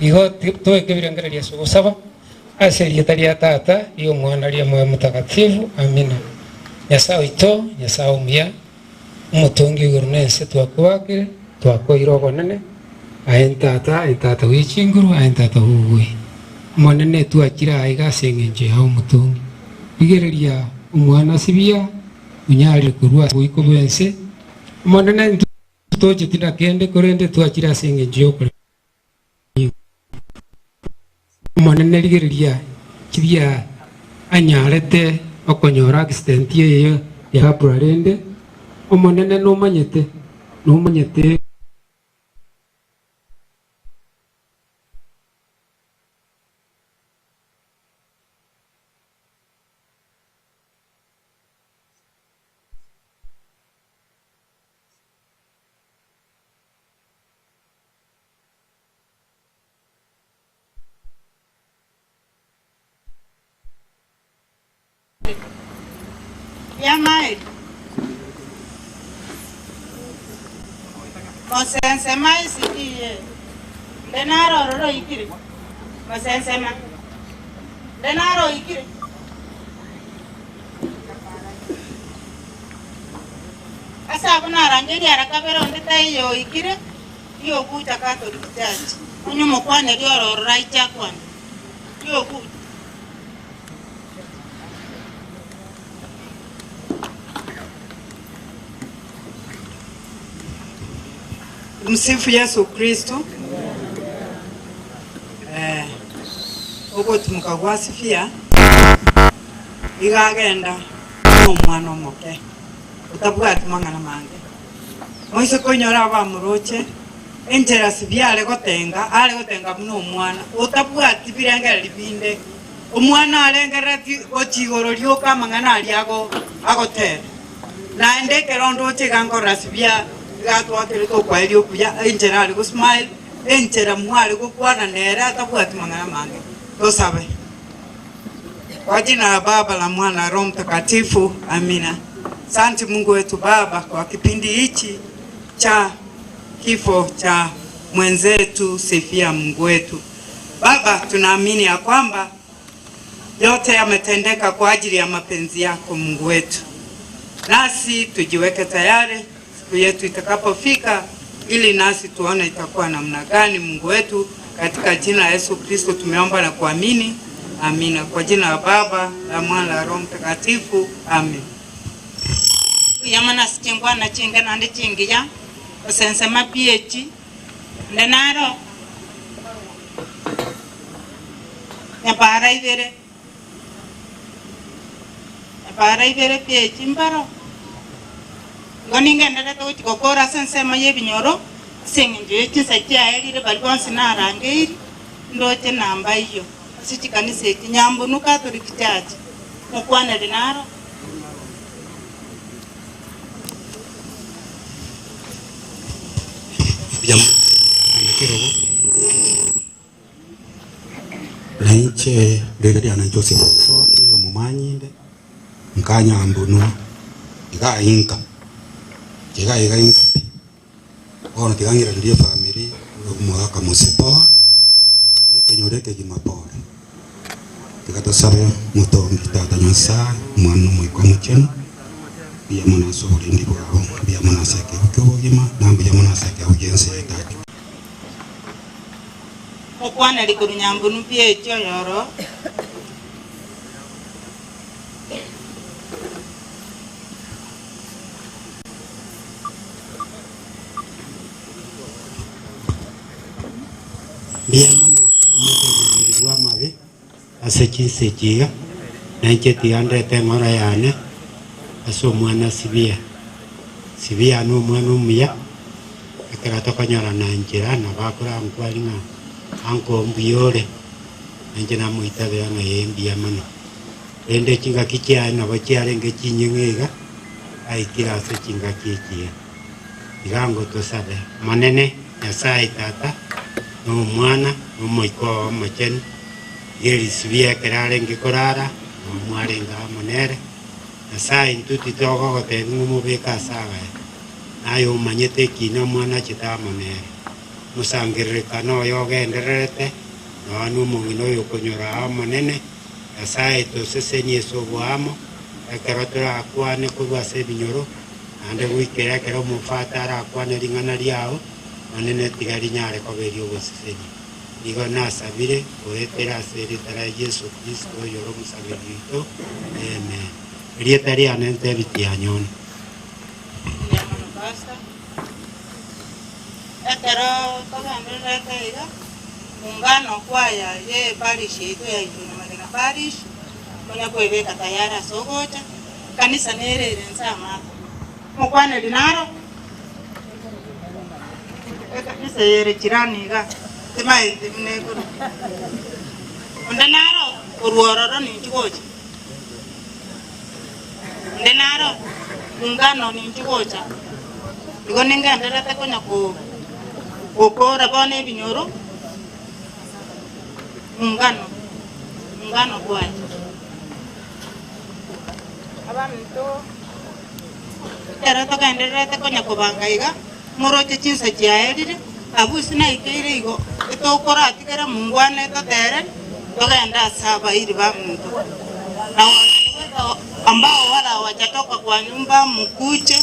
Igo tuwekebirangereria sugusaba aseria taria tata iyo mwana ria mwe mutagatifu. Amina. Nyasaye ito nyasaye umia umutungi igurunense twakwakire twakwairo nene aentata wichinguru aentata hugwe monene twakira aiga sengenje ha umutungi bigereria umwana sibia unyari kurwa kuiko bwense monene toje tina kende korende twakira sengenje okore monene ligereria kibia anyarete okonyora accident ye ya brarende omonene no manyete Yamai. Mosense mai sikiye. Denaro roro ikiri. Mosense ma. Denaro ikiri. Asa kuna rangeri arakabero ndeta iyo ikiri. Iyo kuja kato dikitaji. Onyo kwane dio roro raicha kwane. Iyo kuja. Msifu Yesu Kristo. Uko tumukagwasifia igagenda n'omwana omoke utabwati mangana mange moise konyora abamuroche entera sibyale gotenga muno omwana utabwati birengera libinde omwana alengera ochigoro lyoka mangana aliago agotera na endekero ndoche gangora sibya gatwakire to kwa elio kuya entera ali go smile entera mwali go kwana nera atabwati mangana mange tosabe. Kwa jina la Baba la Mwana na Roho Mtakatifu, amina. Asante Mungu wetu Baba kwa kipindi hichi cha kifo cha mwenzetu Sefia Mungu wetu. Baba, tunaamini ya kwamba yote yametendeka kwa ajili ya mapenzi yako Mungu wetu. Nasi tujiweke tayari siku yetu itakapofika ili nasi tuone itakuwa namna gani Mungu wetu. Katika jina la Yesu Kristo tumeomba na kuamini. Amina. Kwa jina la Baba, la Mwana na Roho Mtakatifu. Amen. Yamana sichengwa na chenga na ande chengia. Osensema piechi. Lenaro. Yapara ivere piechi mbaro. Ngoninga ndata uchi kokora sensema yebinyoro. Sengenje chinsakia elire balkonsi na rangeiri. Ndoche namba hiyo. Sisi kanisa yetu Nyambo no Catholic Church mukwana dinaro kirogo lanche lele ana Joseph soki omumanyinde nkanyambo no iga inka ona tigangira ndiye family mwaka musipo kenyoreke gimapore tikatasabe mutongi tata Nyasaye mwana mwiko mucheno bia mwana sori ndi bwabo bia mwana seke ukogima nambi ya mwana seke ujense tatu mukwana likuru Nyambo mpye echo yoro bia mwana mabe asechisechiga nanche tiandete ngora yane aso mwana sibia no mwana umya akara tokanyara nanjira na bakura nkwalinga anko mbiore nanche na muitabe anga yembia mano ende chinga kichya na bachiare ngechinyengega aikira se chinga kichya igango tosabe manene Nyasaye tata no mwana no moiko machen yeri sibia kerare ngikorara mwarenga monere Nyasaye ntuti togo gotengu mubeka saga nayo manyete kina mwana chita monere musangirika no yogendererete no mungino yokonyora amanene asaye to seseni esobwamo ekero turakwane kubase binyoro ande wikera kero mufata arakwane ringana ryao manene tigari nyare koberi oboseseni nigo nasabire oetera seri tara Yesu Kristo yoro musabiri ito amen rietari anente bitianyon ekero togendererete iga muungano kwaya ye parish yetu ya Ijuni Magina parish konya kwebeka tayari asogocha kanisa nerere nsama mukwane linaro kanisa yere jirani iga timaite mneguru ndenaro uruororo ninjigocha ndenaro muungano ninjigocha igo ningenderete konya gukora bone binyoro muungano kwaya abantu era togendererete konya kubangaiga muroche chinsa chiaerire abusi naikeire igo etokora atigere mungwane totere togenda saba iri bamuntu na wale ambao wala wajatoka kwa nyumba mkuche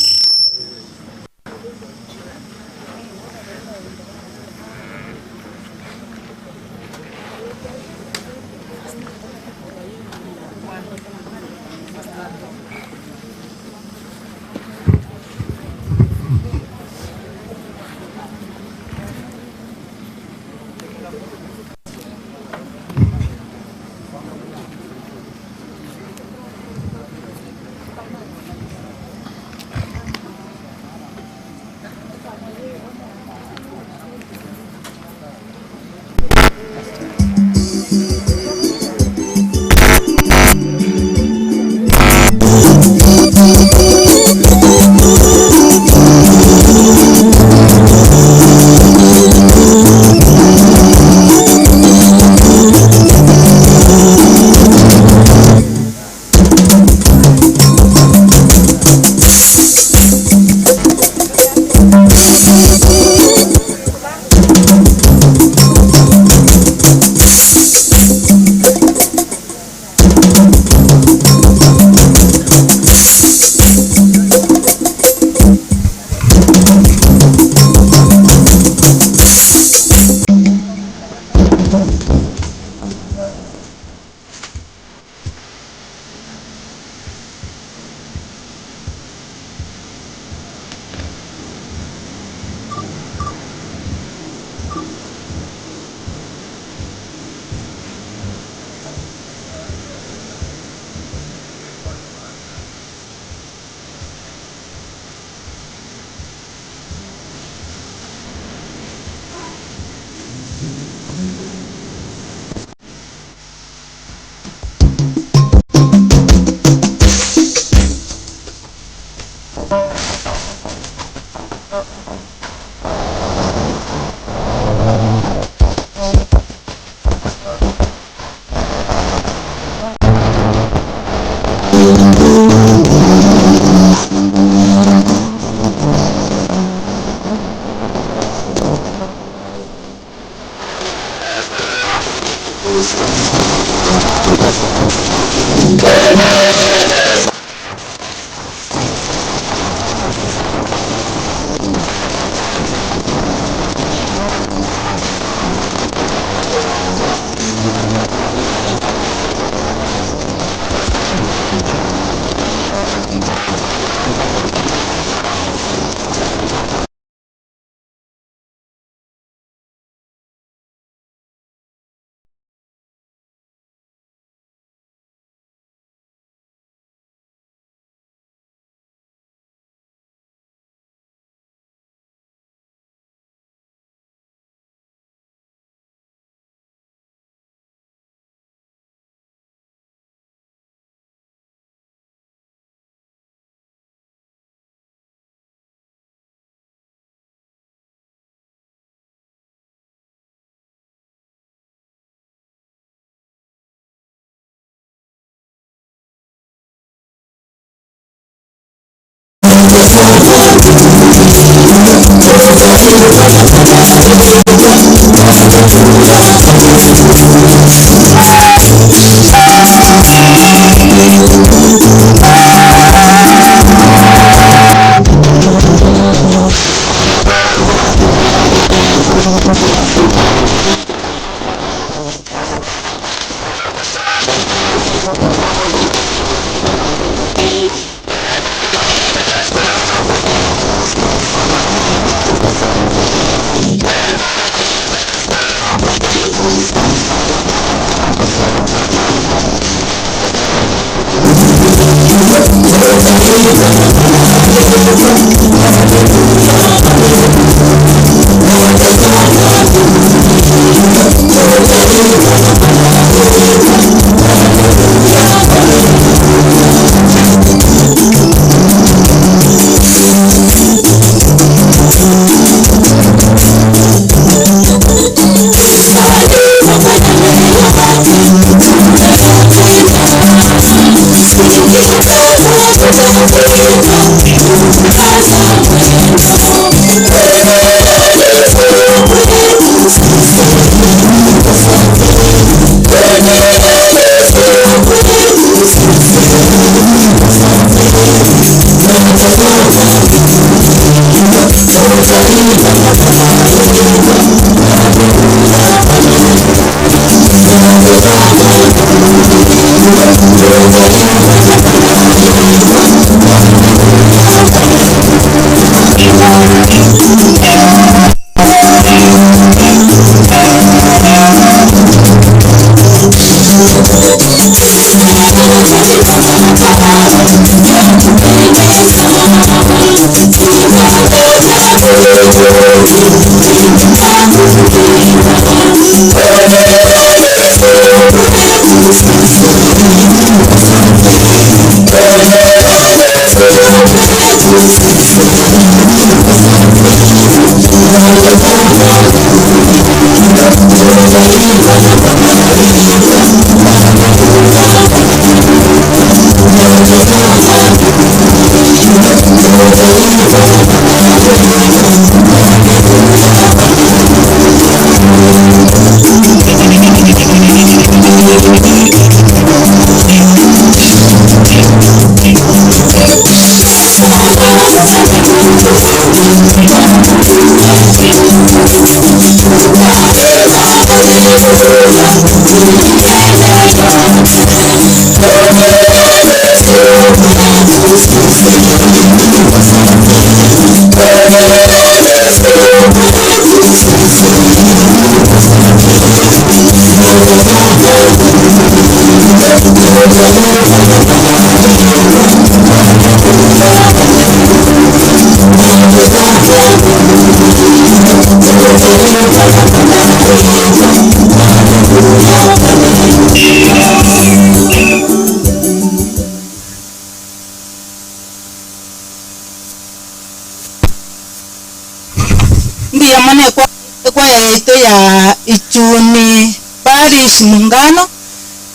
ya Ichuni Parish Muungano.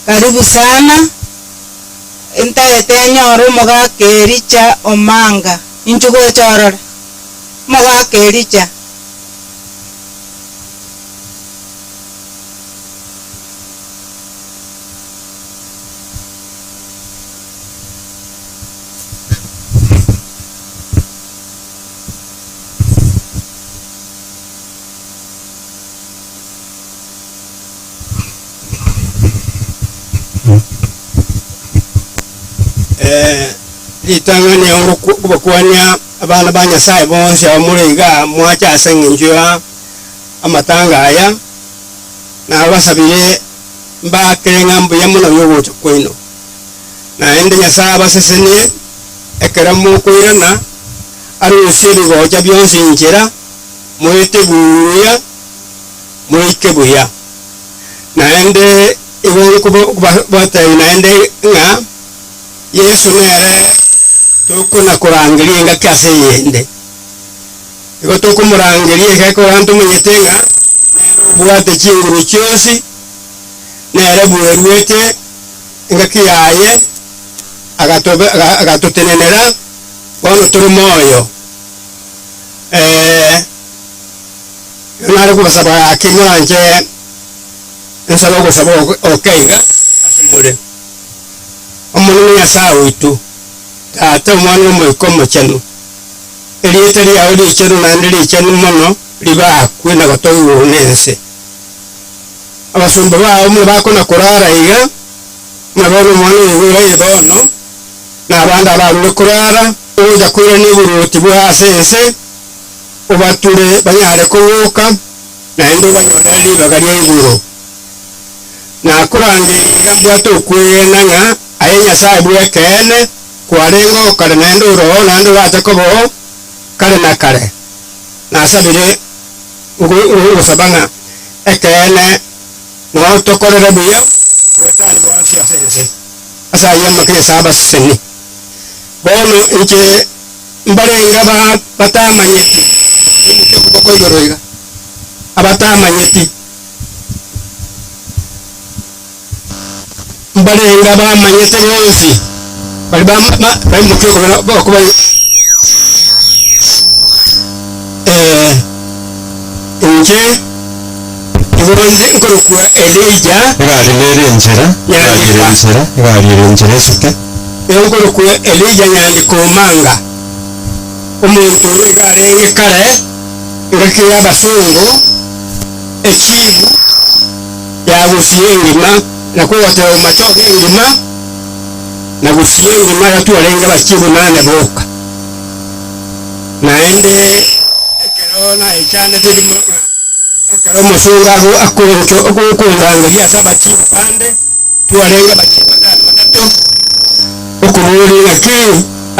Karibu sana. Intete nyoru moga Kericha Omanga. Inchugo choror. Moga Kericha. Litangani okubakwanya abana ba Nyasaye bonse amuliga mwacha asenginjwa amatanga aya na basabire mbakenga mbuya muno yobocho kwino na ende Nyasaye basesene ekeramu kwirana arusiri gocha byonse injira mwete buya mwike buya na ende iwo kubata na ende nga Yesu nere toko na kurangiria nga kase yende iko toko murangiria kako rantu munyetenga nero bwate chinguru chosi nere buerwete nga kiyaye agatotenenera bono turi moyo nare kubasaba akimwanje nsaba kusaba okeiga asimure omulimi Nyasaye witu tata omwana omoikomo chano elieta lyawe lichano nande lichano mono libakwe na gotoiwo nense abasumba bawo mwe bakona kurara iga mwabono mwana yigura yibono na abandi abarure kurara oja kwira niburuti bwasense obature banyare kubuka na endo banyore libaga ly'iguru na kurangira bwatu kwena nga ayenya sai bwekene kwarengo kare nendo ro nando raja kobo kare na kare na sabire ugo sabanga ekene no tokorere buya wetani bwansi asese asa yamma kire saba seni bono inche mbarenga batamanyeti imutyo kuboko igoroiga abatamanyeti mbarenga bamanyete bonsi bali mutyo kuba inche ibonze nkorokwa Elija igarire sike nkorokwa Elija nyandikomanga omuntu igarenge kare ngakira abasungu ekibu yagusiye engima nakuwate omachoke engima nagusiye engima yatwalenga bakibu nane boka naende ekerona echane tulimo ekero musunga akukungangiria sabakibu pande twalenga bakibu batatu okubulinga ki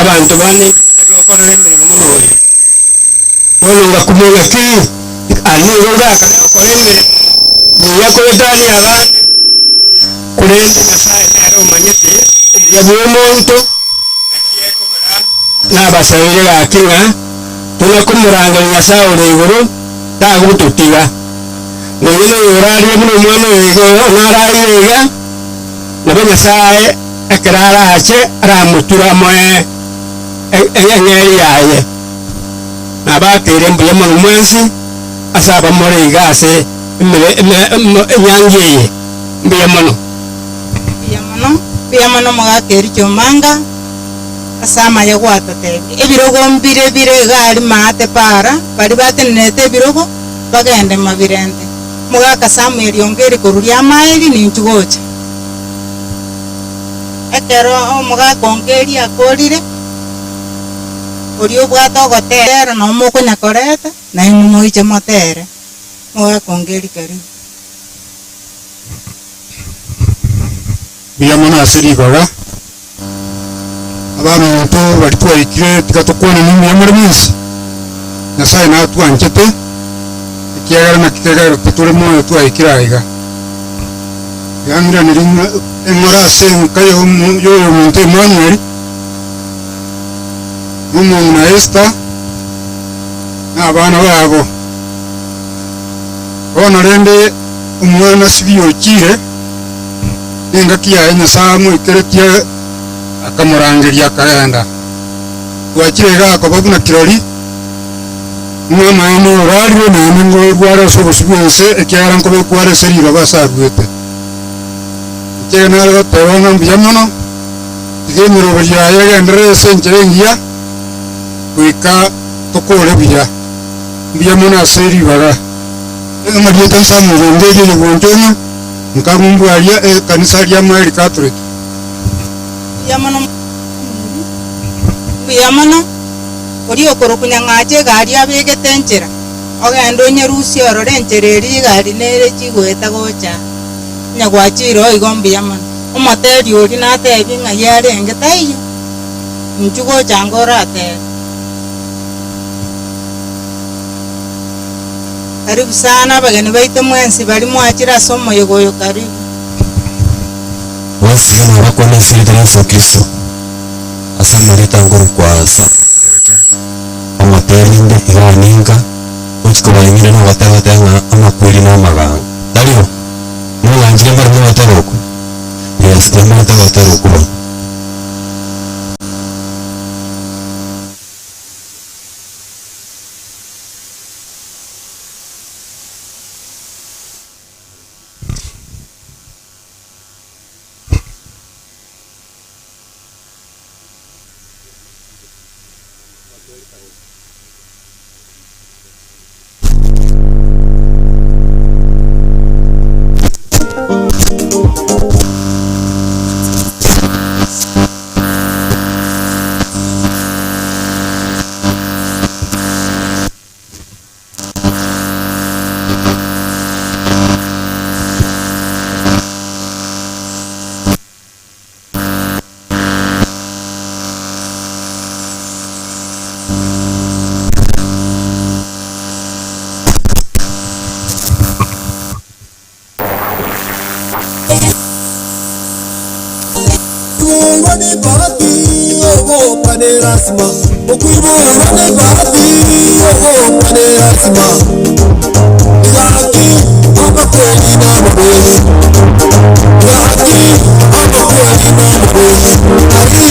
abantu bane bakorera emirimo munoyo bolunga kumenga ki anigo gakana okora emirimo niyakoretani abandi kurende nyasaye nere omanyete obuya bw'omuntu nakiekobera n'abasabire gakinga tunakumuranga nyasaye ori iguru tagututiga nonyene yorarie muno omwana oyo nararire iga nabo nyasaye ekero arache aramutura moe eng'eri yaye nabakire mbuya mono mwensi ase abamore iga ase enyangi eye mbuya mono mugakeri kyomanga ase amaye gwatotebi ebirogo mbire gari maate para bari batenenete ebirogo bagende mabirende mugaka Samuel ongeri koruria amaeli ninchugocha ekero omugaka ongeri akorire orio bwata ogotera nomokonyakoreta naye mumoiche motere mugaka ongeri karibu biyamona asirigoga abantu baritwaikire tigatokwana n'imyamure minsi nyasaye natwanchete ikiagara na kitegaro tutore moyo twaikira iga yangira niringa engora senka yo muntu Emmanuel n'umuntu na Esther n'abana babo bona rende umwana sibiyokire ninga kiyaye nyasamu ikeretie akamurangiria akaenda twakire gako babuna kirori mwana eno rarire nene ngo rwara sobosi bwese ekyara nkobe kware seriro basagwete ikere nare batebanga mbuya mono igemiro byaye gendere senjerengia kwika tokore mbuya mono aseri baga ngarieta nsamu ngende yebonjona nkamumbwaria kanisa lya Mary Catholic yamono ori okorokunya ng'ache gari abegete enchera ogenda onyerusia orore enchera eri gari nere chigweta gocha nyagwachire oigo mbuyamono omoteri ori natebi ng'ai arengete iyo nchugocha ngora atebe karibu sana abageni baito mwensi bari mwachire ase omoyogo oyo karibu wasigana bakona sirite Yesu Kristo asa marita nguru kwasa amaterinde iganinga uchiko bayimire no batabatanga amakwiri n'amaganga daliho n'uwanjire mbara no bataroko yes ndimo tabataroko ni bahati, ogopa ni lazima. Kuibuka ni bahati, ogopa ni lazima. Haki hapa kweli na mapenzi, haki hapa kweli na mapenzi. Otu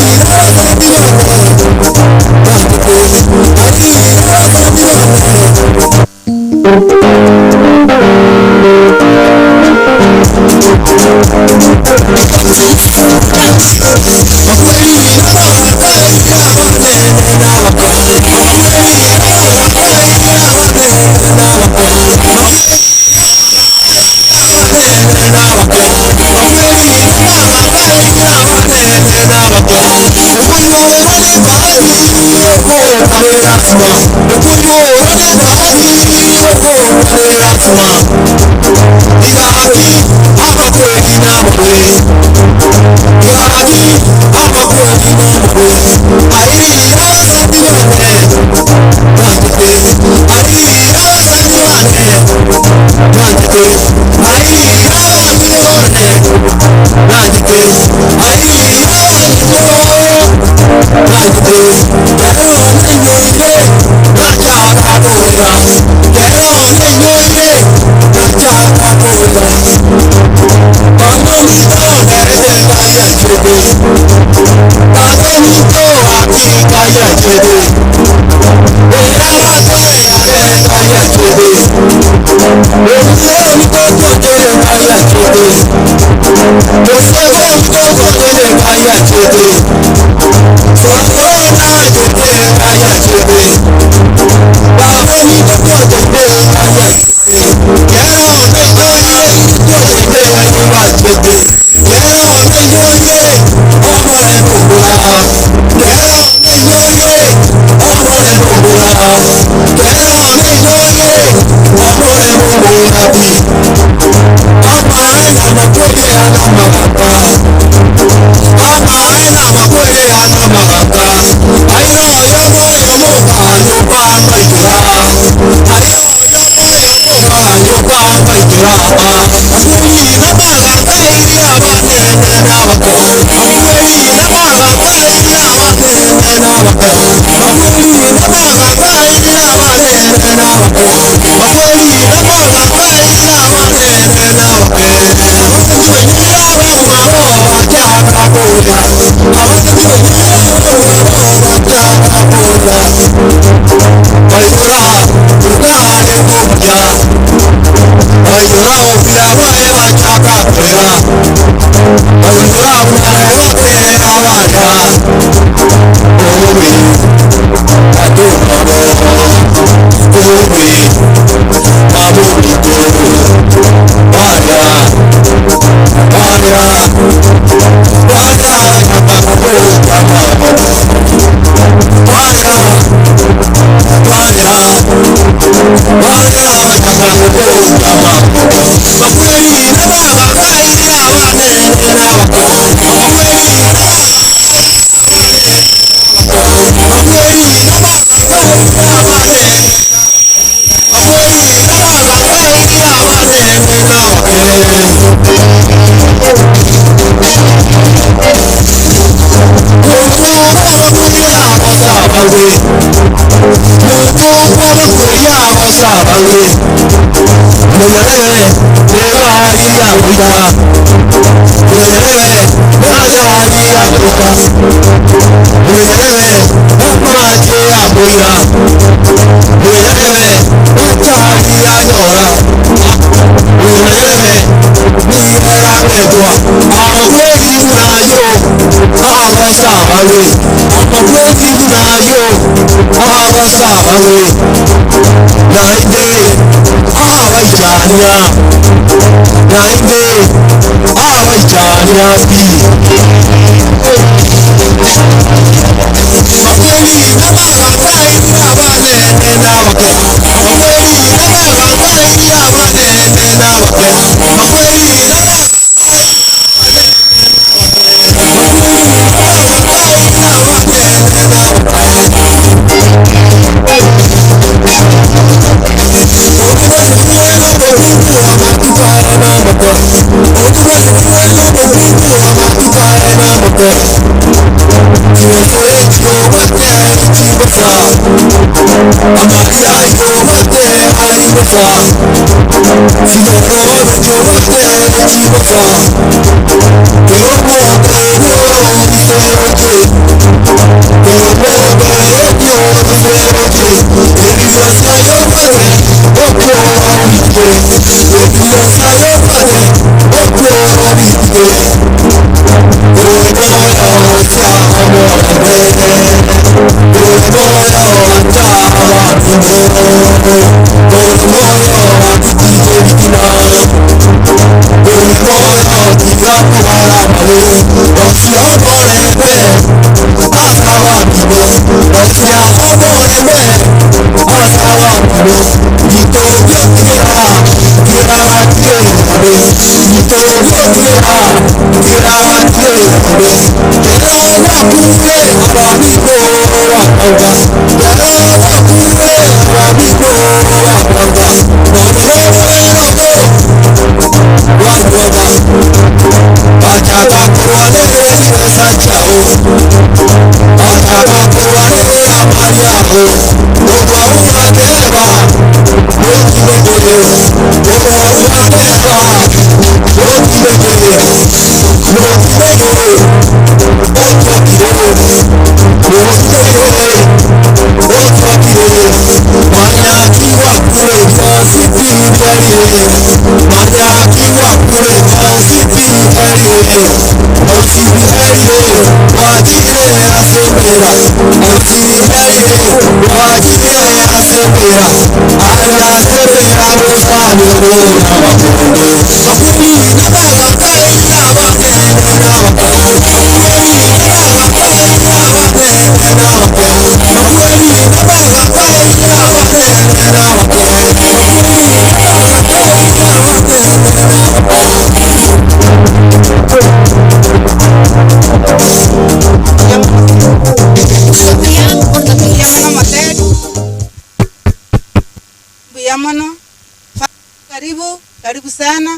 Karibu sana.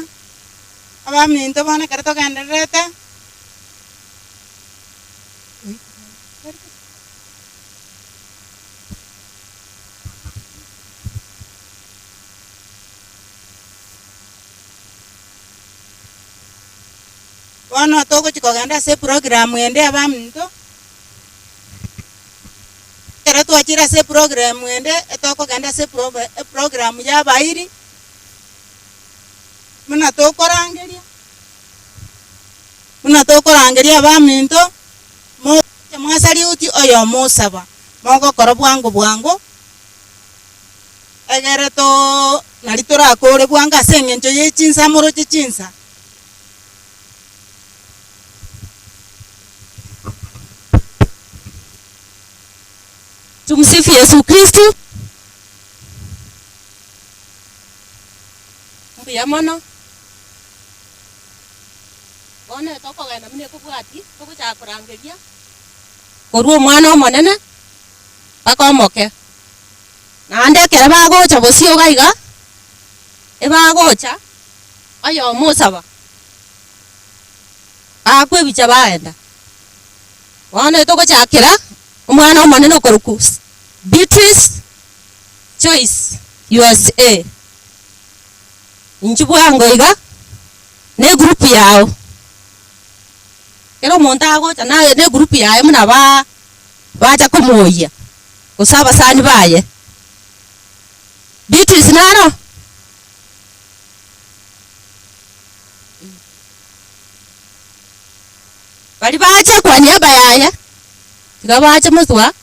Abaminto bana karato kanderete. Wana toko chikoganda se program ende abaminto. Karato achira se program ende etoko ganda se program ya bairi. Muna tokorangeria abaminto mo mwasari uti oyo musaba mogo koro bwangu egere to nalitora kore bwanga sengenjo yechinsa moro chichinsa Tumsifu Yesu Kristo. Mbiyamono one toko gana mine kubwati toko cha kurangeria koruo mwana omonene bakomoke nande kera bagocha bosio gaiga ebagocha ayo musaba akwe bicha baenda one toko cha kera omwana omonene okoruku Beatrice Choice USA inchubwango iga ne group yao kero monta agocha na ne group yae muna bacha komoya kusaba sani baye Beatrice naro bali bacha kwa niaba yaye tigabacha muswa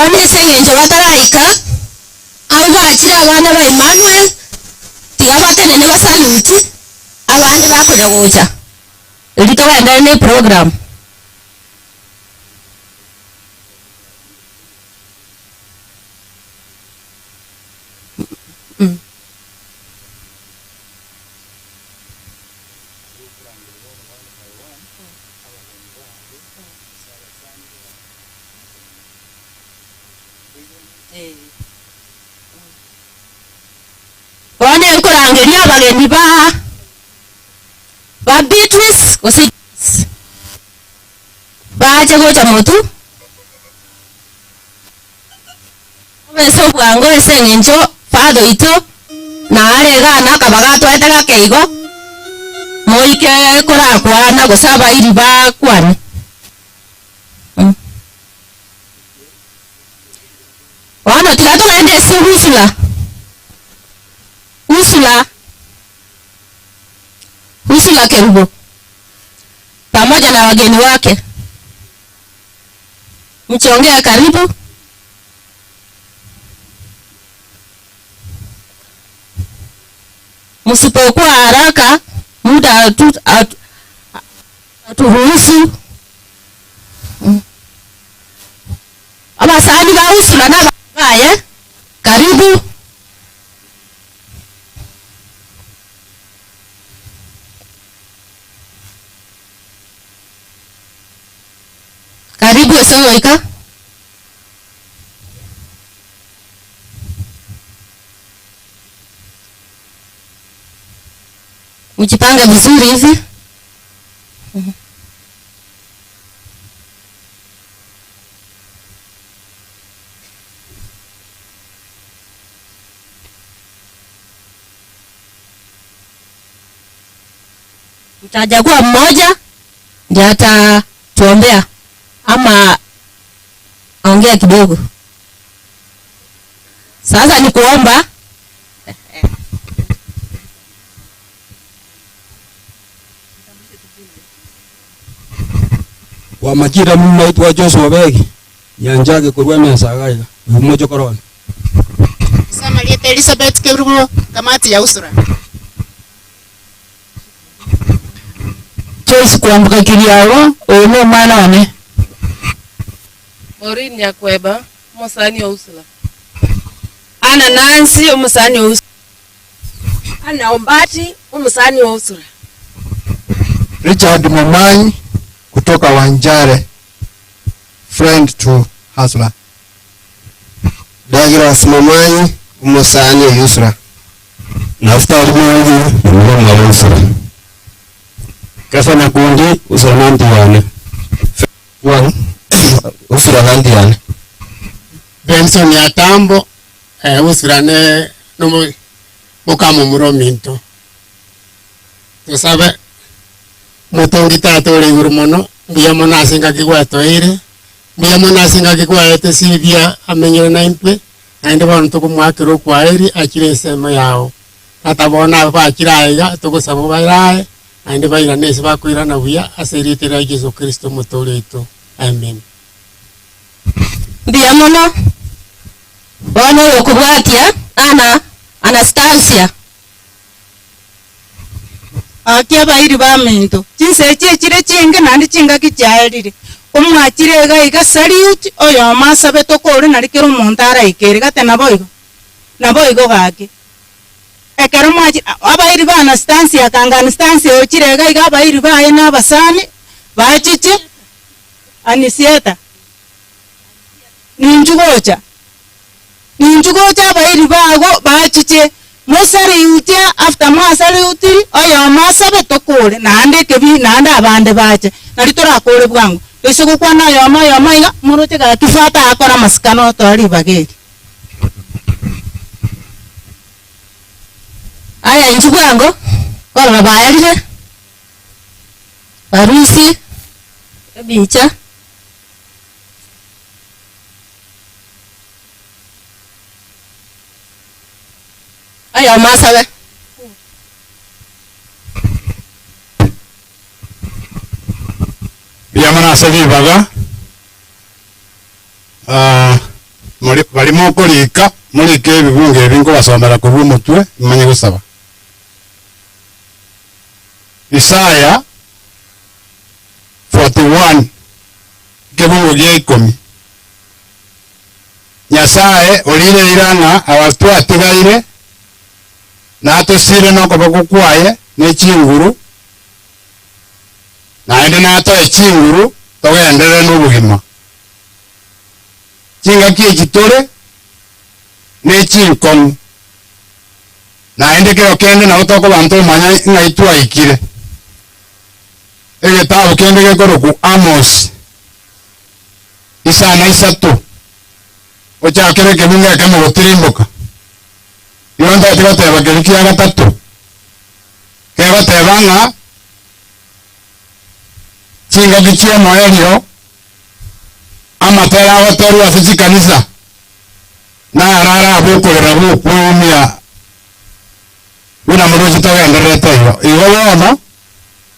bone sengenje bataraika abo bakira abana ba Emmanuel tigabatenene basaluti abandi bakoja gocha rito wenda ne program bone nkorangeria abageni ba Beatrice kosi baje gocha motu beso bwango esengenjo fado ito na arega na kabaga twetega keigo moike kora kwana gosaba iri ba kwane wana tigato naende si Usula Kerubo pamoja na wageni wake mchongea karibu. Msipokuwa haraka muda aturuhusu abasani ba Usula na baye karibu. Karibu Esoika. Mjipanga vizuri hivi. Mtajagua mmoja ndiye atatuombea ama ongea kidogo. Sasa ni kuomba. Wa majira mimi naitwa Joshua Begi. Nyanjage kurwa mesagaga. Umojo korona. Sema liete Elizabeth Kerubo kamati ya usura. Joyce kuambuka kiriago ono mwana wane. Maureen Nyakweba musani wa Usula. Ana Nancy umusani wa Usula. Ana Ombati umusani wa Usula. Richard Momanyi kutoka Wanjare, friend to Hasla. Douglas Momanyi umusani wa Usula. Naftali Mwangi mwana wa Usula. Kafana kundi Usula nanti wane. Usula nanti wane. Benson ya Tambo Usula ne nomo mukamo murominto. Tusabe mutongi tatole gurumono biya mona singa kigwato ire biya mona singa kigwaete sivia amenyere na impe ande bantu kumwakiro kwa iri akire sema yao atabona bakiraiga tugusaba bayirae ande bayira nese bakwira na buya aseritira Yesu Kristo mutoleto amen. Biya mono bwana yokubwatia ana Anastasia akia bairi ba mento chinse chire chinge nandi chinga kichairire umwachire ga iga salute oyo masabe tokore narikero montara ikere gate naboigo gake ekero mwachi abairi ba Anastasia kanga Anastasia ochire ga iga bairi ba ena basani bachiche Anisieta ninjugocha bairi bago bachiche Mosari utia after masari uti oyo masabe tokore nande kebi nande abande bache naritora akore bwangu ese gukwana yo maiga murote ga kifata akora maskano tori bageri aya njubwango bora bayarire barusi bicha aya masabe biya mana sabi baga mokorika murike ebibunge ebingo basomera ku bw'umutwe mmanye gusaba. Isaya 41 kebungo gya 10. Nyasaye olire iranga abatu atigaire natusire nokoba gukwaye n'ekinguru naende natoa ekinguru togendere n'obugima kingaki ekitore n'ekinkomu naende kero kende nabo tokobantu omanya ng'ai twaikire egetabu kende gekoroku Amos 3 ochakere ekebunge ekemo gotirimboka ironto etigoteba keri kia 3 kegoteba ng'a chingaki chia moerio amatera agotorwa ase chikanisa narara abokorera bokwumia buna muruchi togenderete iyo igo bono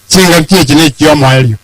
chingaki echi ne chia moerio.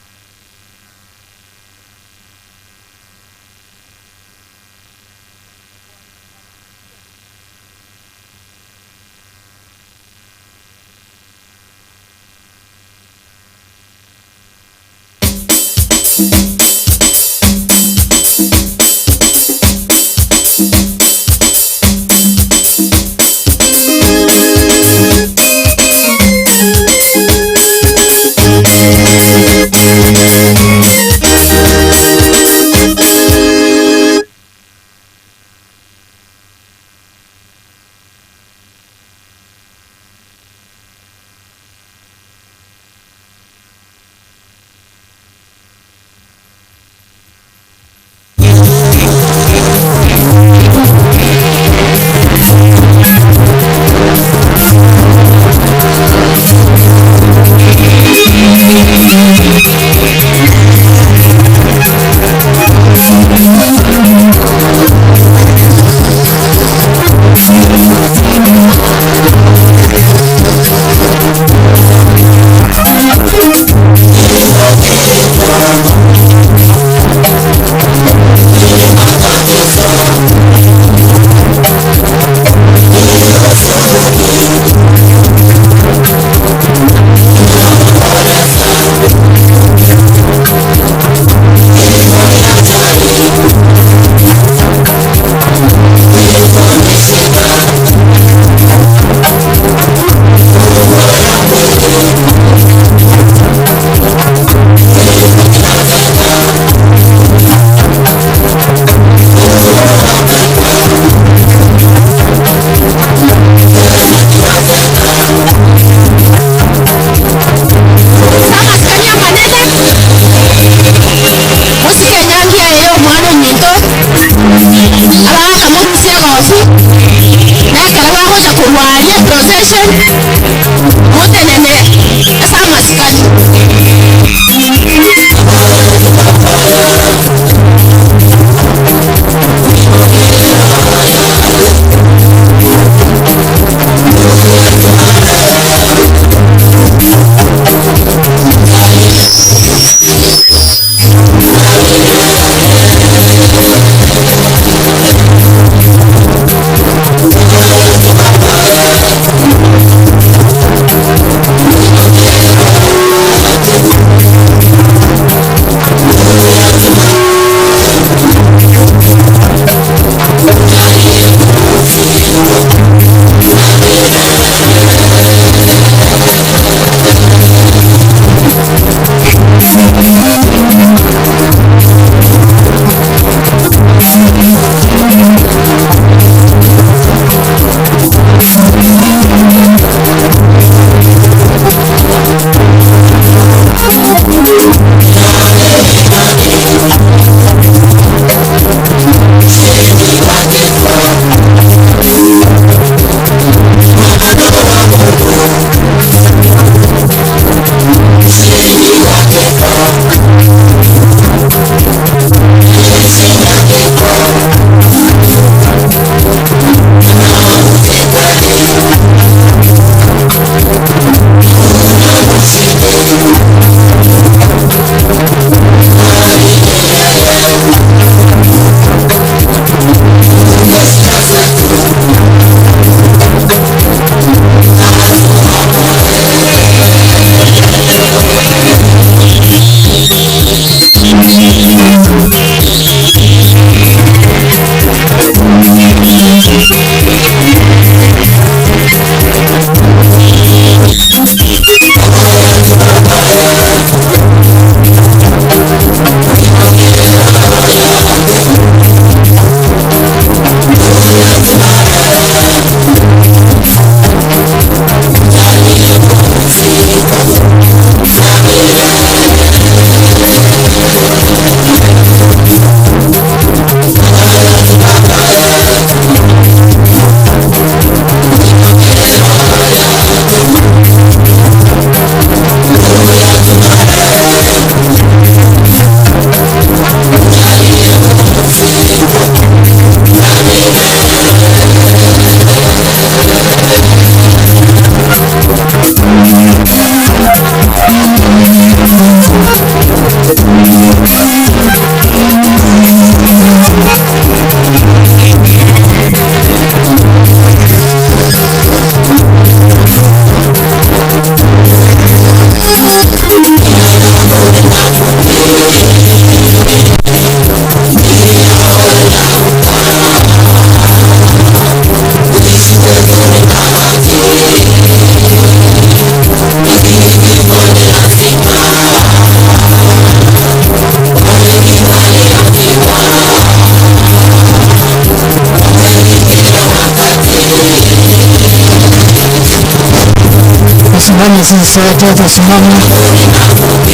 sote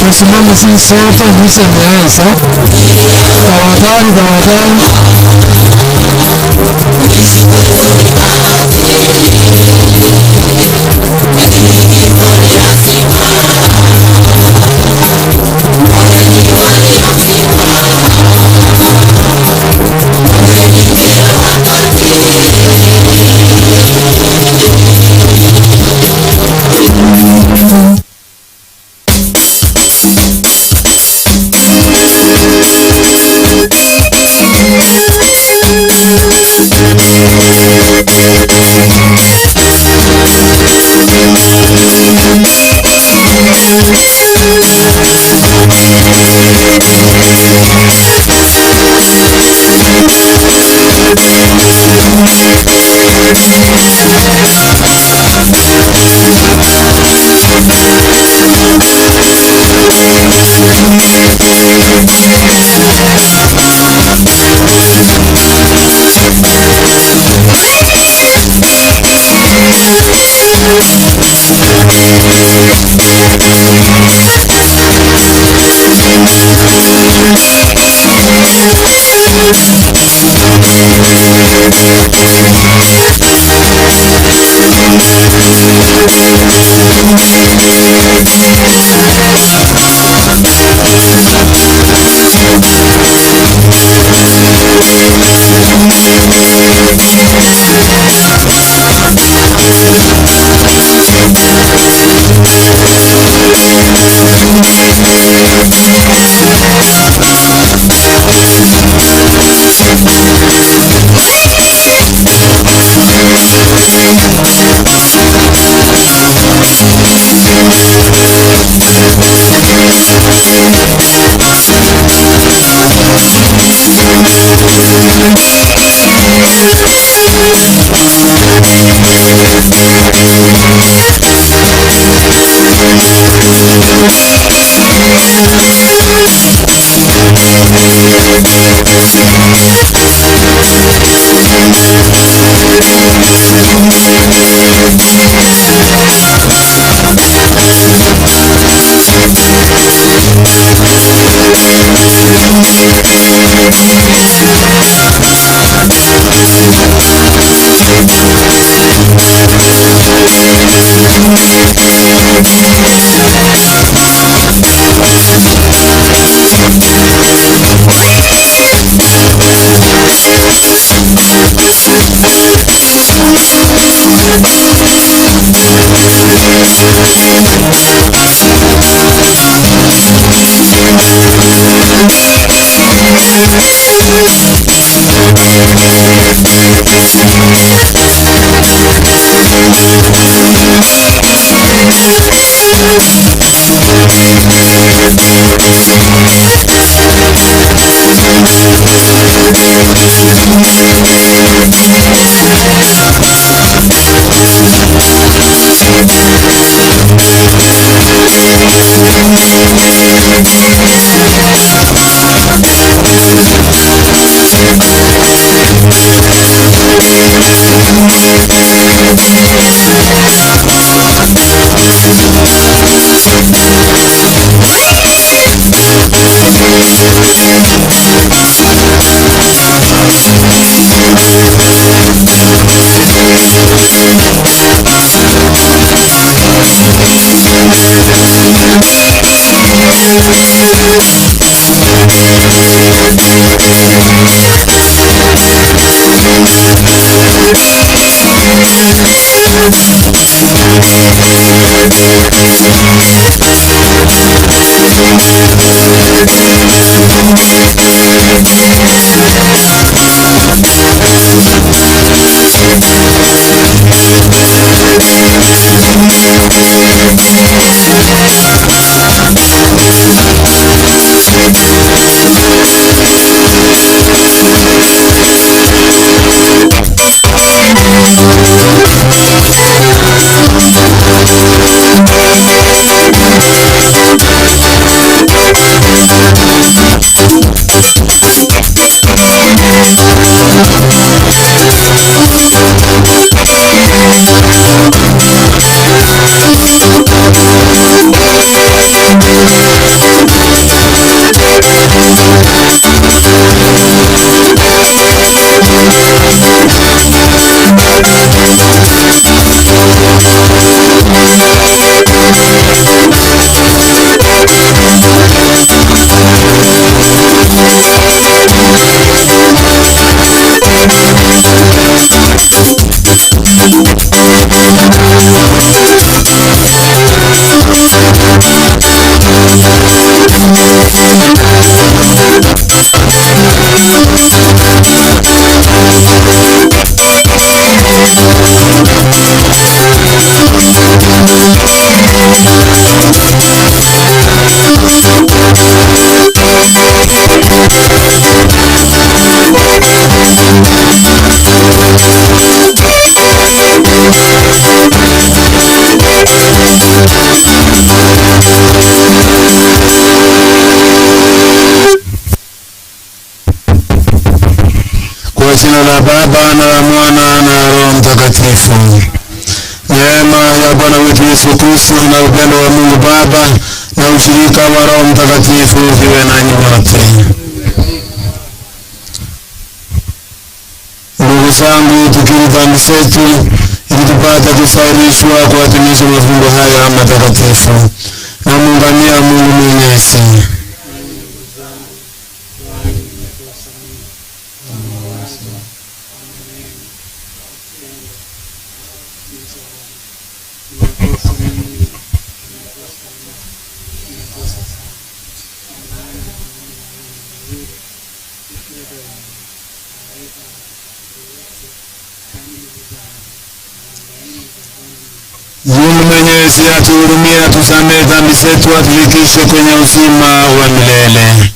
tusimame sisi sote, misa imeanza. Tafadhali Kwa jina la Baba na la Mwana na Roho Mtakatifu. Neema ya Bwana wetu Yesu Kristo na upendo wa Mungu Baba na ushirika wa Roho Mtakatifu viwe nanyi wote. Ndugu zangu, tukiri dhambi zetu ili tupate kusafirishwa kuadhimisha mafungo haya matakatifu. Na muungamia Mungu Mwenyezi. Mungu Mwenyezi atuhurumie, atusamehe dhambi zetu, atufikishe kwenye uzima wa milele.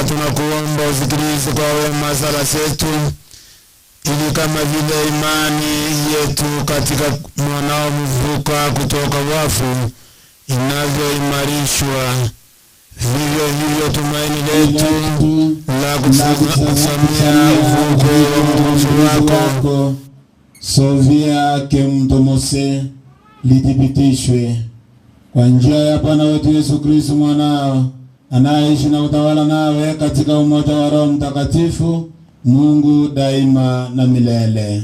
tunakuomba usikilize kwa wema sala zetu, ili kama vile imani yetu katika mwanao mfufuka kutoka wafu inavyoimarishwa, vivyo hivyo tumaini letu la kusamia ufufuko wa mtukufu wako Sovia Kemtomose lithibitishwe kwa njia ya Bwana wetu Yesu Kristo mwanao, anaishi na utawala nawe katika umoja wa Roho Mtakatifu, Mungu daima na milele.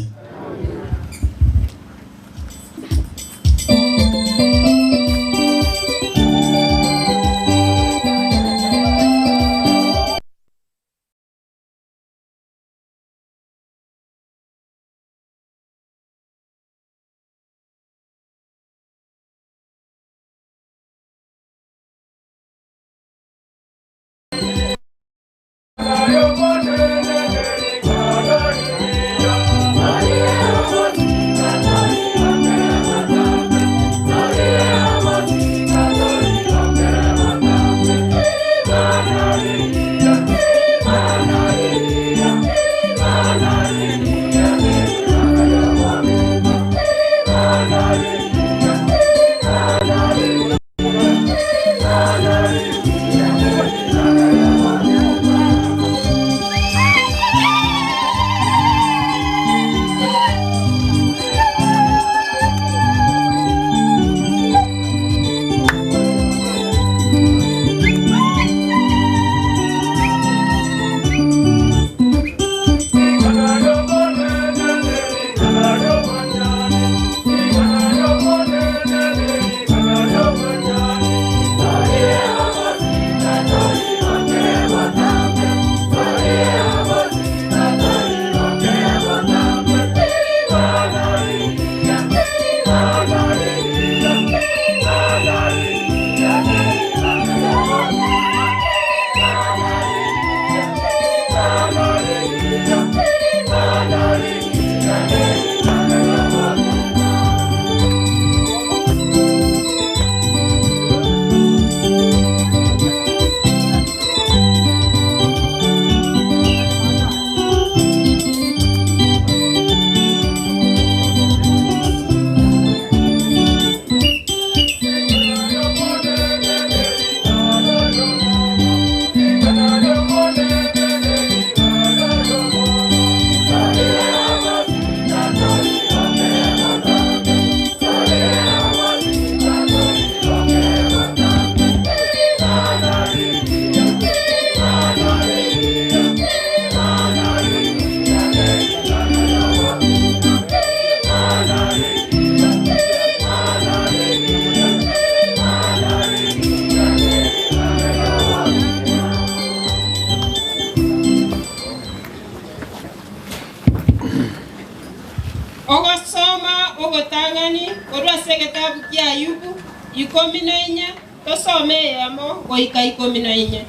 Ayubu 14 tosome yamo goika 14.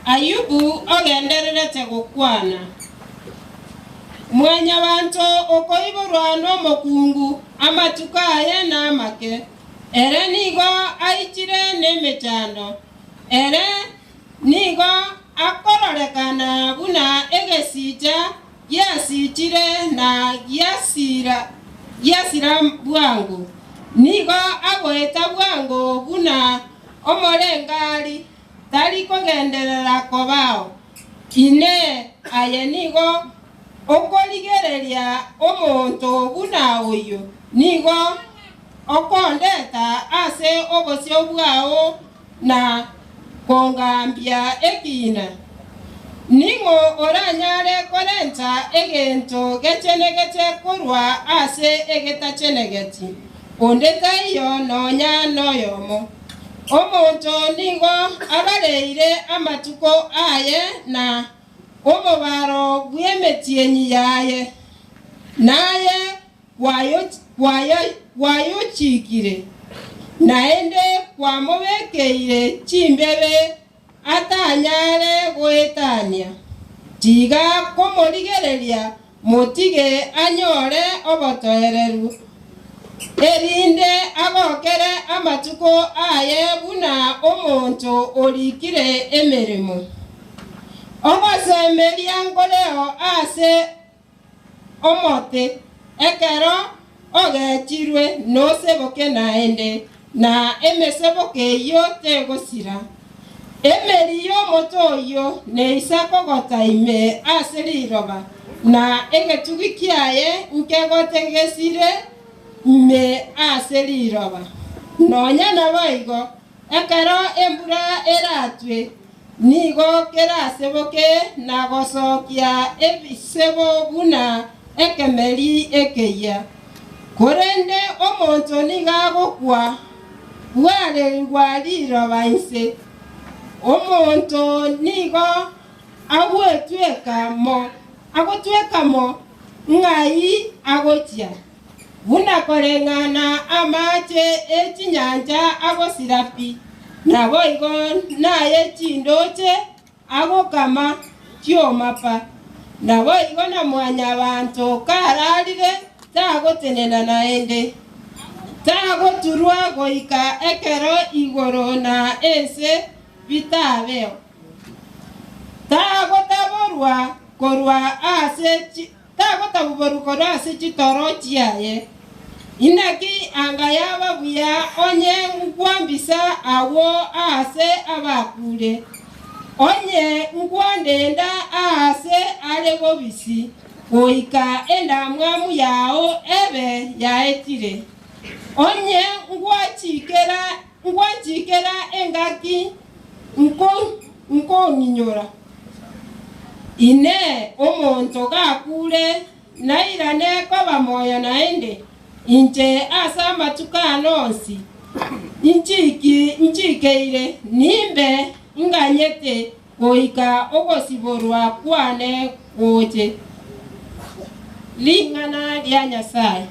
Ayubu ogendererete gukwana mwanya banto okoiborwa n'omukungu amatukaye n'amake ere nigo aichire n'emechano ere nigo akororekana buna egesija yasichire na yasira bwangu nigo agoeta bwangu buna omorengari tari kugenderera kobao ine aye nigo okoligereria omonto buna oyo nigo okondeta ase obosio bwao na kongambia ekina ningo oranyare korenta egento gechenegete korwa ase egetachenegeti ondeta iyo nonya noyomo omonto nigo abareire amatuko aye na omobaro bwemetienyi yaye naye wayochikire naende kwamobekeire chimbebe atanyare goetania tiga komorigereria motige anyore obotoereru erinde agokere amatuko aye buna omonto orikire emeremo ogosemeria ngoleo ase omote ekero ogechirwe noseboke naende na emeseboke yote gosira emeriyo motoyo neisakogota ime ase riroba na egetugi kiaye nkegotegesire me ase riroba nonya nabaigo ekero embura eratwe nigo keraseboke na gosokia ebisebo buna ekemeri ekeya korende omonto nigagokwa bware rwariroba inse omonto nigo agotwekamo ngai agotia buna korengana amache echinyanja agosirapi nabo igo naye chindoche agokama chiomapa nabo igo na mwanya banto kararire tagotenena naende tagoturwa goika ekero igoro na ense bitabeo tagotaborwa korwa ase chitoro chiaye inaki angayaba buya onye ngwambisa awo ase abakure onye ngwandenda ase arego bisi goika enda mwamu yao ebe yaetire onye ngwachikera engaki nkonyinyora ine omonto gakure nairane koba moya naende inche asa matukano onsi inchikeire nimbe nganyete goika ogosiborwa kwane goche lingana lya Nyasaye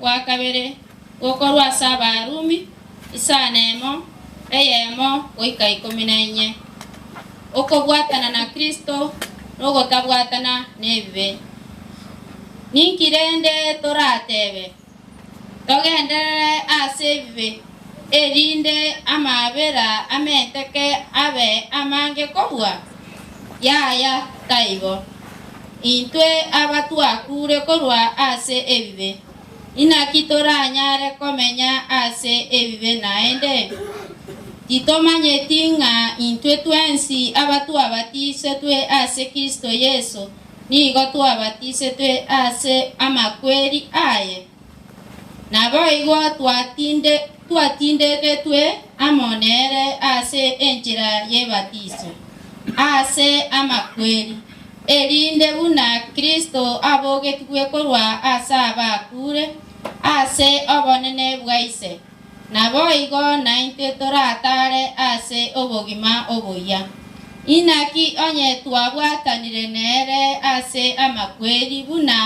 wakabere okorwa Sabarumi isanemo eyemo goika 14 okobwatana na Kristo nogotabwatana nebibe. Ninkirende toratebe togenderere ase ebibe erinde amabera amenteke abe amange kobwa yaya taibo intwe abatwakure korwa ase ebibe inaki toranyare komenya ase ebibe naende titomanyeti ng'a intwe twensi abatwabatise twe ase Kristo Yesu nigo twabatise twe ase amakweri aye naboigo twatindete twe amonere ase enchira yebatiso ase amakweri erinde buna Kristo abogetwe korwa ase abakure ase obonene bwaise naboigo nainte toratare ase obogima oboya inaki onye twabwatanire nere ase amakweri buna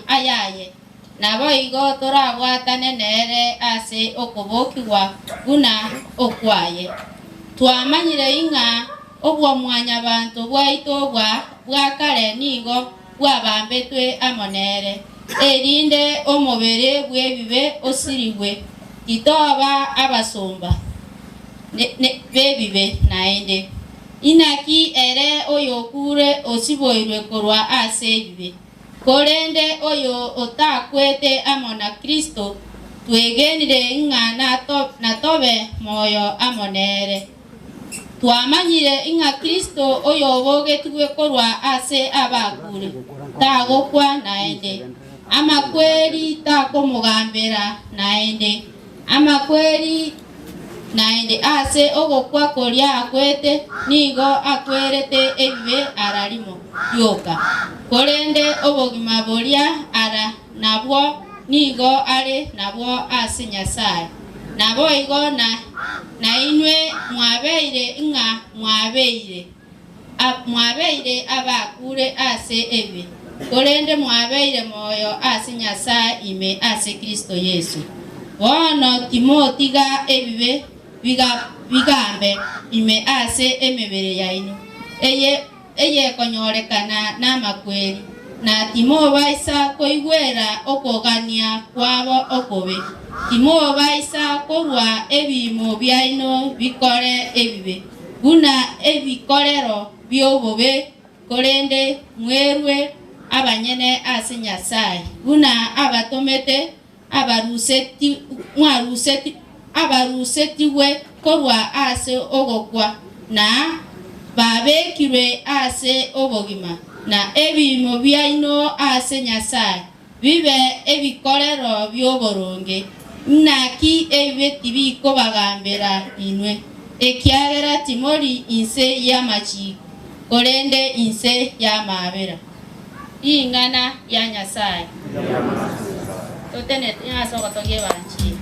ayaye naboigo torabwatane nere ase okobokigwa buna okwaye twamanyire ing'a obwo mwanya bantu bwaito bwakare nigo bwabambetwe amonere erinde omubere bwebibe osirigwe titoba abasumba bebibe naende inaki ere oyokure osiboirwe korwa ase ebibe korende oyo otakwete amona Kristo twegenire ng'a natobe moyo amonere twamanyire ing'a Kristo oyo obogetwe korwa ase abakure tagokwa naende amakweri takomugambera naende amakweri naende ase ogokwa koria akwete nigo akwerete ebibe ararimo yoka korende obogima boria ara nabwo nigo are nabwo ase Nyasaye naboigo na inwe mwabeire ng'a mwabeire abakure ase ebe korende mwabeire moyo ase Nyasaye ime ase Kristo Yesu bono timotiga ebibe bigambe ime ase emebere yaino eye konyorekana n'amakweri na timobaisa koigwera okogania kwabo okobe timobaisa korwa ebimo byaino bikore ebibe buna ebikorero byobobe korende mwerwe abanyene ase Nyasaye buna abatomete abarusetiwe korwa ase ogokwa na babekirwe ase obogima na ebimo byaino ase Nyasaye bibe ebikorero byoboronge naki ebeti biko bagambera inwe ekiagera timori inse yamachiko korende inse yamabera ingana ya Nyasaye totene yaso gotogie banchi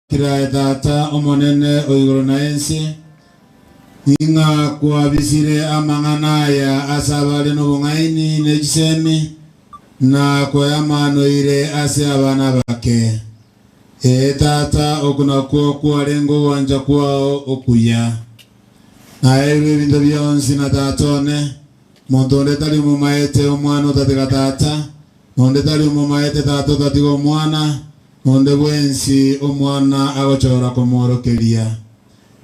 kira data omonene oigoro na ensi inga kwa bisire amanganaya asabale no bungaini nejisemi na kwa yamano ire ase abana bake tata okuna kwa lengo wanja kwao okuya na ewe bintu byonsi na tatone mondole tali mu maete omwana otateka tata monde tali mu maete tato tatigo mwana monde bwensi omwana agochora komorokeria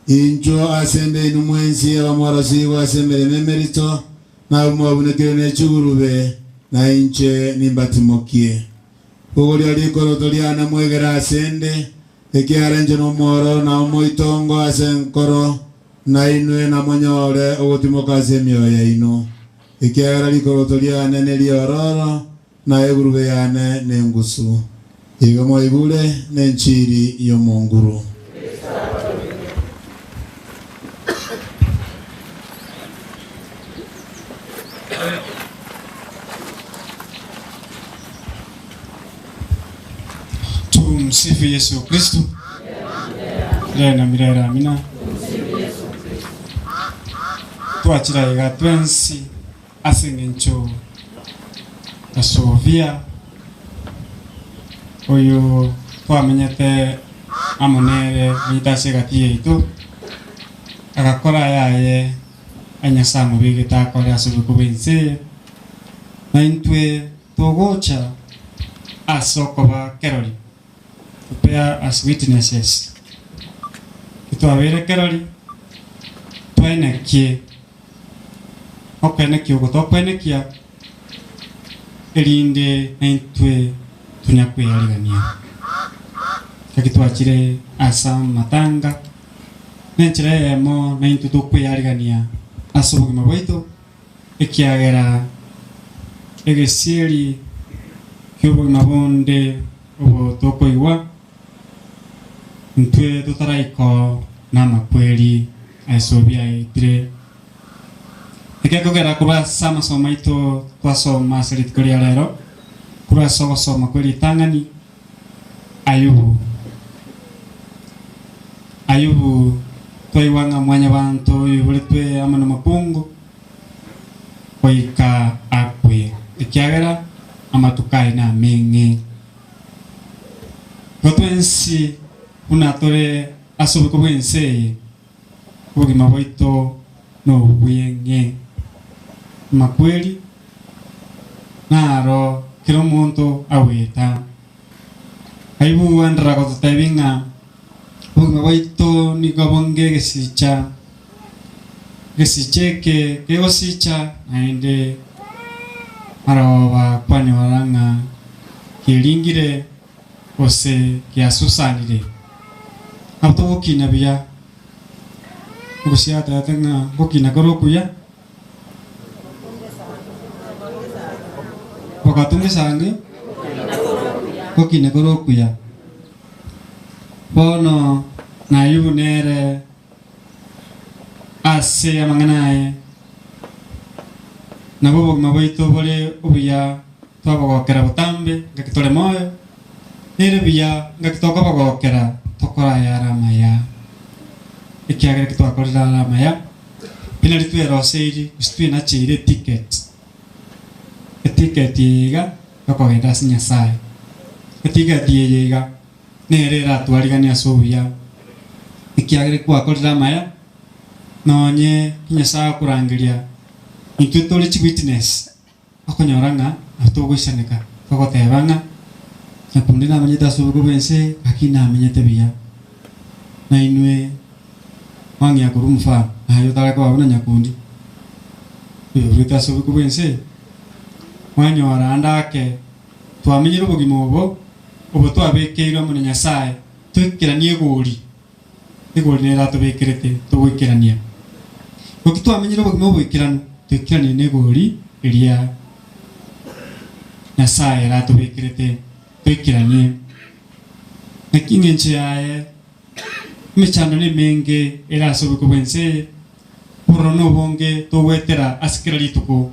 injo asende inu mwensi abamwarasigo asemere memerito na umwabunekere nechugurube na inche nimbatimokie ugori alikoro toriana mwegera asende ikiarenje no moro na moitongo asenkoro na inwe na monyore ogotimoka semioya ino ikiagara likorotoria nene liororo na egurube yane nengusu iga moibule nenchiri yo monguru Tumsifu Yesu Kristo. Leo na milele amina. Tuachira iga twensi asingencho asovia oyo twamenyete amonere nitasigatie itu agakora yaye anyasa mubige takora asubukubense na intwe togocha asokoba keroli prepare as witnesses kitwabere keroli twenekie okwenekia ogotokwenekia erinde naintwe tunyakweyarigania kakitwachire asa matanga nenchira emo naintwe tukweyarigania asa obogima bwaitu ekiagera egesieri kiobogima bonde obo tokoigwa ntwe tutaraiko namakweri aisobia itire ekekogera kurasa amasomo maitu twasoma ase rituko ria rero kurasa ogosoma kweri itang'ani ayubu twaigwanga mwanya bantu ibure twe amano mapungu oika akwe ekiagera amatukai na meng'e gotwensi unatore asobeko bwense obogima bwaitu no bweng'e makweli naro kila muntu aweta aibu andra ko tebinga obogima bwaitu nikabonge gesicheke kegosicha ainde arawa kwanyoranga kilingire ose kiasusanire abtokina biya gusiata tanga gokina korokuya wakatunge sange gokina korokuya bono na yunere ase amanganae na bobo mabaito bole obuya twabogokera butambe ngakitole moyo nere biya ngakitoka bogokera tokora yara maya ikiagera kitwakorera maya pinari twero seiri ustwi na chire ticket yiga bakogenda sinya sai ticket yiga nere ratwarigania sobuya ikiagera kwakorera maya nonye kinyasa kurangiria itwe tole witness akonyoranga atogwishaneka togotebanga nakundina amanyeta subuko bense akina amanyete biya na inwe wangi akurumfa ayo tarako abona nyakundi bita subuko bense wanyora andake twamenyira ubugimo obo twabekeirwa mu Nyasaye twikiranie gori nera tubekirete tugwikirania gokitwamenyira ubugimo obwikirano twikiranie negori iria Nyasaye ratubekirete twikiranie nakingenche yaye michano ni menge era sobuko bense porono bonge towetera asikirali tuko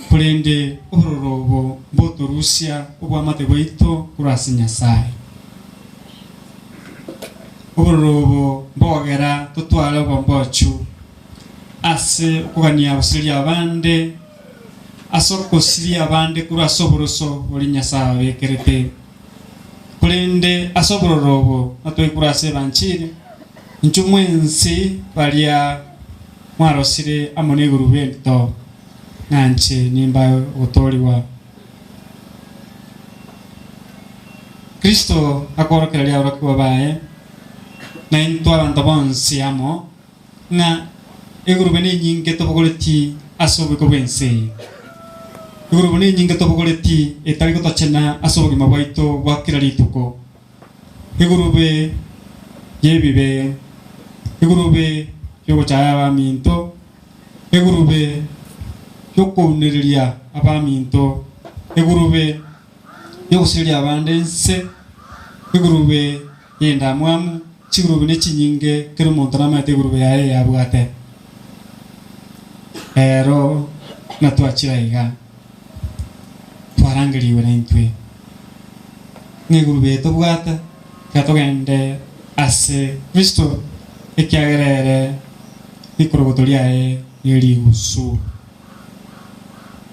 kurende urorobo boto Rusia ubwa mate bwito kurasi Nyasaye urorobo bogera tutwala bombochu ase kugania abasiria abande asoko siria abande kurasoboroso oli Nyasaye bekerete kurende asobororobo atwe kurase banchire nchumwensi balia mwarosire amone gurubento nanche nimba otoriwa Kristo akorokera ya urakuwa bae na into abantu bonsi amo na egurubene nyinge tobogoleti asobeko bense egurubene nyinge tobogoleti etali gotochena asobogima bwaito bwakira lituko egurube yebibe igurube yogochaya abaminto igurube yokunereria abaminto igurube yogusiria abande nse igurube yenda mwamu chigurube nechinyinge kero muntu namate igurube yaye yabwate ero natwachira iga twarangiriwe na intwe ng'igurube tubwate katogende ase Kristo ekiagerere ikorogoto riaye nirigusu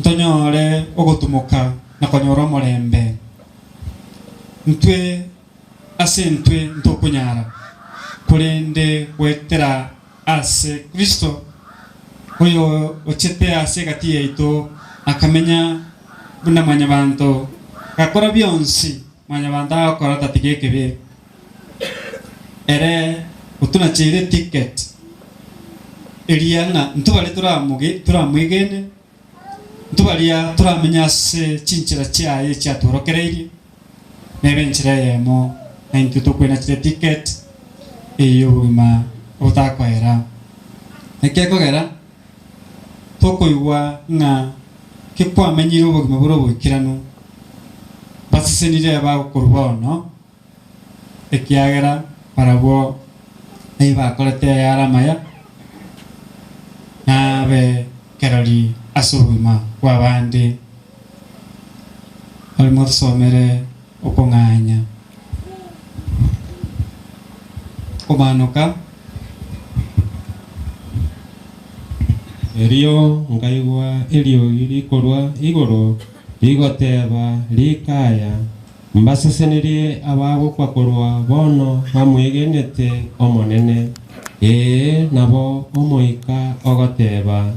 ntonyore ogotumuka na konyora omorembe ntwe ase ntwe ntokunyara kurende gwetera ase Kristo oyo ochete ase gati yaito akamenya buna manya bantu gakora byonsi manya bantu akora tatigekebe ere utuna chire ticket eliana ntubali turamwigene ntubalia turamenya se chinchira chaye chatorokereiri nebenchira yemo na intutokwena chire ticket eyo buma otakwera ekekogera tokoigwa nga kikwamenyire obogima burobwikiranu basisenire abagukurubono ekiagera parabo eibakorete yaramaya nabe kerori asubima kwabande alimo tusomere okong'anya kumanuka erio ngaigwa elio ilikorwa igoro ligoteba likaya mbasesenerie abagukwakorwa bono bamwegenete omonene nabo omoika ogoteba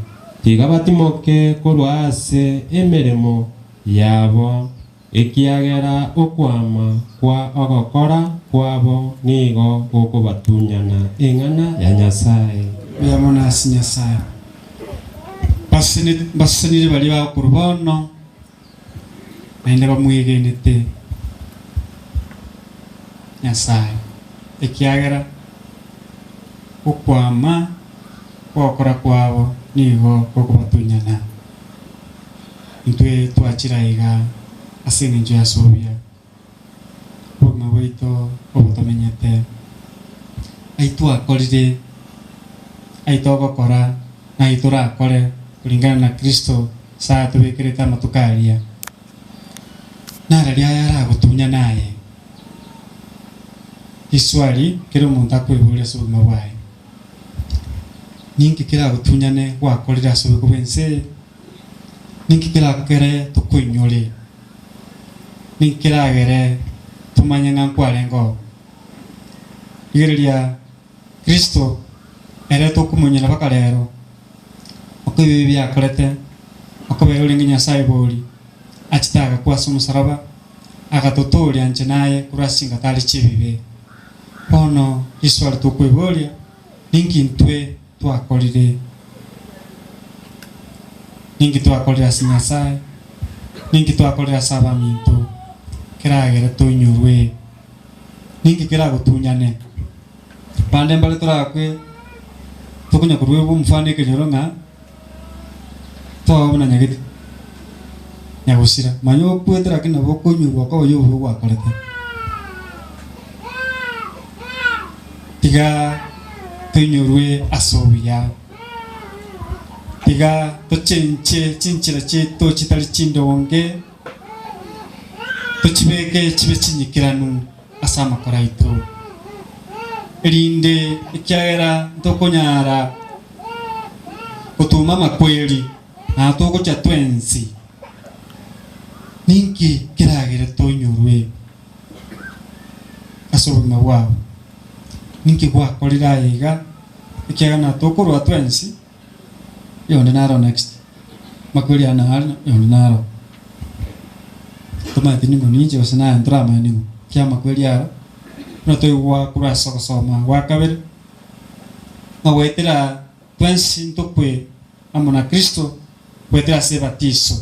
tiga batimoke korwa ase emeremo yabo ekiagera okwama kwa ogokora kwabo nigo gokobatunyana eng'ana ya Nyasaye yamona ase Nyasaye basenire bali bakurubono naende bamwegenete Nyasaye ekiagera okwama kwokora kwabo nigo gokobatunyana intwe twachira iga ase eng'encho ya sobia obogima bwaito obotomenyete aitwakorire aitogokora na aitorakore kulingana na Kristo saa tubekirete amatukaria nararia yaragotunya naye iswali kero omonto akwebũria ase obogima bwaye ninki kiragotunyane gwakorire ase obogima bwense ninki kirakere tukoinyore ninki kiragere tumanye ng'a nkwarengo igereria Kristo ere tokumunyera baka rero oko ibi byakorete akobera uri Nyasaye bori achitaga kwasa omusaraba agatotoria nche naye kurasinga tari chibibe bono iswali tukwiboria ninki ntwe twakorire ninki twakorire ase Nyasaye ninki twakorire ase abaminto kiragere tunyurwe ninki kiragotunyane bande mbale turakwe tukunya kurwe bumfane kenyoro ng'a twabona nyagiti nyagusira manyo kwetera kina bokunyurwa ko yo gwakorete tiga tunyurwe asobia tiga chinchira chito chitari chindonge tuchibeke chibe chinyikiranu asama koraito rinde ikiagera ntokonyara kutuma makweli na togocha twensi ninki kiragere tonyurwe asobogima bwabo ninki gwakorira iga ikiaga na tokorwa twensi yonde naro next makweli ana yonde naro toma tiningo ninje osana ndrama ningo kia makweli aro no toigwa kurasa gosoma gwakabere magwetera twensi ntokwe amona Kristo gwetera se batiso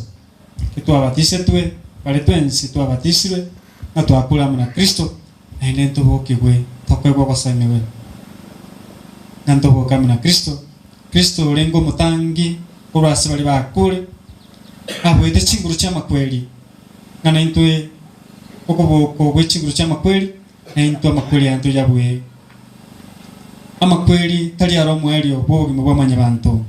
kitwabatise twe bale twensi twabatisire na twakura amona Kristo aine ntobokigwe tokwegwa gosanyewe nanto bokamina Kristo ulengo mutangi kurwasi bali bakure abwete chinguru cha makweli ngana intwe okoboko bwechinguru cha makweli na intwe makweli antu yabwe amakweli tali aro mwelio bogi mubamanya bantu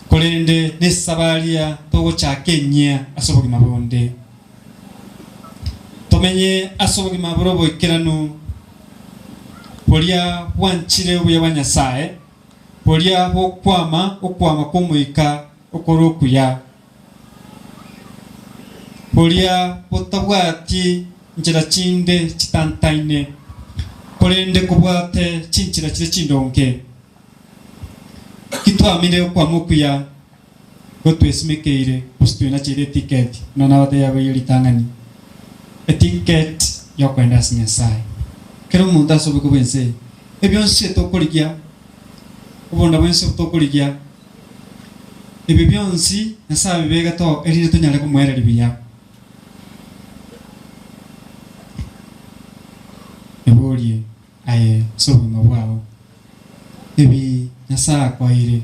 kolende nesabalia togo cha Kenya asobogi mabonde tomenye asobogi mabrobo ikiranu polia wanchire ubuya banyasaye polia okwama kumuika okorokuya polia botabwati njira chinde chitantaine kolende kubwate chinchira chire chindonke kitwamire okwamukuya gotwesimekeire kusitwina chire ticket nona wate yawe yitangani ticket yokwenda sinyasaye kero umuntu asobe kubense ebyonse tokoligia ubonda bense tokoligia ebyo byonsi nasabe bega to erire tonyale kumwera libiya ebolie aye sobe mabwao ebi nasa kwaire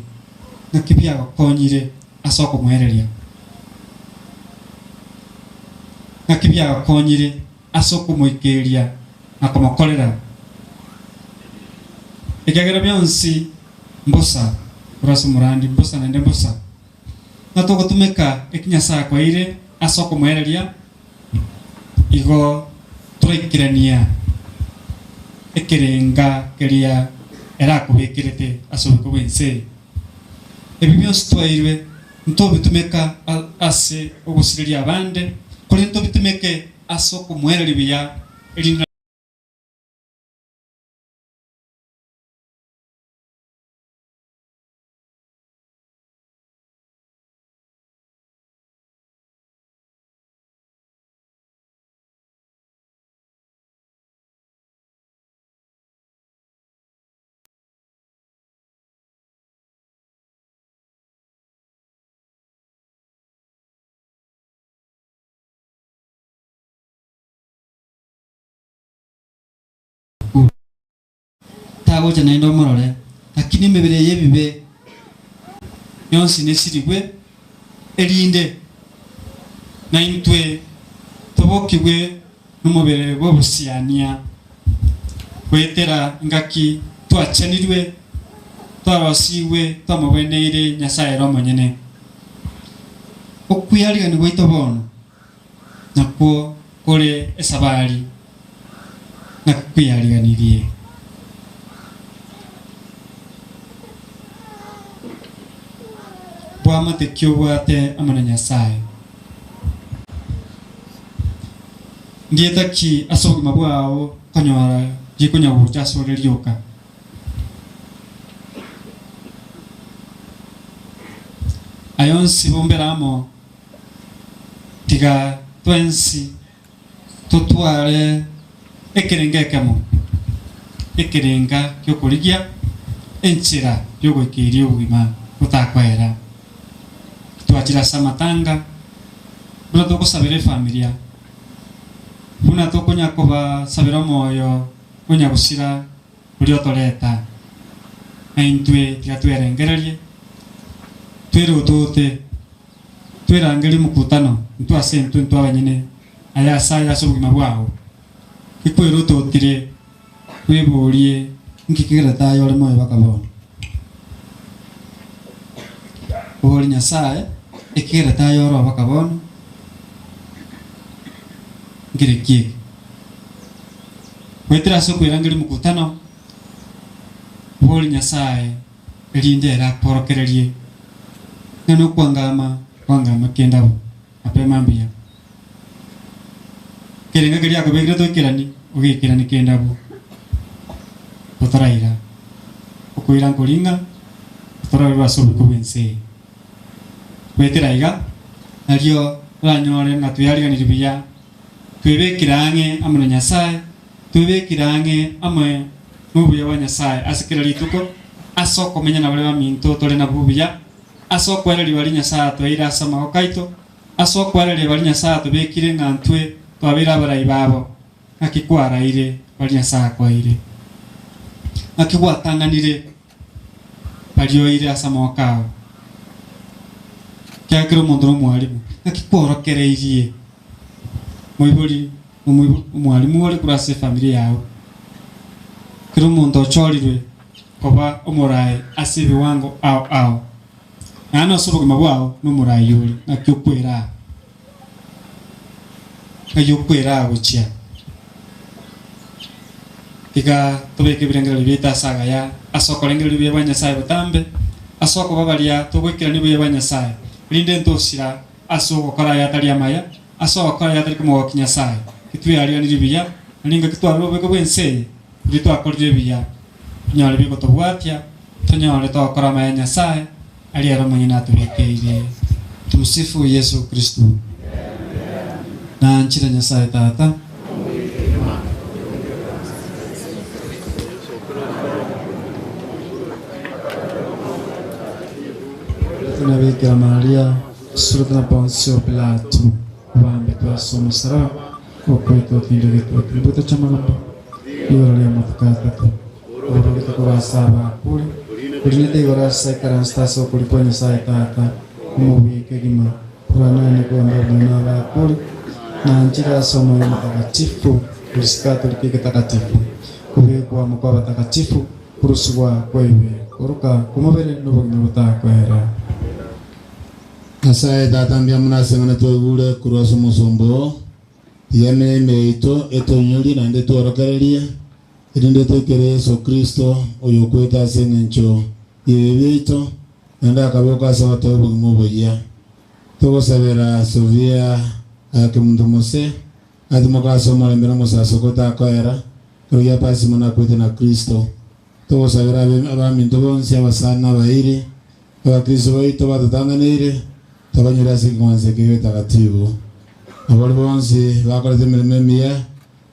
nakibya konyire asoko mwereria nakibya konyire asoko moikeria akomakolera ekagera byonsi mbosa urasu murandi mbosa nende mbosa natoko tumeka ekinyasa kwaire asoko mwereria igo turekirania ekerenga keria era kubekirete asobe kubense ebibyo stwairwe ntobi tumeka ase ogosireria abande kole ntobi tumeke asoko mwereria eli tago jana ndo morole lakini mebere yebibe yonsi nesiribwe elinde na intwe tobokibwe numubere bobusiania kwetera ngaki twachanirwe twarosiwe twamubweneire nyasaye romo nyene okuyaliga ni goito bono nakwo kore esabali nakuyaliganirie bwama tekyo bwate amana nyasaye ndietaki asogima bwao kanyora jikunya bucha sorelioka ayonsi bomberamo tiga twensi totware ekerengekamo ekerenga kyokoligia enchira yogokiri ubima utakwera tuachira samatanga buna toko sabire familia buna toko nyakoba sabira moyo kunya busira ulio toleta aintwe tigatwerengererie twere utote twera angeli mukutano ntu asentu ntu abanyine aya saya sobugima bwao ikwero totire kwebulie nkikira tayo ole moyo bakabona oli nyasaye ekera tayo ro bakabona ngireki wetera so kwirangiri mukutano oli nyasaye elindera porokererie nano kwangama kenda apema mbia kerenga keria ko begre to kirani ogikirani kenda bu potaraira okuira nkolinga potarwa so kubense wetera iga nario ranyore na tuyariga ni biya twebekirange amana nyasaye twebekirange amwe mubuya wa nyasaye asikira lituko asoko menya na bale baminto tole na bubuya asoko era libali nyasaye twaira sama okaito asoko era libali nyasaye tubekire ngantwe twabira barayi babo akikwaraire bari Nyasaye akwaire akigwatanganire bari oire asamo kao kyakiro mundu mwalimu akikworokereirie moiburi umwalimu wari kurase familia yao kiro mundu ochorirwe koba omorae asibi wango ao ana sobo mabwao no morae yuri nakyukwera guchia iga tobeke birengero bita saga ya asoko rengero biye Nyasaye butambe asoko babalia togwekira ni biye Nyasaye rinde ntosira asoko kora ya tari amaya asoko kora ya tari kumo Nyasaye kitwe ari ni biya ninga kitwa robe ko bense bito akorje biya nyale biko tobwatia tonyale to kora maya Nyasaye ali ara manyina turekeire tumsifu Yesu Kristo na nchira Nyasaye tata na Bikira Maria surda na Poncio Pilato vambe tua somo sarà o questo figlio di tuo tributo chamambo io le amo tu ora che tu sava pure permette ora sai che sta so pure poi sai tata muovi che gima purana ne ko na va pure na njira somo mtakatifu risikato liki takatifu kuwe kwa mkoa takatifu kuruswa kwewe kuruka kumobere no bogno kwera Nyasaye tata mbia munasengana twegure kurwaso musombo yene meito etonyuri nande tworokereria irinde twekere Yesu Kristo oyo kweta sengencho ibibito nanda akaboka sawa tobo muboya tugosabera Sofia akimuntu mose adimokaso molembera musaso kota kwera kuya pasi mona kwete na Kristo tugosabera abaminto bonse abasana bairi abakristo baito batatanganire tabanyura sikwanze kiwe takatifu abali bonse bakorete mirimo miya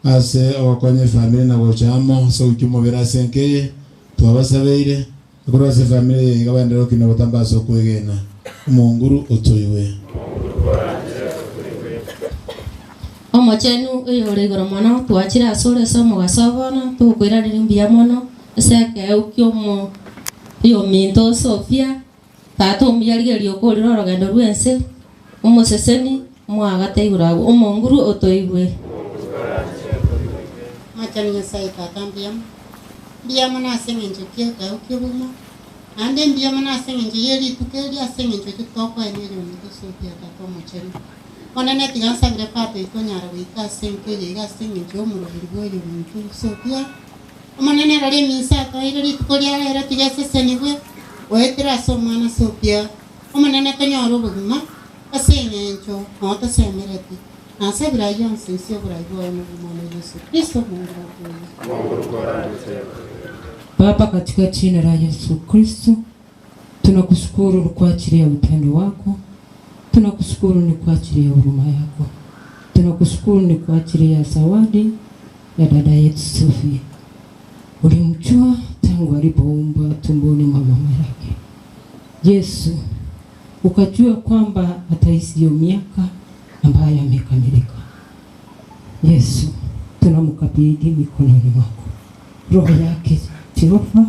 ase abakonye family na bochamo so ukimobera senke twabasabeire akorase family ngabandero kino botambaso kwegena umunguru otoiwe omochenu eyoregora mono twachira asore somo gasabona tukwira rimbia mono seke ukyomo yo minto Sofia tato muyarige lyokoriro rogendo rwense umoseseni mwagateigura umunguru otoigwe machani Nyasaye tata mbiyamo nasengenjo kieka ukibuma ande mbiyamo nasengenjo yeri tukeri asengenjo kitoko enere omuntu Sofia tata mocheni onene tigansabire pato ikonyara wika senke yega sengenjo omurubiri bweri omuntu Sofia omonene rori misatoire ritukoria rero tigasesenibwe wetera somwana Sofia omonene kanyoro bugima asengenjo ota semereti nasabira yonse sio burayibo mu mwana Yesu Kristo Mungu. Baba, katika jina la Yesu Kristo tunakushukuru kwa ajili ya upendo wako, tunakushukuru ni kwa ajili ya huruma yako, tunakushukuru ni kwa ajili ya zawadi ya dada yetu Sofia. Ulimjua tangu alipoumbwa tumboni mwa mama yake. Yesu, ukajua kwamba ataishi hiyo miaka ambayo amekamilika. Yesu, tunamkabidhi mikononi mwako. Roho yake Jehova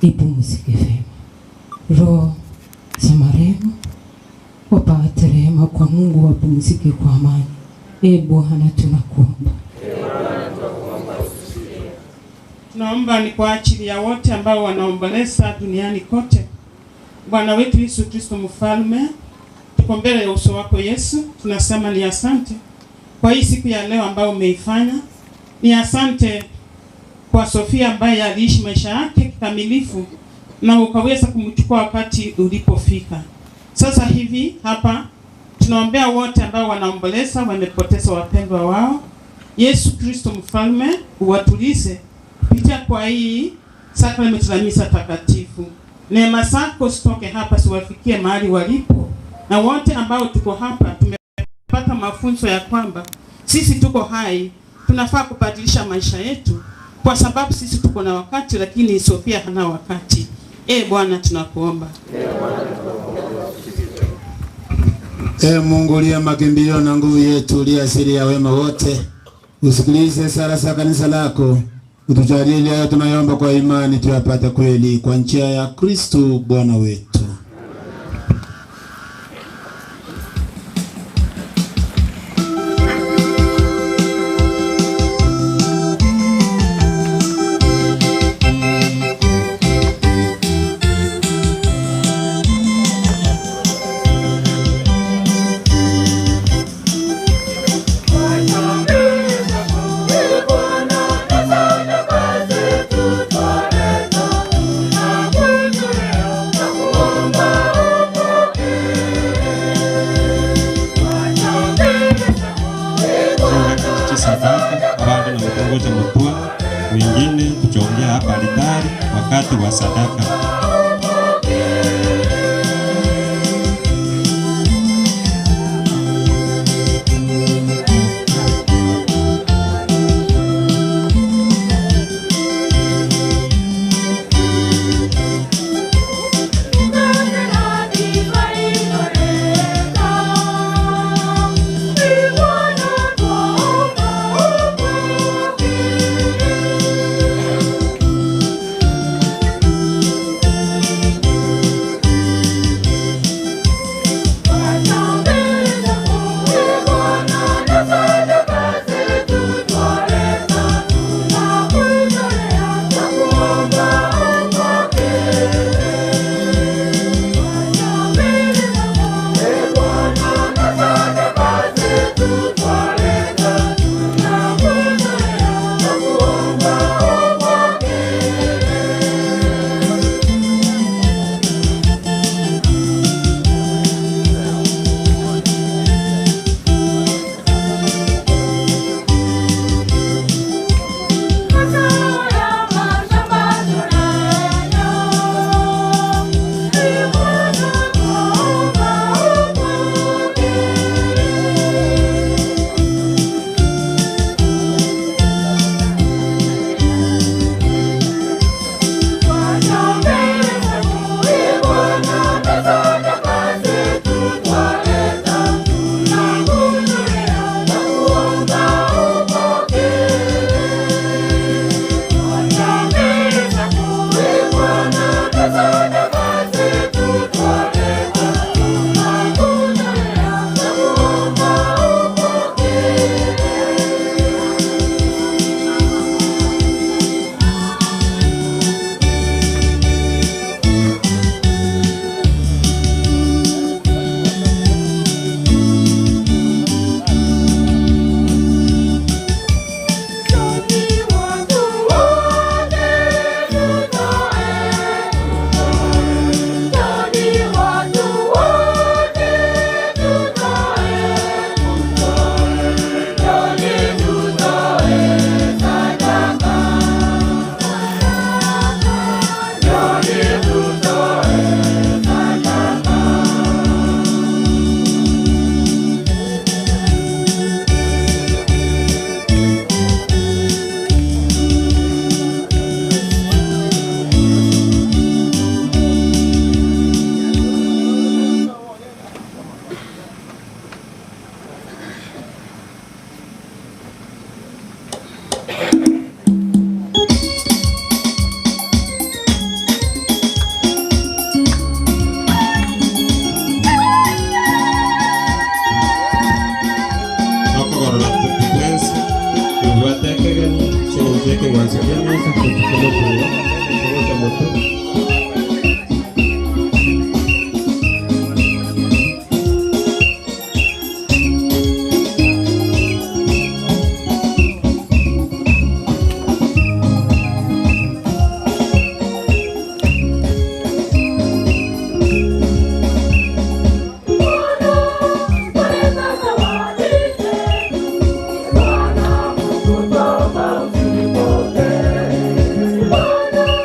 ipumzike vyema. Roho za marehemu wapate rehema kwa Mungu, wapumzike kwa amani. Bwana tunakuomba. Tunaomba ni kwa ajili ya wote ambao wanaomboleza duniani kote. Bwana wetu Yesu Kristo mfalme, tuko mbele ya uso wako Yesu, tunasema ni asante kwa hii siku ya leo ambayo umeifanya. Ni asante kwa Sofia ambaye aliishi maisha yake kikamilifu na ukaweza kumchukua wakati ulipofika. Sasa hivi hapa tunaombea wote ambao wanaomboleza, wamepoteza wapendwa wao. Yesu Kristo mfalme, uwatulize kupitia kwa hii sakramenti la misa takatifu. Neema zako sitoke hapa, siwafikie mahali walipo. Na wote ambao tuko hapa tumepata mafunzo ya kwamba sisi tuko hai, tunafaa kubadilisha maisha yetu kwa sababu sisi tuko na wakati, lakini Sofia hana wakati. Bwana tunakuomba. Mungu liya makimbilio na nguvu yetu, liya asili ya wema wote, Usikilize sala za kanisa lako, utujalie leo tunayomba kwa imani tuyapate kweli kwa njia ya Kristo Bwana wetu. Wengine tuchongea hapa altari wakati wa sadaka. Bwana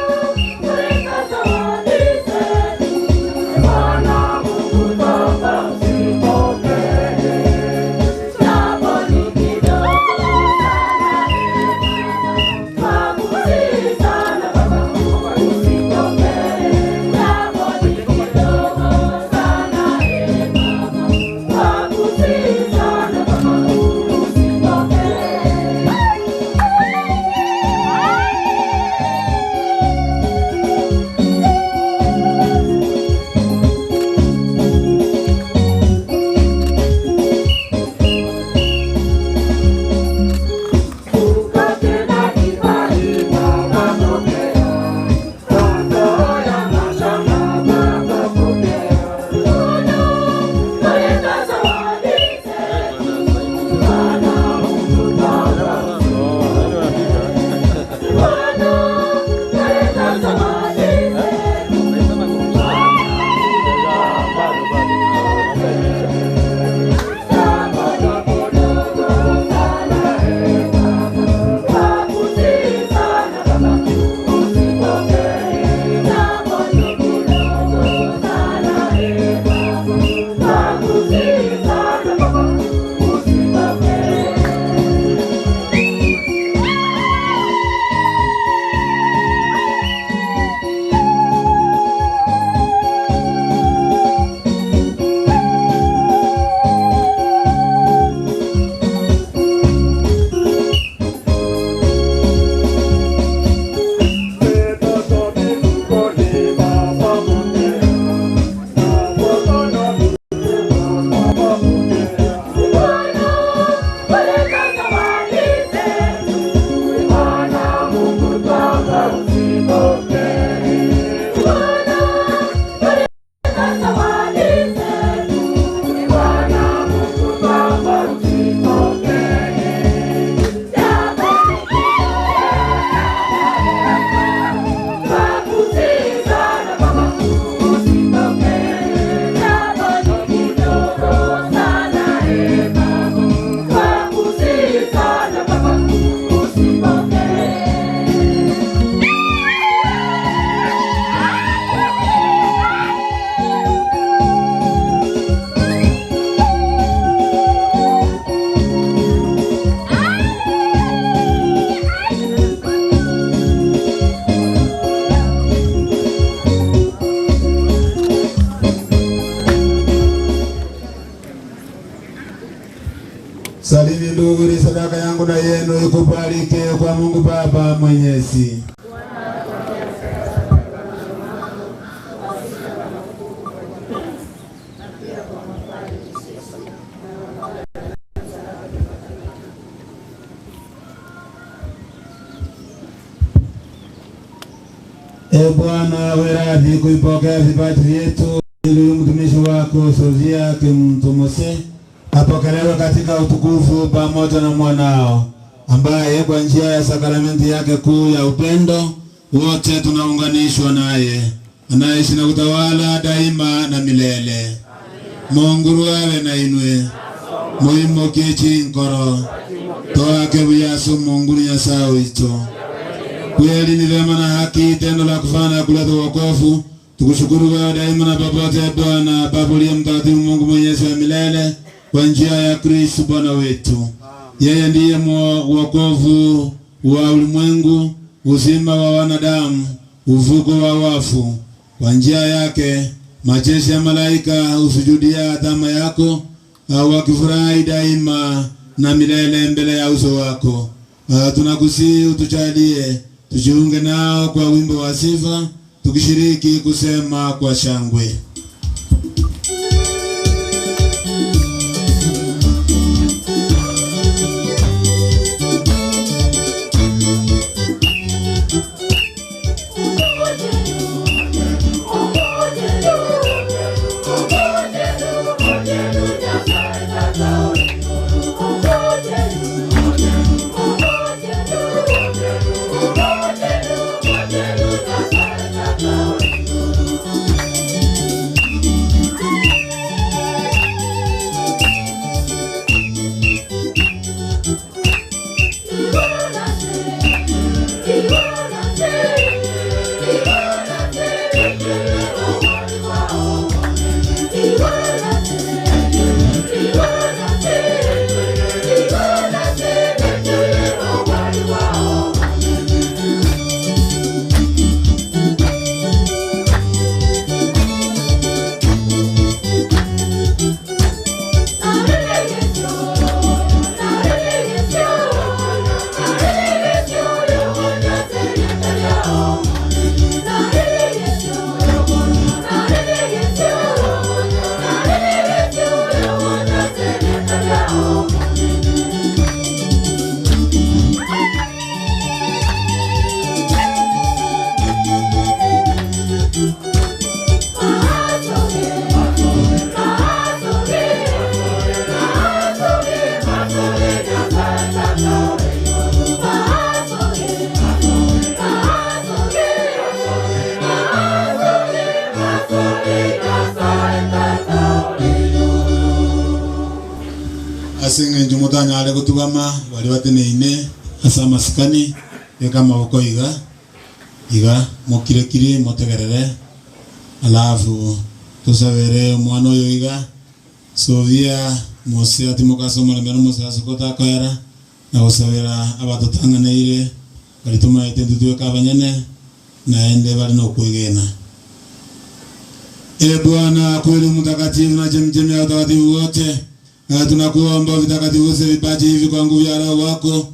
Salini ndugu, sadaka yangu na yenu ikubalike kwa Mungu Baba Mwenyezi. Bwana weradhi kuipokea vipaji vyetu ili mtumishi wako Sofia kimtumose apokelewe katika utukufu pamoja na mwanao ambaye kwa njia ya sakramenti yake kuu ya upendo wote tunaunganishwa naye, anaishi na kutawala daima na milele. Mungu awe na inwe muimo kichi nkoro toake buyasu Mungu ni Nyasaye wetu. Kweli ni vema na haki tendo la kufanya kuleta wokovu. Tukushukuru wewe daima na popote Bwana Baba uliye mtakatifu, Mungu Mwenyezi wa milele, kwa njia ya Kristo Bwana wetu. Yeye ndiye wokovu wa ulimwengu, uzima wa wanadamu, ufuko wa wafu. Kwa njia yake majeshi ya malaika usujudia adama yako, wakifurahi daima na milele mbele ya uso wako. Tunakusihi utujalie tujiunge nao kwa wimbo wa sifa, tukishiriki kusema kwa shangwe. Asinge njumutanya ale kutugama wali wateneine asa masikani kama uko iga mokirekiri motegerere alafu tusabere mwana uyo iga Sofia mose atimokaso mwana mose asokota kwera na usabera abatotanganeire balituma itenduwe kabanyene na ende bali no kwigena. Bwana kweli mtakatifu na chemchemi ya utakatifu wote, tunakuomba vitakatifuze vipaji hivi kwa nguvu ya Roho wako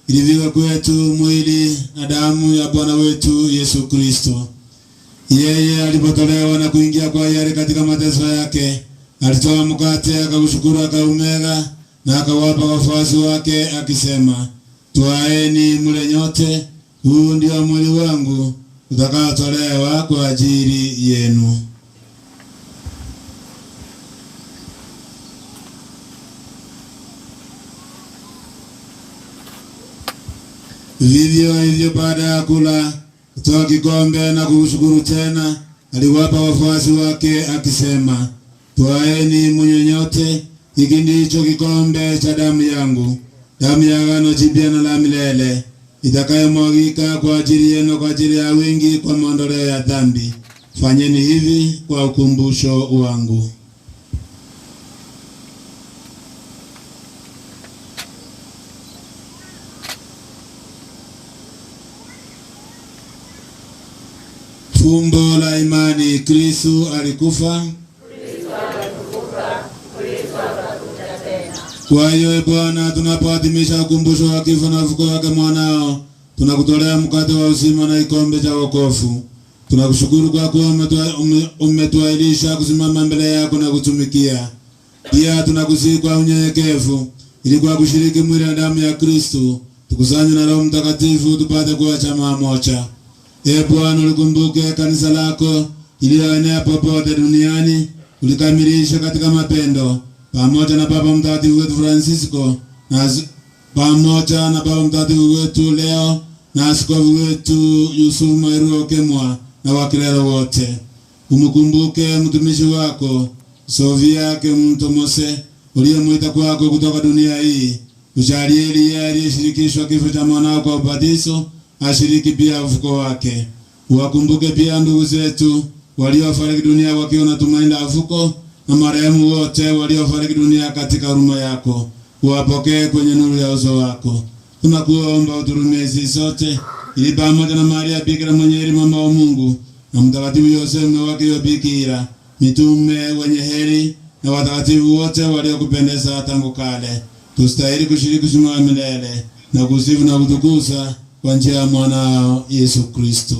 ili viwe kwetu mwili na damu ya Bwana wetu Yesu Kristo. Yeye alipotolewa na kuingia kwa hiari katika mateso yake, alitoa mkate akaushukuru akaumega na akawapa wafuasi wake akisema, twaeni mle nyote, huu ndio mwili wangu utakaotolewa kwa ajili yenu. Vivyo hivyo baada ya kula, kutoa kikombe na kushukuru tena, aliwapa wafuasi wake akisema, twaeni mnywe nyote, hiki ndicho kikombe cha damu yangu, damu ya agano jipya na la milele, itakayomwagika kwa ajili yenu kwa ajili ya wengi kwa maondoleo ya dhambi. Fanyeni hivi kwa ukumbusho wangu. Fumbo la imani. Kristo alikufa. Kwa hiyo Bwana, tunapoadhimisha ukumbusho wa kifo na ufufuko wake mwanao, tunakutolea mkate wa uzima na kikombe cha wokovu. Tunakushukuru kwa kuwa umetuahirisha kusimama mbele yako na kutumikia. Pia tunakusihi kwa unyenyekevu, ili kwa kushiriki mwili na damu ya Kristo, tukusanye na Roho Mtakatifu tupate kuwa chama moja. Bwana, ulikumbuke kanisa lako iliyoenea popote duniani, ulikamilisha katika mapendo, pamoja na Baba Mtakatifu wetu Francisco, na pamoja na Baba Mtakatifu wetu Leo, na askofu wetu Yusufu Mairu Okemwa na wakilelo wote. Umkumbuke mtumishi wako Sofia Kemtomose uliyemwita kwako kutoka dunia hii. Ujalie yeye aliyeshirikishwa kifo cha mwanao kwa ubatizo ashiriki pia ufufuko wake. Uwakumbuke pia ndugu zetu waliofariki dunia wakiwa na tumaini la ufufuko, na marehemu wote waliofariki dunia katika huruma yako. Uwapokee kwenye nuru ya uso wako. Tunakuomba uturumie sisi sote, ili pamoja na Maria Bikira mwenye heri mama wa Mungu, na Mtakatifu Yosefu mume wake wa Bikira, mitume wenye heri na watakatifu wote waliokupendeza tangu kale, tustahili kushiriki uzima wa milele na kusifu na kutukuza kwa njia ya mwanao Yesu Kristo.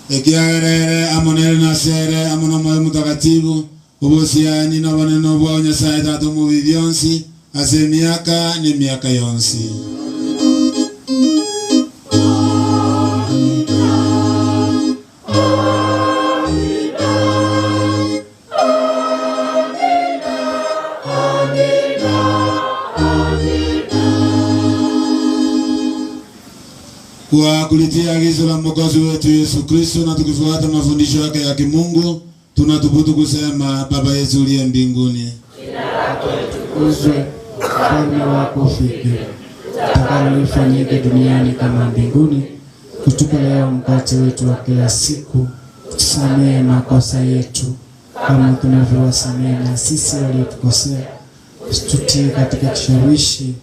Ekiagerere amonere na sere amona moyo mtakatifu ubosiani na waneno bwa Nyasaye Tata mu byonsi ase miaka ni miaka yonsi. Kwa kulitia agizo la Mwokozi wetu Yesu Kristo na tukifuata mafundisho yake ya kimungu, tunathubutu kusema: Baba yetu uliye mbinguni, jina lako litukuzwe, ufalme wako ufike, utakalo lifanyike duniani kama mbinguni. Utupe leo mkate wetu wa kila siku, tusamehe makosa yetu kama tunavyowasamehe na sisi waliotukosea, usitutie katika kishawishi.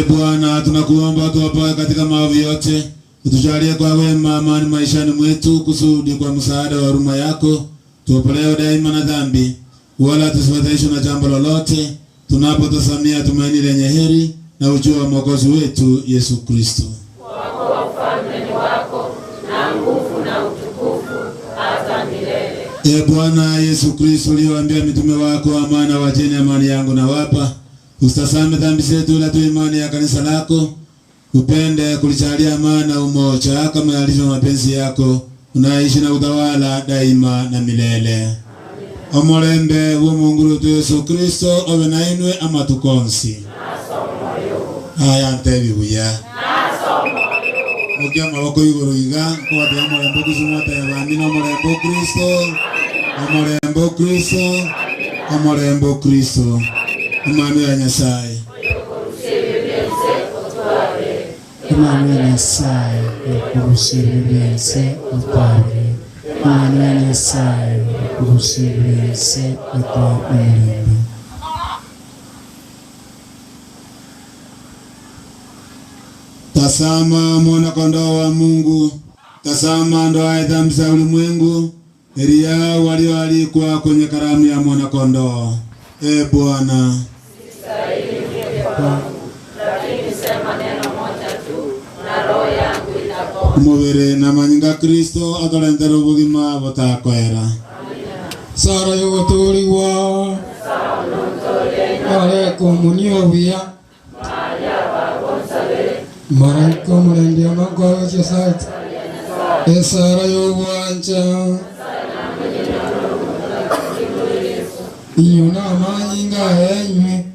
Bwana, tunakuomba tuopoe katika maovu yote, utujalie kwa wema amani maishani mwetu, kusudi kwa msaada wa huruma yako tuopolewe daima na dhambi, wala tusifatishwe na jambo lolote, tunapotasamia tumaini lenye heri na ujio wa Mwokozi wetu Yesu Kristo. Wako ufalme ni wako, na nguvu na utukufu hata milele. Bwana Yesu Kristo, uliwaambia mitume wako, amani wacheni, amani yangu na wapa. Ustasame dhambi zetu, la imani ya kanisa lako, upende kulichalia amani na umoja kama yalivyo mapenzi yako, unaishi na utawala daima na milele. Amen. Omolembe wa Mungu wetu Yesu Kristo awe na inwe ama tukonsi. Haya ntebi buya. Mukia maboko iguru iga kwa te omolembe kusumote yabamina omolembe Kristo. Omolembe Kristo. Omolembe Kristo. Imani ya Nyasaye. Imani ya Nyasaye ikurusibilense utawale. Imani ya Nyasaye ikurusibilense utawale. Tazama mwana kondoo wa Mungu, tazama ndoa dhambi za ulimwengu, heri yao walioalikwa kwenye karamu ya mwana kondoo. Bwana, lakini sema neno moja tu na roho yangu itapona. Mubere na manyinga Kristo atolentera ubugima butakwera. Amina. Sara yo turiwa. Sara no tole. komunio buya Maraika murendia makwawe chesati Esara yobwanja Inyuna amanyinga henywe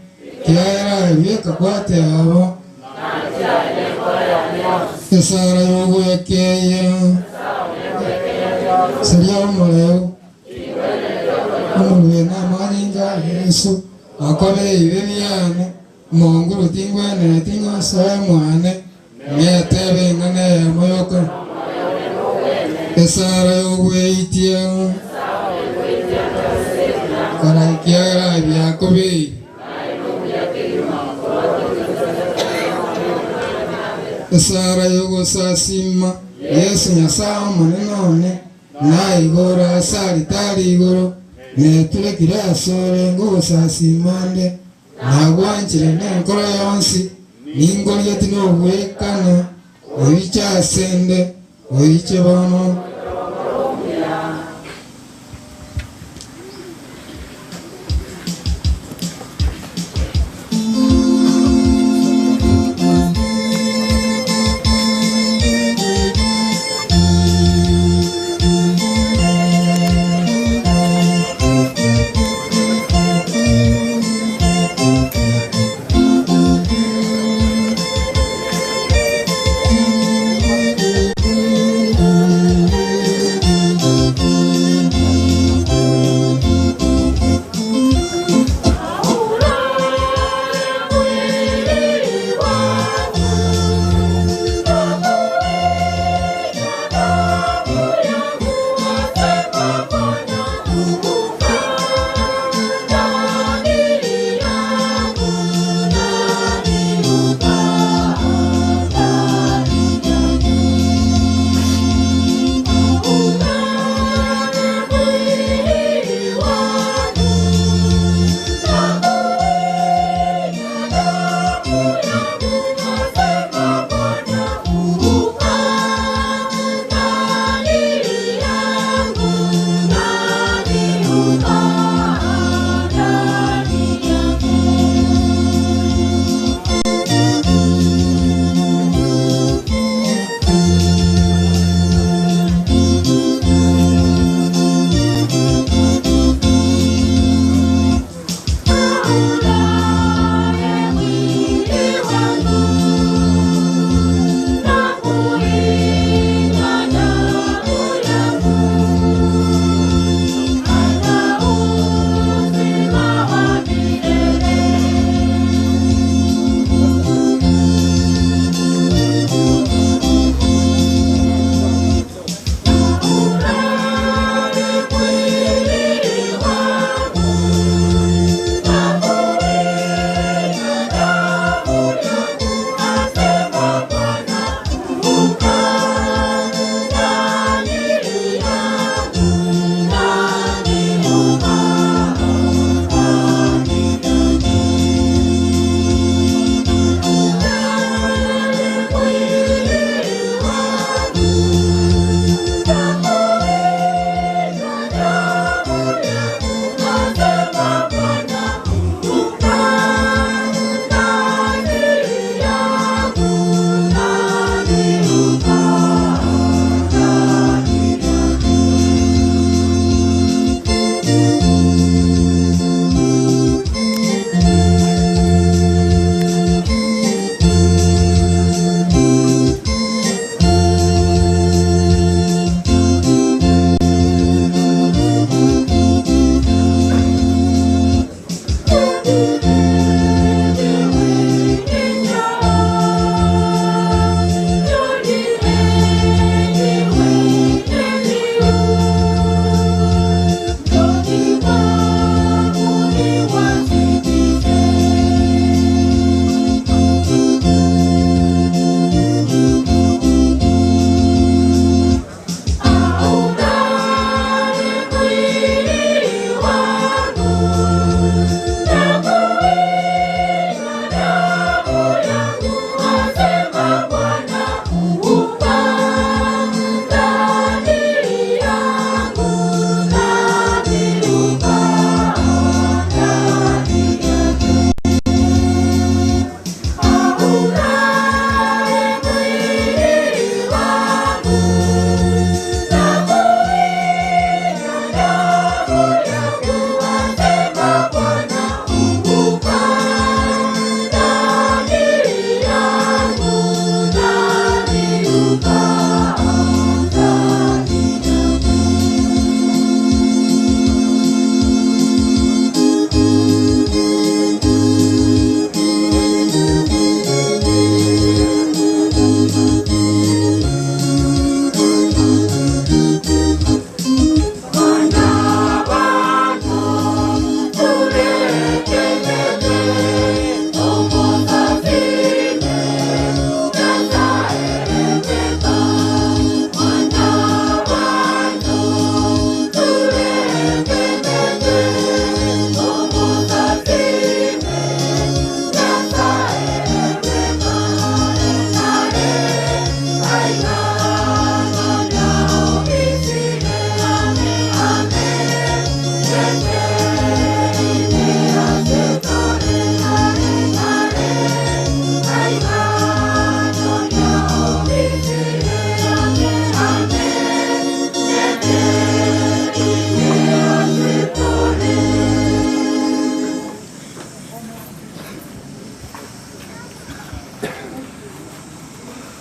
Kiara ebyeka kwate abo Esara yobwekeya Seria umuleo Umulwe n'amanyinga Yesu Akole ibiriyane Monguru tingwene tingo soe mwane Nyetebe ngane ya moyoka Esara yobweitia Karaikiara ibyakobe Esara yogosasima Yesu nyasawa manenone Na igora asari tari igoro Netule kire asore ngosasimande Nagwanchire nenkora yonsi Ningolye tinobwekana Oicha asende Oiche bono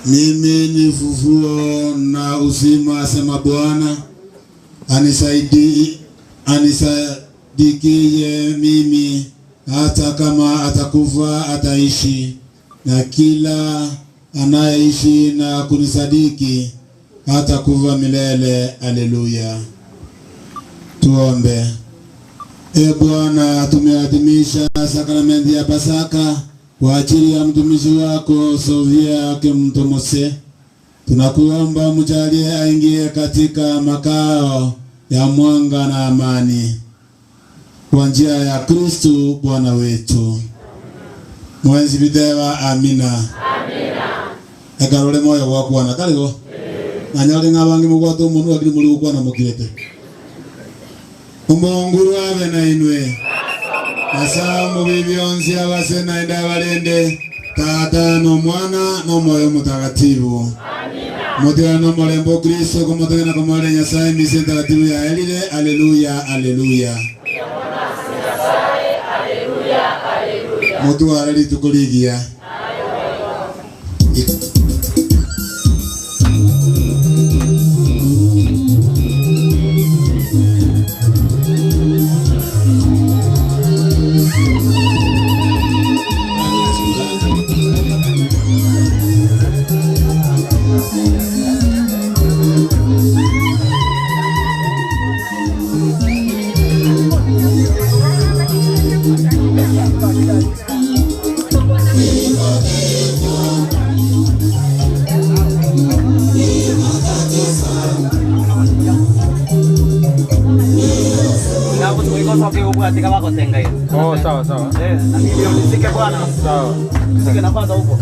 Mimi ni ufufuo na uzima, asema Bwana. Anisadikie mimi, hata kama atakufa ataishi, na kila anayeishi na kunisadiki hatakufa milele. Haleluya. Tuombe. Bwana, tumeadhimisha sakramenti ya Pasaka kwa ajili ya mtumishi wako Sofia Kimtomose. Tunakuomba mjalie aingie katika makao ya mwanga na amani, kwa njia ya Kristo Bwana wetu. Mwenzi videwa, amina. Amina. Ekarole moyo wa Bwana kaligo. Nanyali ngabangi mugwato munu akili muri ukwana mukirete. Umonguru abe na inwe. Asa mu bibionzi abase na enda balende. Tata no mwana no moyo mutakatifu. Amina. Mutira no molembo Kristo kumutena kumale Nyasaye mise takatifu ya elile. Haleluya, haleluya. Mutu arali tukuligia. Oh, sawa sawa. Na milioni nisike bwana. Sawa. Nisike na kwanza huko.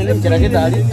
ni mchira kitali.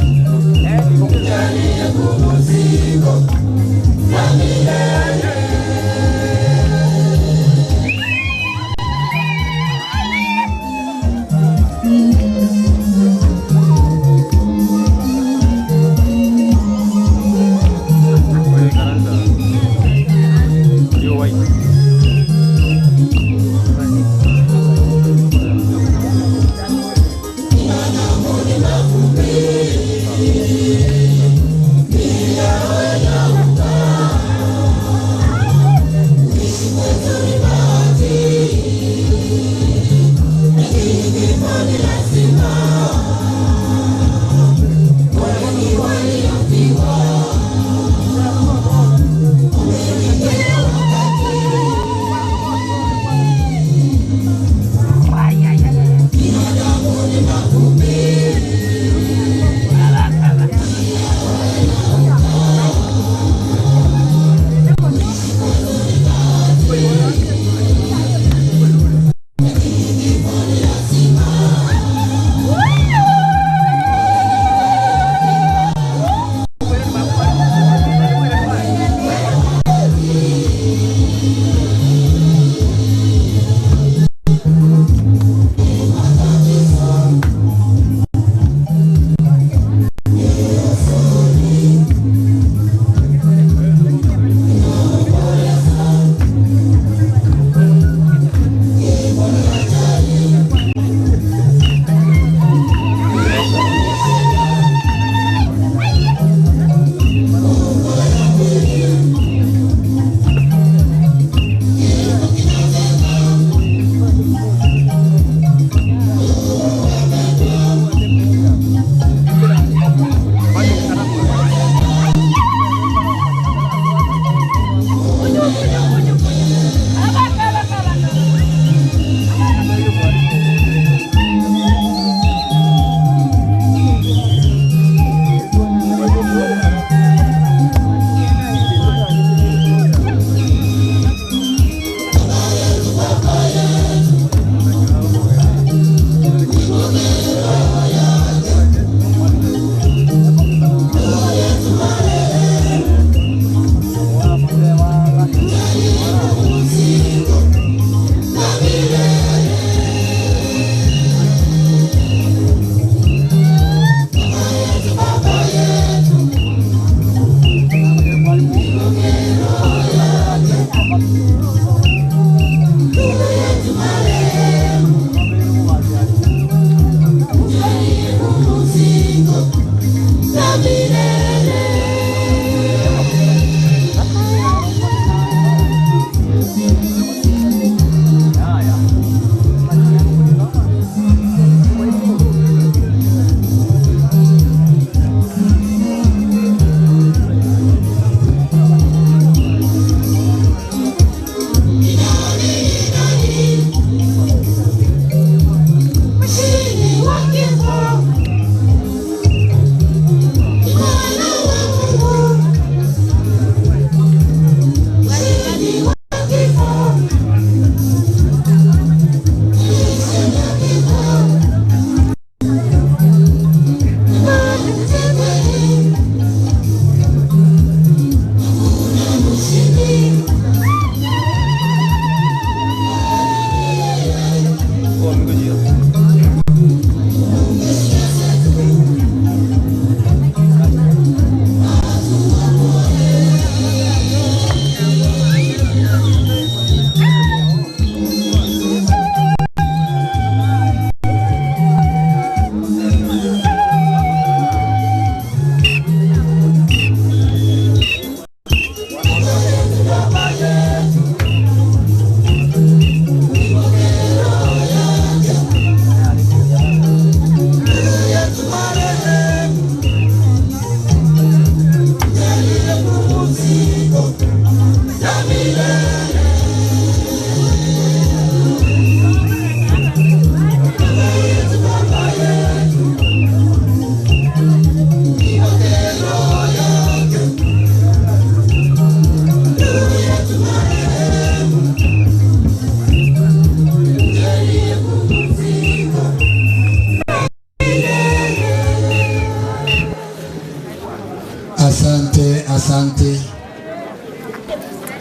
Asante.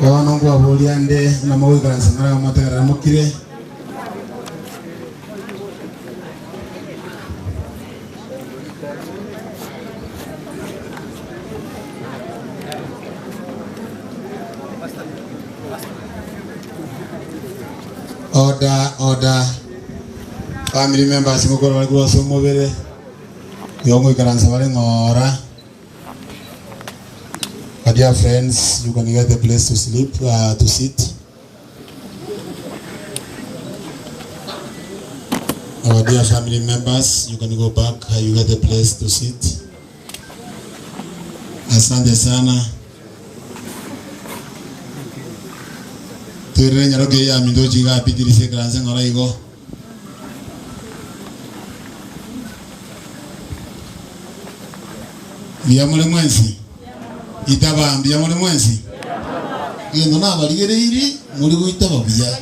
Ono kwa boliande na mawe karansa ngara matara mukire. Order. Family members ngokoro bali kuwa somo bere. Yongo ikaransa bali ngora. Dear friends, you can get a place to sleep, to sit. Our dear family members, you can go back, you get a place to sit. Asante sana. Tere nyaroge ya mindoji ga pitiri se kranse ngora igo. Bia mole mwensi. Itaba mbia mole mwensi. Yendo na baligere iri muri go itaba bia.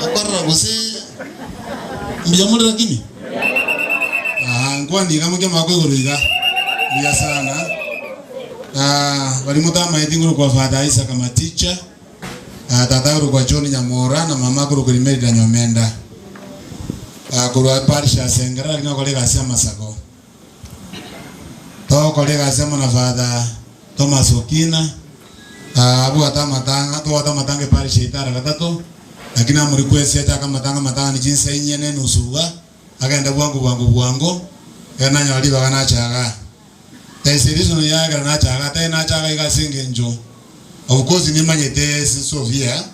Akora gose mbia mole lakini. Ngwani kama kema kwa goriga. Bia sana. Bali mutama yedinguru kwa Father Isaac kama teacher. Tata uru kwa John Nyamora na mama kuru kwa Imelda Nyomenda. Kuru parisha sengera kina kolega sema sako. To kolega sema na Father Thomas Okina. Abu atamatanga parisha itara katato. Lakini amrequest ya kama matanga ni jinsi yenyene nusuga. Akaenda bwangu. Yana nyali bagana chaga. Tesirizo no yaga na chaga tena chaga igasinge njo. Of course ni manyete Sofia.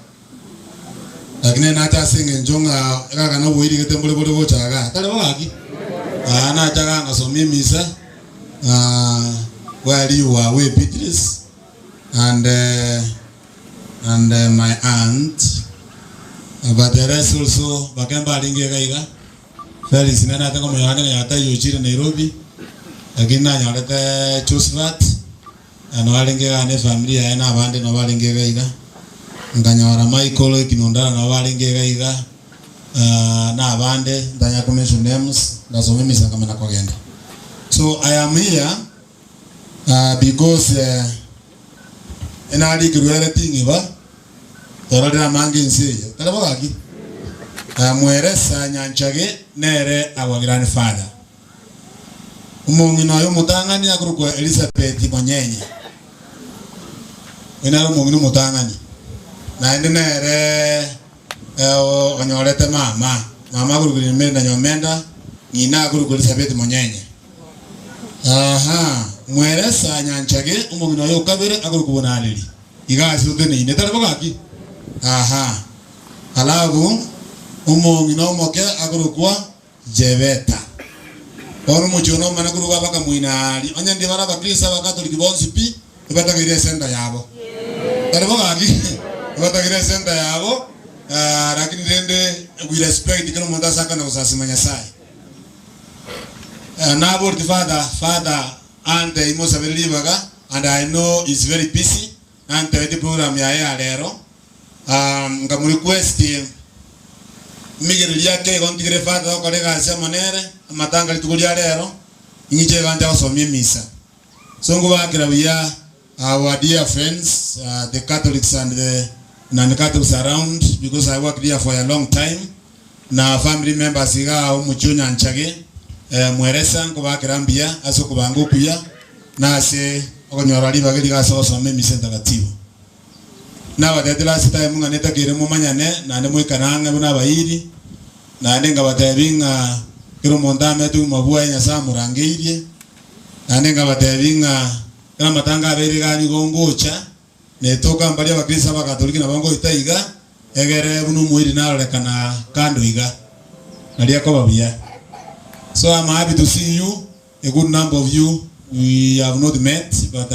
Lakini na ta singe njonga kaka no wiri ketembole bole chaga. Tale bagaki. Na chaga ngasomi misa. Where you are with Beatrice and my aunt. But the rest also bakamba linge gaiga. Felix nana tango moyane ya ta yochire Nairobi. Lakini na nyalete Josephat. Ano walinge gane familia ya na bande no walinge gaiga. Nganyawara Michael kinondana no walinge gaiga. Na bande ndanya commission names ndazo mimi sanga mena kogenda. So I am here because enali kiruele tingi ba torada mangi nsi tala bagaki mweresa nyanchage nere our grandfather umungi no yo mutangani akuruko Elizabeth Monyenye enalo umungi mutangani na ende nere onyorete mama akuruko Imelda Nyomenda nyina akuruko Elizabeth Monyenye. Mweresa nyanchage umungi no yo kabere akuruko bonalili igasi udene ine tala bagaki. Alafu umungi no moke akuruko Jebeta. Oro mujono mana kuruka baka muinali. Onye ndi bara bakrisa bakatoliki bonsi pi ibata gire senda yabo. Tale bagaki. Ibata gire senda yabo. Lakini rende we respect kino monda saka na usasima Nyasaye. Na board father and imosa very baga and I know is very busy and the program ya lero. Ngamu request migeri yake kontigire father kolega asema nere matanga litukulia lero ingiche ganja osomie misa. So ngubakira biya our dear friends, the Catholics and the non-Catholics around, because I worked here for a long time. Na family members iga umuchunya nchage mweresa ngubakira mbia aso kubangu kuya na se okonyora liba geli gaso osomie misa takatifu. Na wadetela sita munga neta kire mumanyane na ndemo ikananga buna bayiri na ndenga batebinga kiro mondame tu mabua nya sa murangirie na ndenga batebinga kana matanga abiri gani gongocha ne toka mbali ya Bakristo Bakatoliki na bango itaiga egere bunu muiri na lekana kando iga nalia kwa babia. So I'm happy to see you, a good number of you. We have not met, but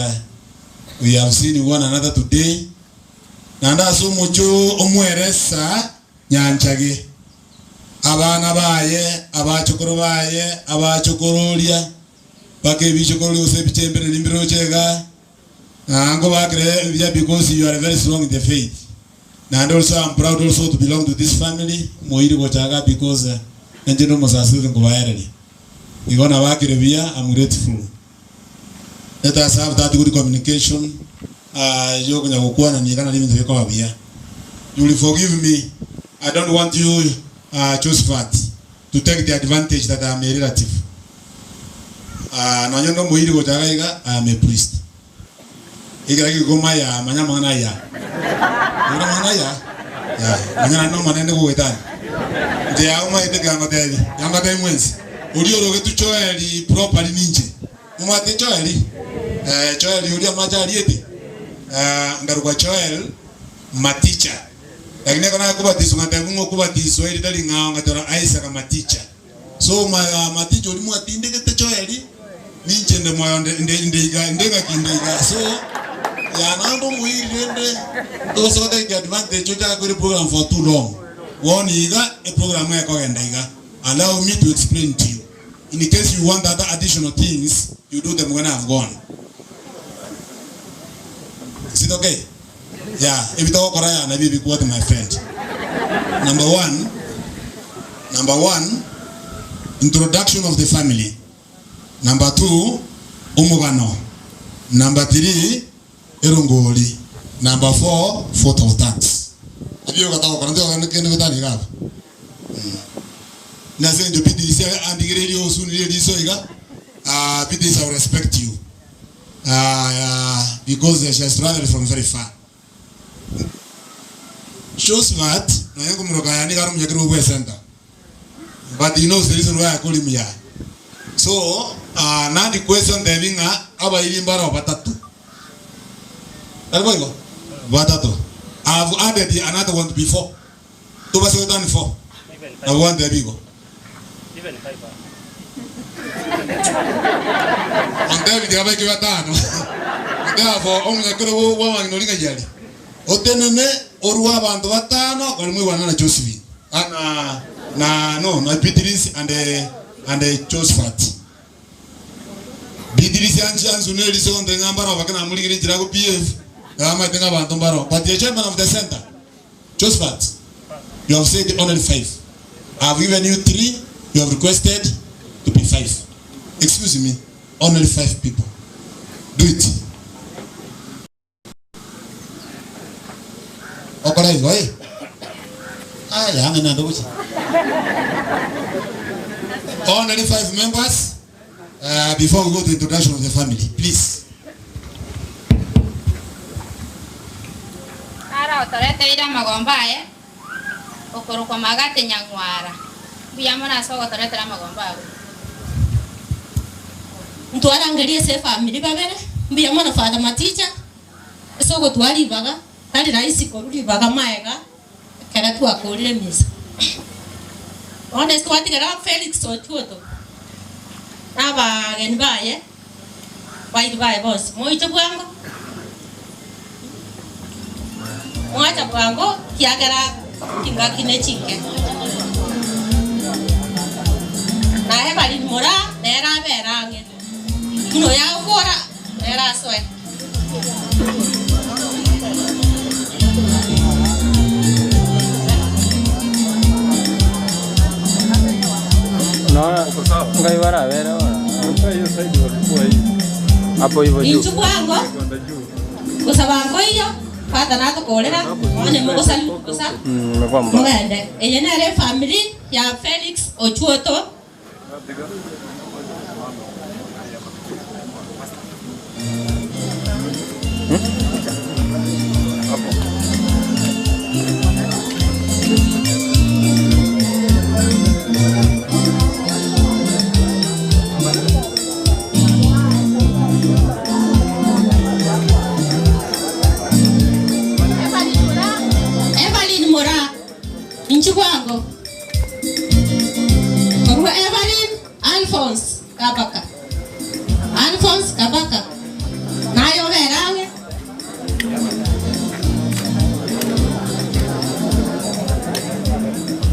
we have seen one another today. Nanda so mucho omweresa nyanchage abana baye abachokoro baye abachokorolia bake bichokoro se bichembere limbiro chega ango bakre via because you are very strong in the faith. And also I'm proud also to belong to this family moiri gochaga because njeno mosasize ngobaereri igona bakre via I'm grateful. Let us have that good communication. You will forgive me. I don't want you, Josephat, to take the advantage that I am a relative. I am a priest. Ndaruka Joel maticha lakini kana kubatizo ngatangu kubatizo ili dali ngao ngatora Isaac maticha so maticha uli mwatinde kete Joel ninje ndo moyo ndega kindega so ya nando muirende to so take advantage chuta ko program for too long one iga a program ya ko endaiga. Allow me to explain to you in case you want other additional things you do them when I've gone. Is it okay? Yeah, if you talk Korea, maybe be quote my friend. Number one, introduction of the family. Number 2, umugano. Number 3, erungoli. Number 4, photo of tax. Have you got our Nothing to be this and the radio soon really so I respect you. Because she has traveled from very far. Shows that but he knows the reason why I call him here. So now the question deving aba ilimbara batatu. Batatu. I've added another one before. Two was done before. I want the bigo. Even 5. On David gaba kiwa tano. Therefore only kuro wa nginolinga jali. Otenene oruwa bantu batano balimu wana na Josephine. Na Beatrice and Josephat. Beatrice anzu ne liso ndo ngambara bakana muligiri jirago PF. Ama tenga bantu mbaro. But the chairman of the center, Josephat, you have said only 5. I have given you 3. You have requested to be 5. Excuse me, only 5 people. Do it. Okay, why? Only 5 members. Before we go to the introduction of the family, please. Otorete magomba okoro kwa magate nyangwara biyamona so otorete magomba ntwara angalie se family babere biyamona father maticha so go twali baga tali raisi koruli baga maega kera tu akolile misa honest wati kera Felix Ochuoto aba genbaye baye boss moito bwango mwacha bwango kiagera kinga kinechike na hebali mora nera berange no ya ukora nera soe no ngai wara vera ora hiyo side walikuwa hivi hapo hivyo juu inchu bwango kusabango hiyo pata nato kolera one mo salu kosa mwende eyenere family ya Felix Ochuoto Nchukwango Korwa Evelyn Alphonse Kabaka nayo verange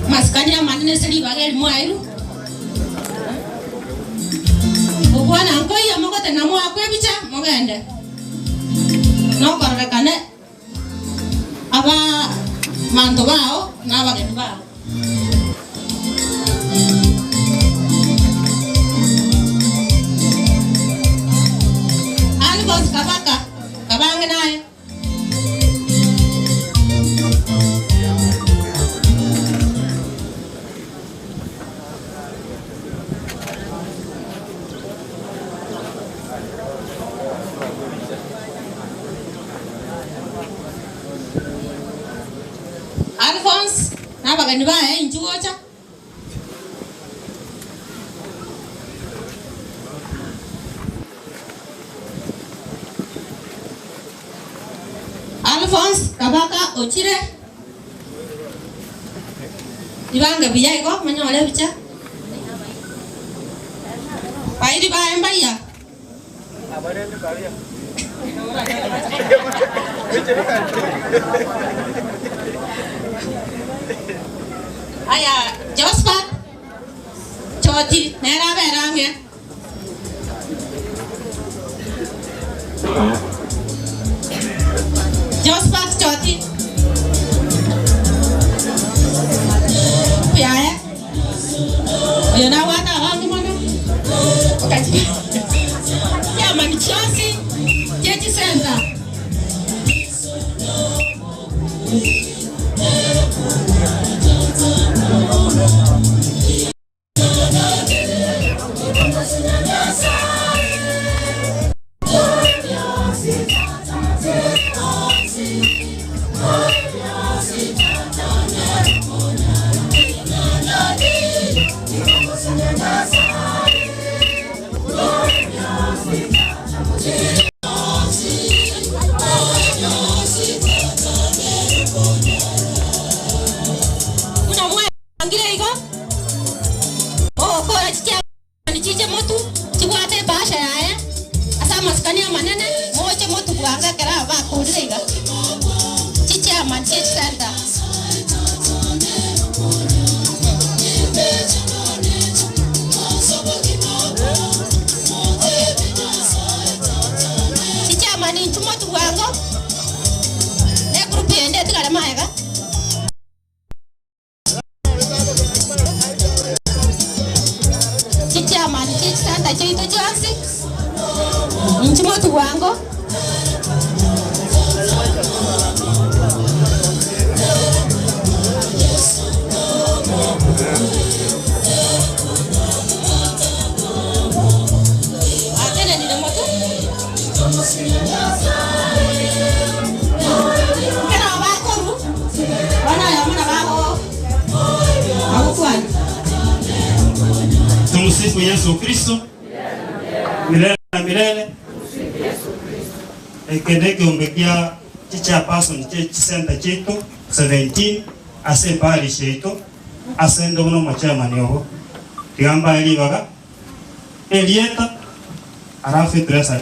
maskani ya manine seli bagel mwairu ubwana ngoya mogote na mwa kwebicha mogende no korrekane aba manto bao na bageni bao Nabagani bae injugocha. Alphonse Kabaka Ochire. Ibanga biyai ko manyole bicha. Paidi ba embaya. Abarende kaliya. Aya, Josephat. Choti nera berange. Josephat Choti. Piaya. Ayo na wata hangi mana. Okay. Ya manichosi. Jeji senda. Tumsifu Yesu Kristo. Milele na milele. Ekedeke umbekia chicha person center chetu 17 asembali chetu asendo uno machama nyoho. Tigamba elibaga. Elieta arafi dresa.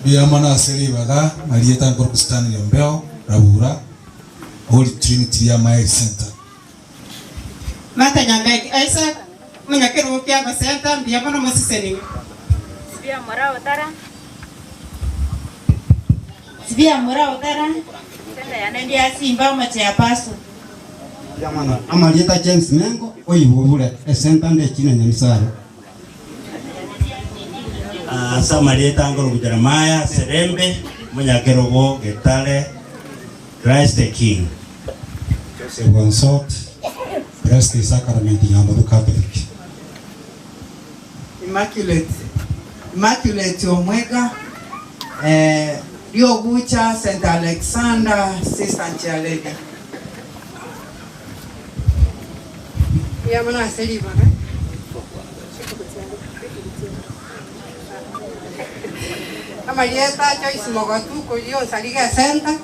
Biyamana aselibaga Marieta Ngorokustani Yombeo Rabura Holy Trinity ya Mile Center. Mata nyambeg Isaac mnyakeru pia ba center biyamana mosiseni. Sibia mora utara. Sibia mora utara. Tenda yanendia simba mache ya paso. Biyamana Marieta James Mengo oyibubule center nde china nyamisaro. Sa Marieta Ngoro Jeremiah Serembe Munyakerogo Getale Christ the King. Joseph Wansot Christ the Sacrament Nyamadu Catholic. Immaculate Omwega Rio Gucha St. Alexander Sister Chialega. Yamana seliba Marieta Joyce Mogatu Koyo Saliga Center.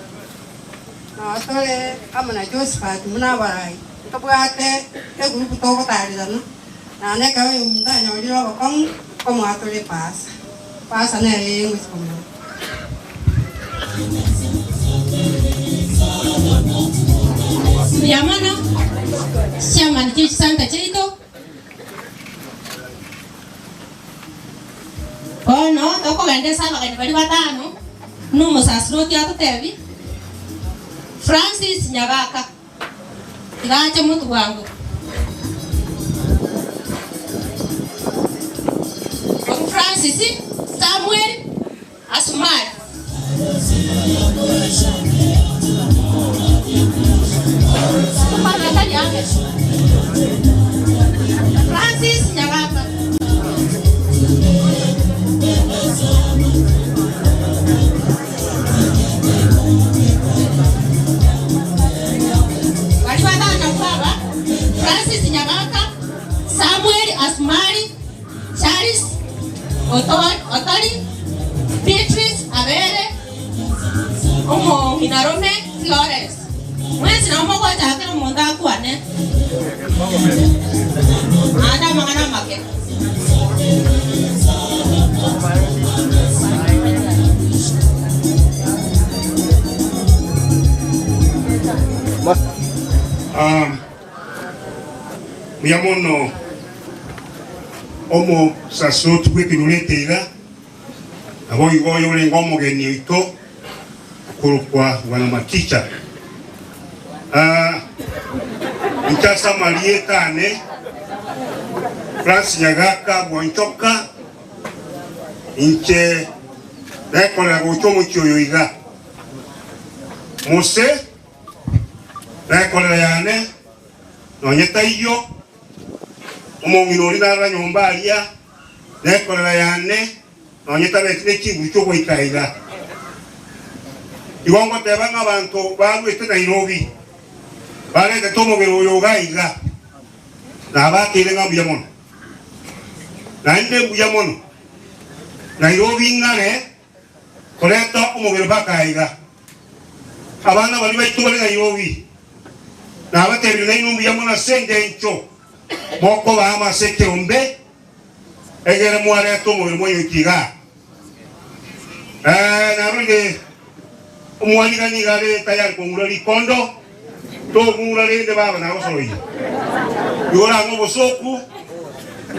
No tole amana Josephat Munabarai. Tobate e grupo todo tarde, no? Na ne ka un da no yo con como atole pasa. Pasa ne en como. Yamana. Siaman Church Santa Chito. Oh no, toko gande sama gande bari watano. Numo sasroti ato tevi. Francis Nyagaka. Igacha mtu wangu. Francis Samuel Asumari. Francis Nyagaka. Asumari, Charles, Otori, Beatrice, Abere, Omo Hinarome, Flores. Mwezi na omo kwa chakira mwanda kuwane. Ada mangana make. Miyamono omo sasotu kwekinuleta abo igoyo lengo omugeni ito kurukwa wana maticha Nchasa Marietane Francis Nyagaka Bwanchoka Inche Rekona Gochomo Choyoiga Mose Rekona Yane Nonyeta iyo Omonginori nara nyomba alia Rekona Yane Nonyeta betine chibu choko ikaiga Iwango tebanga banto baru ete Nairobi Vale de tomo que lo gaiga. Na va que venga Buyamono. Na ende Buyamono. Nairobi ngane. Correcto como que va caiga. Abana vale vai tu Nairobi. Na va te viene no Buyamono sende encho. Moko va ama se que onde. Egere muare tomo que moyo kiga. Na runde umuani gani gare tayar con urari kondo. Todo mura de baba na osoi. Yora ngo bosoku.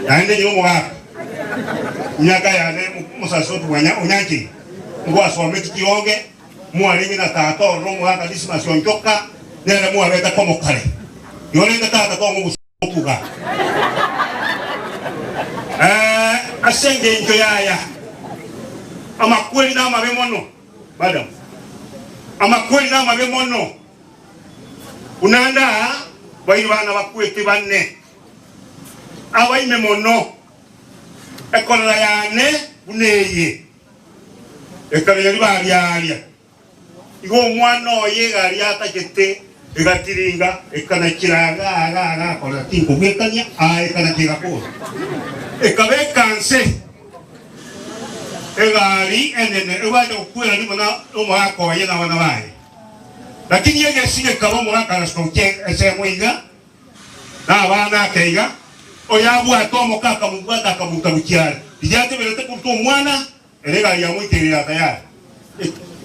Yande nyo moga. Nyaka ya ne musasotu wanya onyanki. Ngo asome tikionge. Muari na tato romo aka dismasion choka. Nere muari ta como kare. Yore na tata ko ngo bosoku ga. Asenge njo ya. Ama kweli na mabemono. Madam. Ama kweli na mabemono. Unanda baibana bakwete banne abaime mono ekola yane uneye ekabiri balialia igo mwana oyega aliata kete egatiringa ekana kiranga aga kola tinko gekanya ekana kira ko ekabe kanse egari enene ebado kuela ni mana o mako yena wana bai. Lakini yeye singe kama mwaka na skonke ese mwiga na bana kaiga oyabu atomo kaka mugata kabukabukiara dijate belete kurto mwana elega ya mwite ya tayari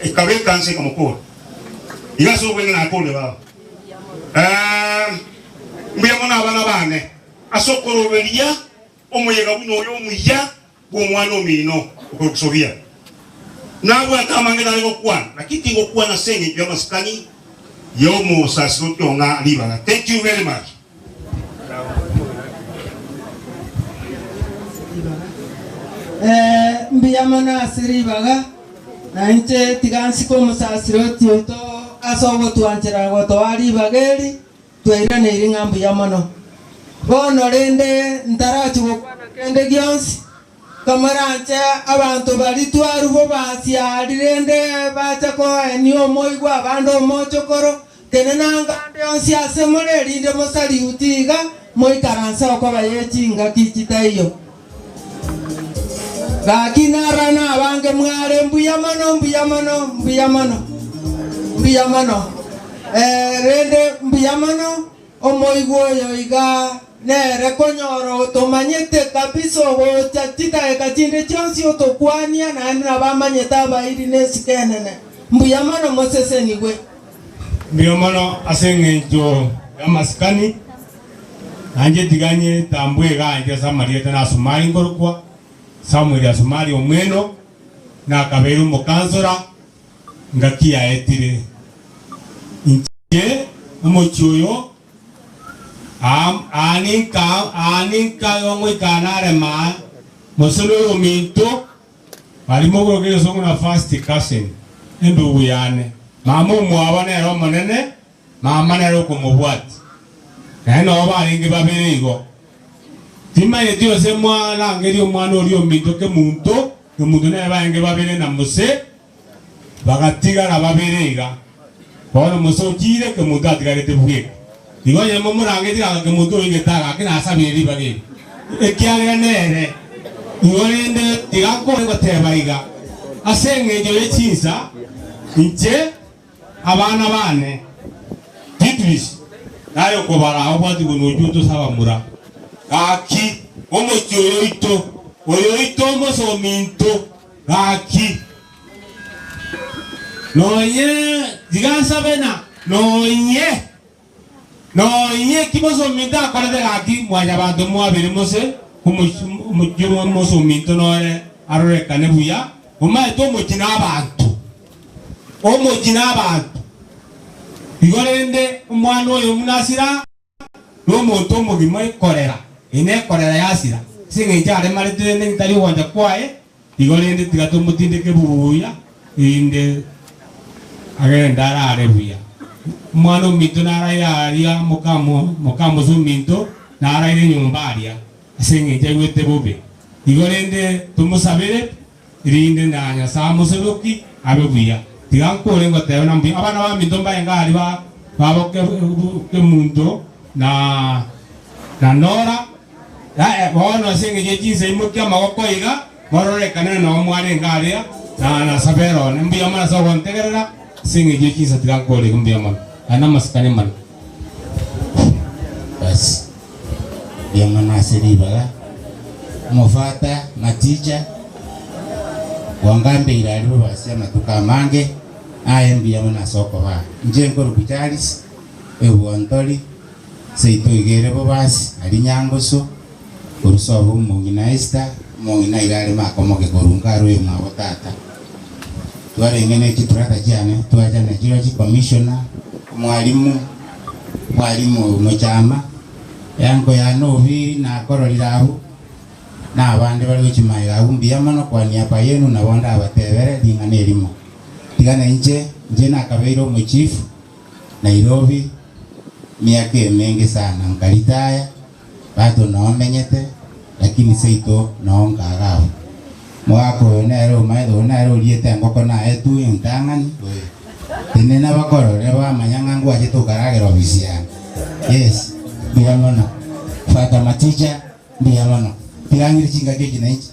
ekabe kanse kama ko igaso bwena na kole ba mbiyamona bana bane asokoro belia omuyega buno yo muya bo mwana omino okusobia Nabu atamangena lego kwan, lakini ngo kwan asenge jama skani yomo sasoto nga liba. Thank you very much. Mbiyamana asiribaga na nche tigansi ko musasiroti to asobo tuanjira go to ali bageri tuira ne iringa mbiyamano. Bono rende ntarachi go kwana kende gionsi. Kamarante abantu bali twarubo basiarirende bachako enio moigwa abando mochokoro tenenanga onsi asemore rinde mosali utiga moikaransa okoba yechinga kichitaiyo gakinarana abange mware mbuyamano rende mbuyamano omoigwoyo iga nere konyoro tomanyete kabisa chachita ekachinde chonsi otokwania na bamanyeta bairi nesikenene mbuyamano moseseni gwe mbuyamano asengejo amaskani anje tiganye tambwe ganje samarieta na Asumari ngorokwa Samuel Asumari omweno na kaberu mokansora ngakia etire inche omochoyo aninka yongwe kanare ma mosolo minto balimo ke songo na fast cousin endo uyane mama mwa ne ro monene mama ne ro ko mobwat eno balingi babirigo tima yedio se mwana ngeri omwana orio minto ke muntu ne balingi babire na mose bagatigara babiriga bono musokire ke muntu atigarete bweke Digo ya mo murange diga ke mutu ingetaga ke nasa biri bagi. ekiagera nere ngorende tigakore gotebaiga aseng'encho ya chinsa inche abana bane English nayo kobara obwati bonojuto sabamura gaki oyoito mosominto gaki noye digansa bena noye kimosominto akorete gaki mwanya bantu mwabire mose umujumo mosominto nore arorekane buya omaete omokina abantu igorende umwana oyo munasira n'omuntu omugima ikorera inekorera yasira sing'encha aremarete ngitari wanja kwae igorende tigatomutindike buya inde agenda arare buya umwana ominto narayaria mokamo sominto naraire nyumba aria sing'encha igwete bobe igorende tumusabire irinde na Nyasaye museruki abe buya tigankore ngoteo nambi abana ba minto mbaenga ari baboke mundo na nora bono sing'encho chinsa imokia magoko iga bororekane no mwana ngaria na sabero mbuya mana so gontegerera sing'encho chinsa tigankore mbuya mana ana maskane mana bas yamana seriba mofata matija wangambe irali basi amatuka mange ayembi yamana soko ba njengo rubitalis ewontoli seito igere basi ali nyangoso kurusobo mungina esta mungina irali makomoke korungaro yemwa tata twarengene kiturata cyane twajana jiroji commissioner mwalimu muchama yango ya novi na koroliraho n'abandi bari gukimaira abumbiya mono kwa niapa yenu na bonda abatebere lingana elimo tigana nje nakabeiro mu chief Nairobi miaka mengi sana nkalitaya bado naomenyete lakini seito naongagao mwako nero maido nero liete ngoko na etu ntangani tenena bakorore ba manyangangu ajetukaragero obisiana yes biyamono fata maticha biyamono tirangiri chinga keji na inchi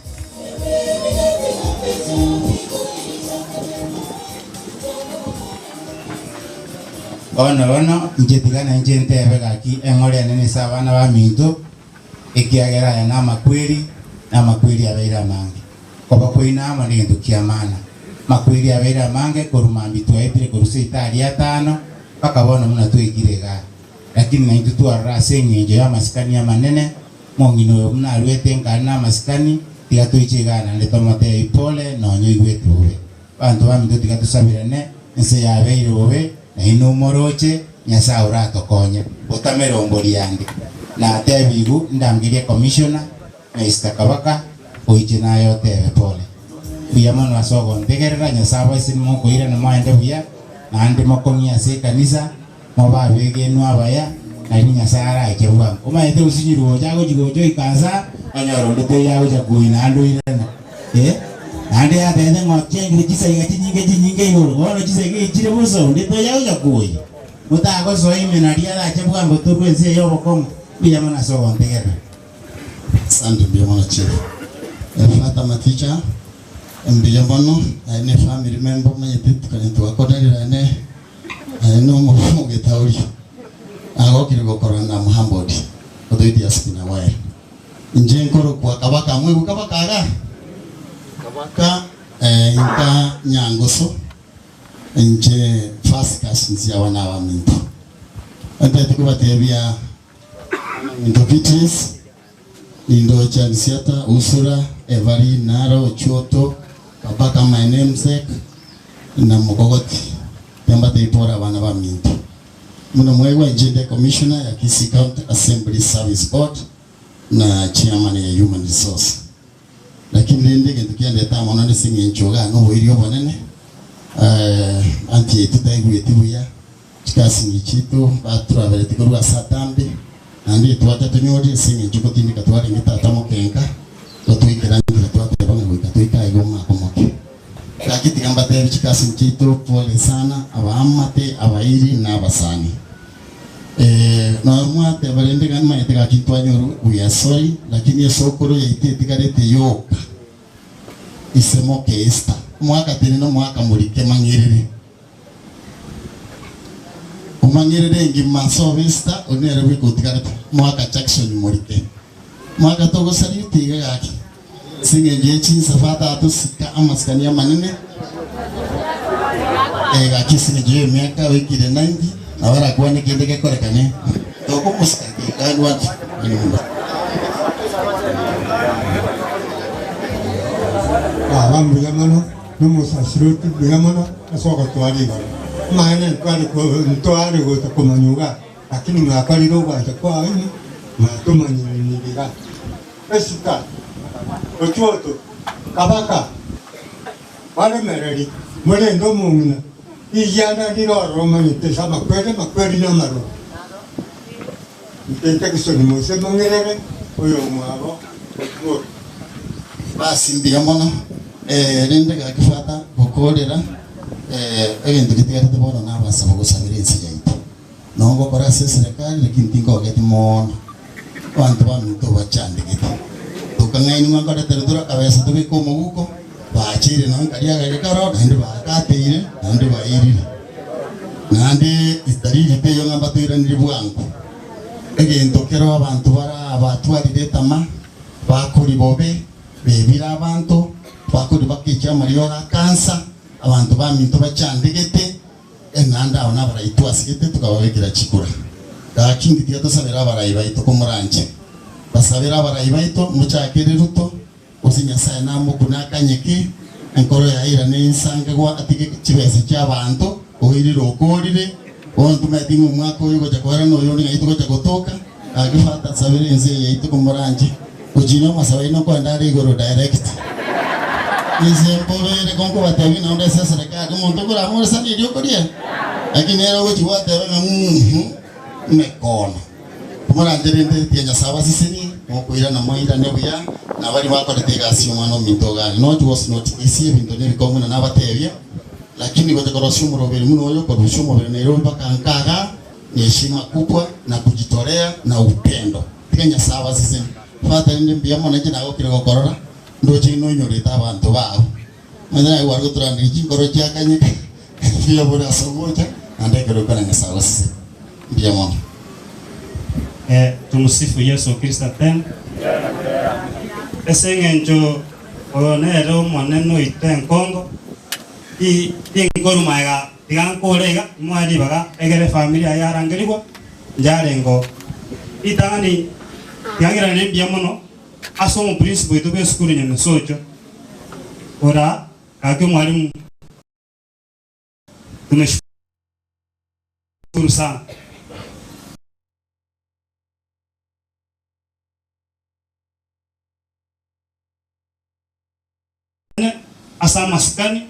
ono nje tigana nje ntebe gaki engore nene sabana ba minto ekiagera ya na makweli abeira mange koba kwina amani ndukia mana makweli abeira mange korumambi twaipire korusitari atano pakabona muna twigirega lakini naintu twara seng'encho ya masikani ya manene mongino muna rwete ngana masikani tigatuichigana ndetomote ipole nonyo igwetuwe bantu baminto tigatusabirane nse yabeire bobe na inumoroche Nyasaye uratokonye utamerombori yandi na tebigu ndamgirie commissioner Mr. Kabaka oije nayo tebe pole biyamano asogo ndegerera Nyasaye basi moko ire na maende buya na andi mokonia se kanisa moba bege no abaya na Nyasaye ara ekebuga omaete usinyiru jago jigojo ikanza anyoro ndete yawo jakuina ando ire na ande ya tende ngoche ngikisa igati nyinge yoro ono chisege chire buso ndete yawo jakuyi mutago so ime na dia la chebuga ngotorwe nse yobo komo biyamano asogo ndegerera Santo biyamano chief fata maticha mbiyamano ane family member manye titu kanentu wakodarira ane no mo getauri agokire gokora na muhambodi odoidi askina wae nje nkoro kwa kabaka mwe kabaka ara kabaka inka nyangoso nje first class ya wana wa minto ante tukubatebia indovitis indo chansiata usura evari naro choto kabaka my namesake na mukogoti tamba teipora wana wa minto muna mwewa agenda commissioner ya Kisii County Assembly Service Board na chairman ya human resource lakini ndege tukienda tama na singi nchoga no wirio banene anti tutaiwe tibuya chikasi ngichito batra bale tikorwa satambe andi twata tunyori singi nchuko tindika twari ngita mokenka totwikira ndika twata banga wikatwika igoma komoke lakini tikambate chikasi nchito pole sana abaamate abairi na abasani na mwate barende kan maite ka kitu anyoru we are sorry lakini esokoro yaite tikarete yoka isemoke esta mwaka tenino mwaka mulike mangirire umangirire ngi masovesta onere we kotikarete mwaka Jackson mulike mwaka togo sari tiga yake singe jechi safata atusika amaskania manene ga kisini je miaka wiki de 90 na wala kwa ni kende ke korekane toko muskaki kan wat Alam bigamano numusa siruti bigamano asoka twali baro maana twali ko twali go takomanyuga lakini ngakali ro ba kwa ini matumanyi ni biga esika ochoto kabaka wale mereri mwele ndo mungina iyana diro roma ni te sama makweli na maro nitente kisoni mose mangerere oyo mwabo basi mbigamono rende ga kifata bokorera egento kitigate bono na basa bogosabira insi yaito nongo kora serikali lakini tingo gati mono wantu bantu bachandikite tukangaini ngakora terutura kabesa tubiko muguko bachire no kariya gake karo nandi bakateire nandi bairire nandi istarije te yonga batuira ndi bwangu egento kero abantu bara batwarire tama bakuri bobe bebira abantu bakuri bakicha mariyo ga kansa abantu baminto bachandegete enanda ona baraitwa sigete tukababekira chikura dakindi tiyato sabera barayibaito komuranje basabera barayibaito muchakere ruto usinya sana mukunakanyeke enkoro yaira nensange gwa atike chibese cy'abantu ohiriro okorire ontu metingu mwako yuko chakwara no yoni ngayito chakotoka agifata sabere enze yayito komuranje ujino masabai no kwenda rigoro direct nize mbobere konko batabi na onda sasa reka kumuntu kura amor sani dio kodia lakini era wochi wate banga mekona kumuranje rende tianya saba sisini mokuira na maira nebuya na bali bakoretega siumano mintoga not was not easy bintu ne bikomuna na batebya lakini kwa korosho murobere muno yo korosho murobere nero mpaka nkaga ni heshima kubwa na kujitolea na upendo tianya saba sisini fata ndi mbiyamo na jina okire gokorora ndoche no nyoreta abantu babo mwana ya wargo turani jingoro cyakanye fiya bora somoja andekero kana ngasaba sisini mbiyamo tumusifu Yesu Kristo tena esengenjo onero moneno iten Kongo i ngoru maiga tigankorega mwari baga egere familia yarangerigwa njarengo itangani yagira nembia mono asomo principle to be school nyame sojo ora kake mwalimu tumeshukuru sana asa maskani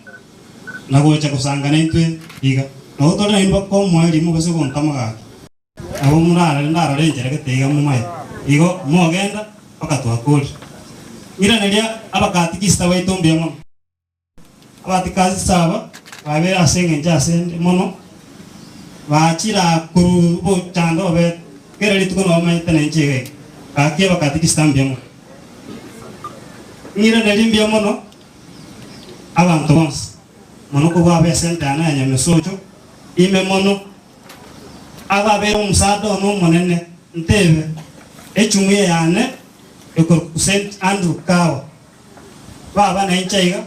na gocha kusangana intwe iga no tona imba ko mwali mu base kon tamaga abo murara ndara renjera ketega mu mai igo mo genda pakatu akoli ira nelia abakatikista waitombe mo abatikazi saba babe asenge njasende mono bachira kurubo chando be kereli tukono mai tene njege akye bakatikista mbemo ira nelia mono abantu bonse mono ko babe sentana nyame sojo ime mono ababe umusado no monene ntebe echumwe yane ekor St Andrew kawa baba na inchaiga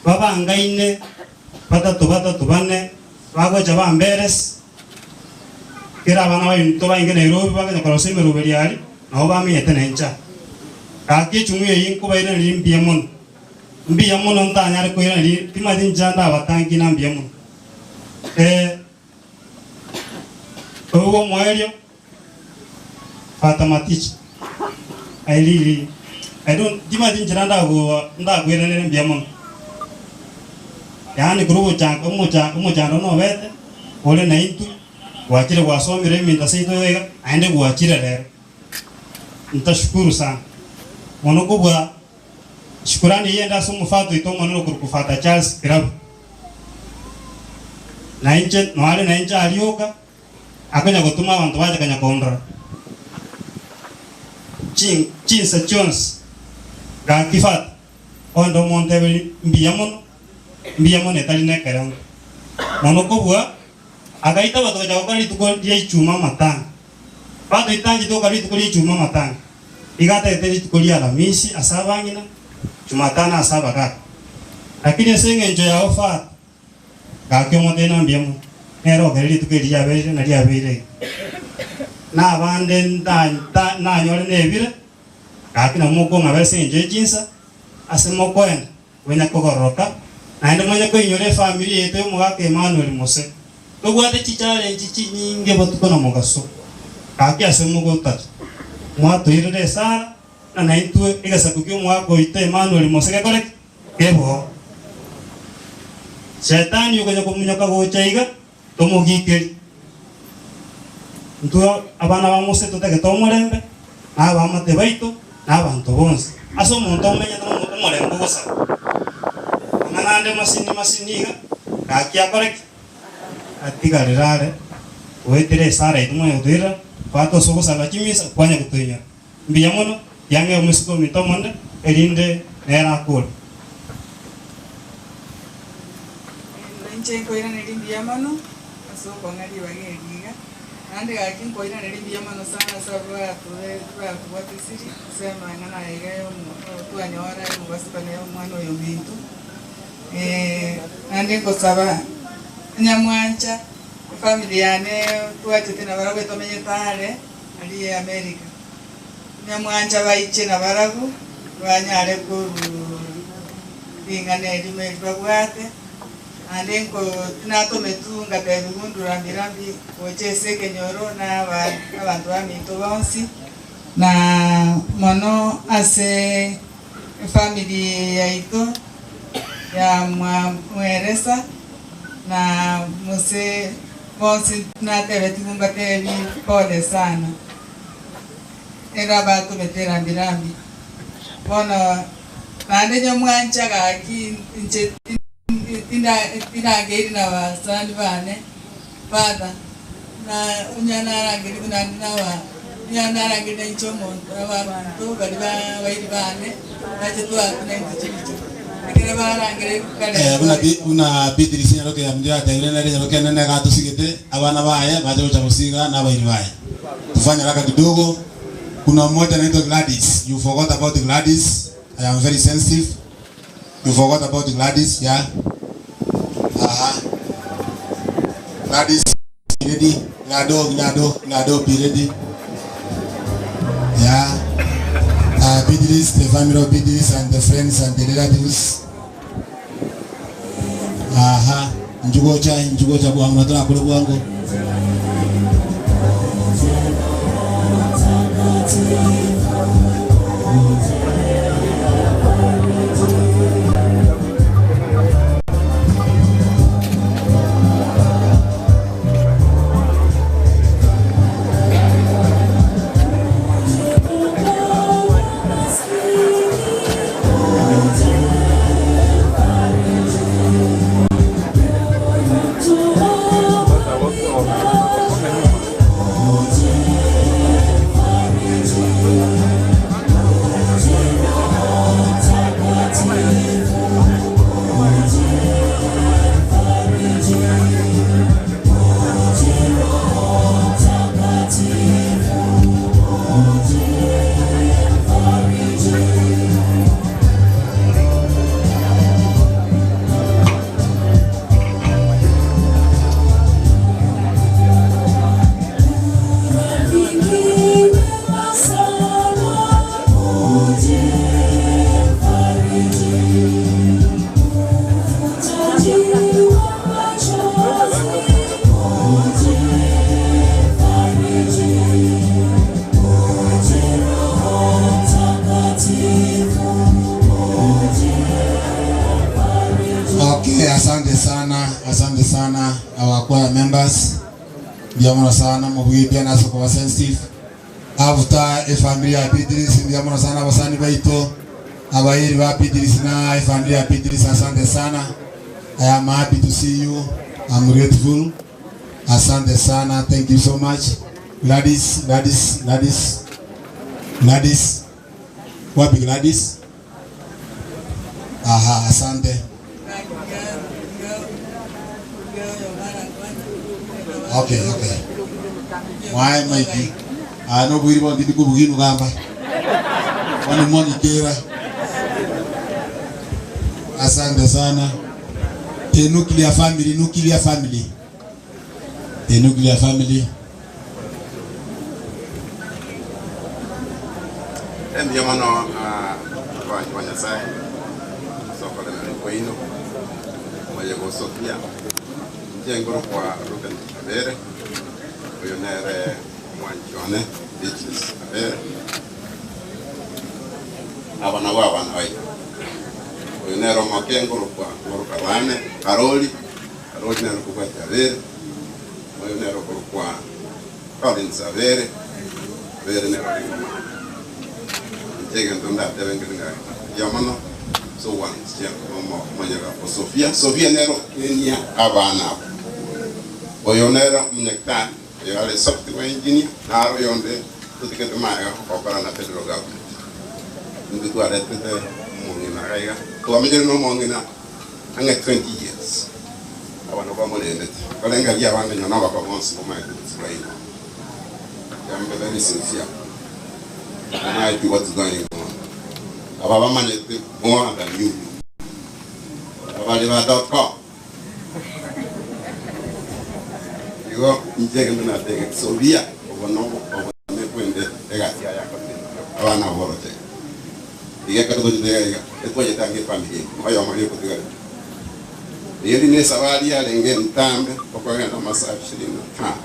baba ngaine batatu bane bago jaba mberes kira bana wa into ba ingene Nairobi baga ko sime ruberiari na oba mi etene incha ka ki chumwe yin ko bayina limbia mono mbia mono ntanya ko ina li timadi njanda batangi na mbia mono owo moelio Fatamatichi I don't dimadi njanda go ndago ene mbia mono yani grupo chango moja no vete ole na intu wachire wasomire minda seito ega aende kuachire leo nitashukuru sana mono kubwa shukrani yenda somo fato itomo no kufata Charles Kirabu na inje no ale na inje alioka akanya gutuma abantu baje kanya kondra chinsa chons ga kifat ondo monte mbiyamon etali nekerang monoko bua agaita bato ja okali tuko ye chuma matang bato itanji to kali tuko ye chuma matang igata eteli tuko ya Alhamisi asabangina Jumatana asaba ka lakini senge njo ya ofa ga kyomo tena mbiyamon ero kali tuko ya bere na ya bere na bande na nyore nebire akina moko ngabese nje jinsa asemo kwenda wenya kokoroka na ndo mwenye ko inyore family yetu mu gake Emmanuel Mose to gwate chichare chichi nyinge botuko na mugaso kaki asemo gotatu mwato irede sara na naitwe igasa kukyo mwako ite Emmanuel Mose ke kore kebo shetani yuko kumunyaka gochaiga to mugikeri ntuo abana ba Mose tutake to murembe aba amate baito n'abantu bonse aso umuntu umenya no umurembe gusa nande masiniga kakia korek atigarare wetere sara idumwe udira pato sogo sala kimisa kwanya kutunya mbiyamono yange umusiko mitomonde elinde nera kul nche koira nedi mbiyamano aso kongari bageriga ande gakin koira nedi mbiyamano sana sabwa tuwe tisiri sema ngana ege tuanyora mubasipane mwana oyo bintu ande kosaba nyamwancha family yane tuwatete na barabu tomenye tare ali America nyamwancha baiche na barabu banyare ku bingane dime babwate ande ko tunato metunga tebi mundu rambirambi oche kenyoro na abantu amito bonsi na mono ase family yaito ya mweresa na Mose bonsi na tebe timunga tebi pole sana era bato betera mbirambi bona nande nyamwancha gaki nche tina geri na wasani bane bada na unyana rangi kuna nawa unyana rangi na ichomo wa to bali bane na chetu atuna nchicho akere barangere kale una Beatrice nyaroke amdia taire na nyaroke nene gato sigete abana baye baje cha musiga na bairi baye tufanya raka kidogo. Kuna mmoja anaitwa Gladys. You forgot about Gladys. I am very sensitive. You forgot about Gladys, yeah. Gladys, be ready. Glado, be ready. Yeah. Beatrice, the family of Beatrice and the friends and the relatives. Njugocha kwa mnatoa kule kwangu. Asante sana our choir members. Ndiamona sana mubwibya naso kwa sensitive. After a family ya Beatrice ndiamona sana basani baito. Abayiri ba Beatrice na a family ya Beatrice asante sana. I am happy to see you. I'm grateful. Asante sana, thank you so much. Gladys. Wapi Gladys? Aha, asante. Okay. Why Mikey? No bwiri bondi kubuginu gamba. Wani mwani kera. Asante sana. The nuclear family. The nuclear family. Ndio maana kwa Nyasaye soko la Kwino moja kwa Sofia njengoro kwa Ruben Abere oyonere mwanjone bitches Abere abana wai oyonero makengoro kwa Karane Karoli nero kwa Abere oyonero kwa Collins Abere nero tegen tunda deben gringa yamano so one ya mo manyara po Sofia nero enia abana oyonera mnyekta yale software engineer naro yonde tutikete maya opera na Pedro Gabu ndu tu arete mongina raiga to amejere no mongina anga 20 years abana kwa molende kolenga ya wanga nyona kwa monsi kwa mai Israel yambe very sincere. And I do what's going on. About money more than you. About.com. You go in taking that thing. So we are over no over the Egatia. Avana Vorote. The Yakato to the area. It's what you tank family. Why are you put together? The Ediness of Adia and getting time for going on massage in the time.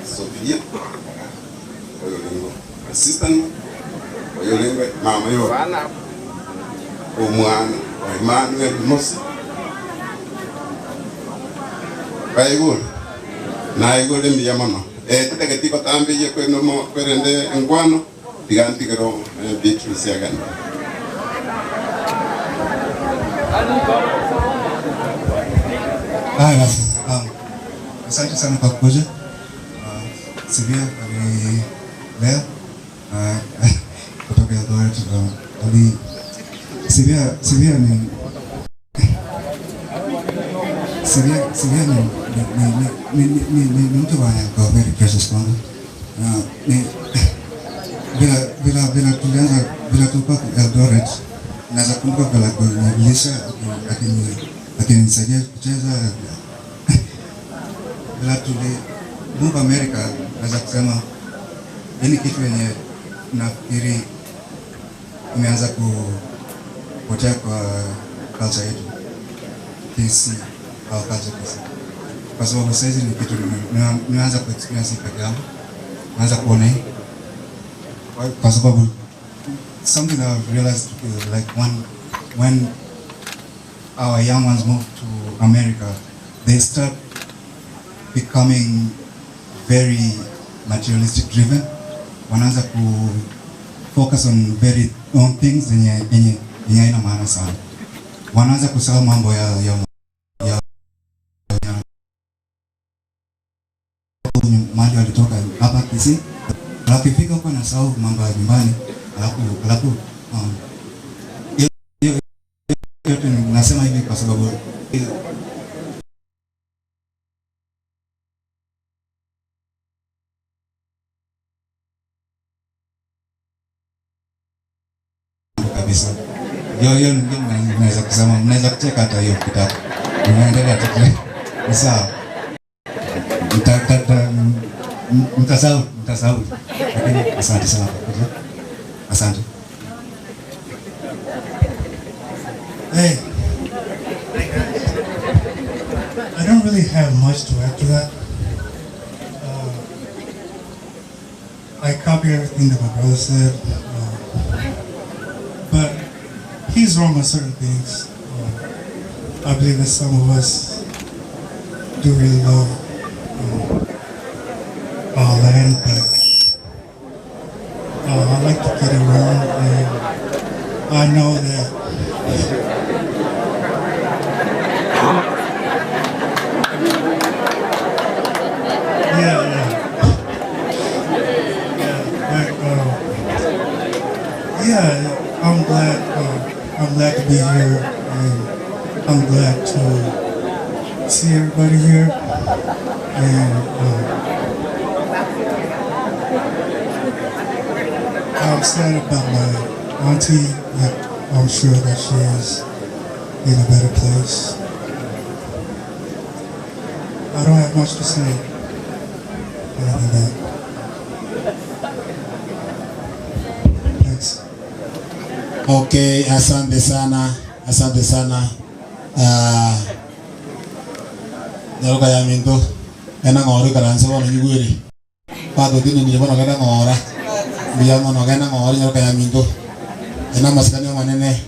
Sophia. Assistant oyolenga mama yo bana omwana Emmanuel Musa baigol na igol mi yamano tete tiko tambe ye kweno mo kwerende ngwano tiganti kero Beatrice yagan Asante sana kwa kuja Sivia leo kutoka Eldoret ali Sivia ni mtu kwa very precious kwangu bila tulikuwa Eldoret naweza kumbuka bila kunisha akinisaidia kucheza bila Mungu Amerika naweza kusema hii kitu yenye nafikiri imeanza kupotea kwa culture yetu KC au culture KC kwa sababu sasa ni kitu nimeanza kuexperience peke yangu naanza kuona hii kwa sababu something that I've realized like when our young ones move to America they start becoming very materialistic driven wanaanza ku focus on things yenye haina maana sana wanaanza kusahau mambo ya mali walitoka hapa kisi akifika huko anasahau mambo ya nyumbani alafu yote nasema hivi kwa sababu kabisa. Hiyo naweza kusema mnaweza kucheka hata hiyo kitabu. Unaendelea tu. Ni sawa. Mtasahau. Lakini asante sana kwa kuja. Asante. Hey. I don't really have much to add to that. I copy everything that my brother said. But he's wrong on certain things. I believe that some of us do really love our land, but I like to get around, and I know that Yeah, I'm glad to be here, and I'm glad to see everybody here. And I'm sad about my auntie. I'm sure that she is in a better place. I don't have much to say other than that. Thanks. Okay, asante sana. Nyaruka ya minto. Ena ngori karansa wana nyuguri. Pato dini ni jabana kada ngora. Biya mono kena ngori nyaruka ya minto. Ena maskani manene.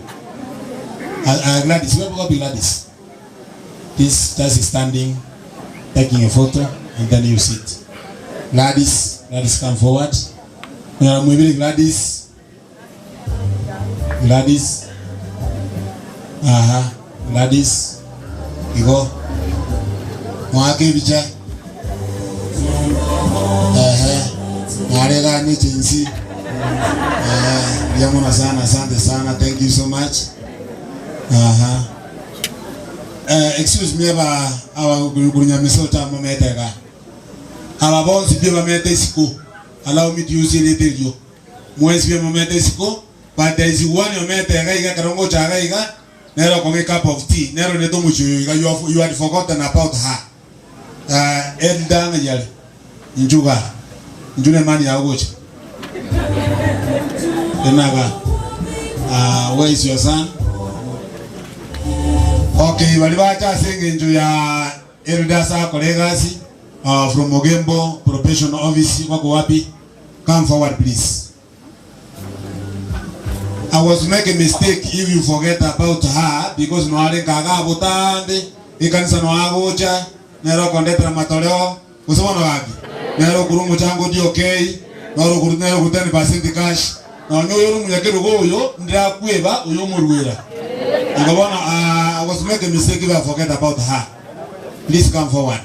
Gladys, where go be Gladys? This just standing, taking a photo, and then you sit. Gladys, come forward. Maybe Gladys. Gladys. Gladys. You go. Mwake bicha. Marega ni chinsi. Yamuna sana, asante sana. Thank you so much. Excuse me our gurunya misota mametega. Our boss be mamete siko. Allow me to use it you. Mwezi be mamete siko, but there is one yometega iga karongo chaga iga. Nero come a cup of tea. Nero neto mucho you had forgotten about her. Elda ngajali. Njuga. Njune mani ya ugocha. Enaga. Where is your son? Okay, walibacha senge nju ya Eldasa colleagues from Mogembo Probation Office wako wapi? Come forward please. I was make a mistake if you forget about her because no ale kaga botande ikanisa no agocha nero kondetra matoleo kusoma no wapi nero kurumu chango di okay nero kurunero kutani percent cash na nyoyo mu yakero goyo ndira kweba uyo murwira. I was making a mistake if I forget about her. Please come forward.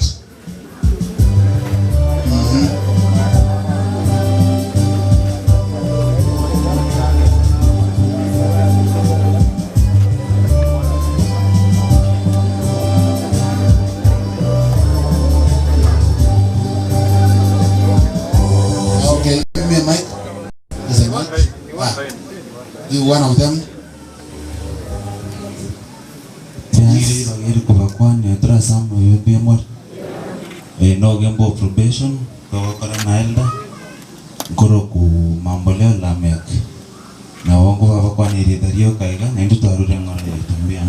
Okay, give me a mic. Is a mic? You one of them? Bagiri kubakwani atra sama yobi amor no Gembo Probation kwa na Elda ngoro ku mamboleo la mek na wangu bakwani ridario kaiga na ndio tarure ngone tambia.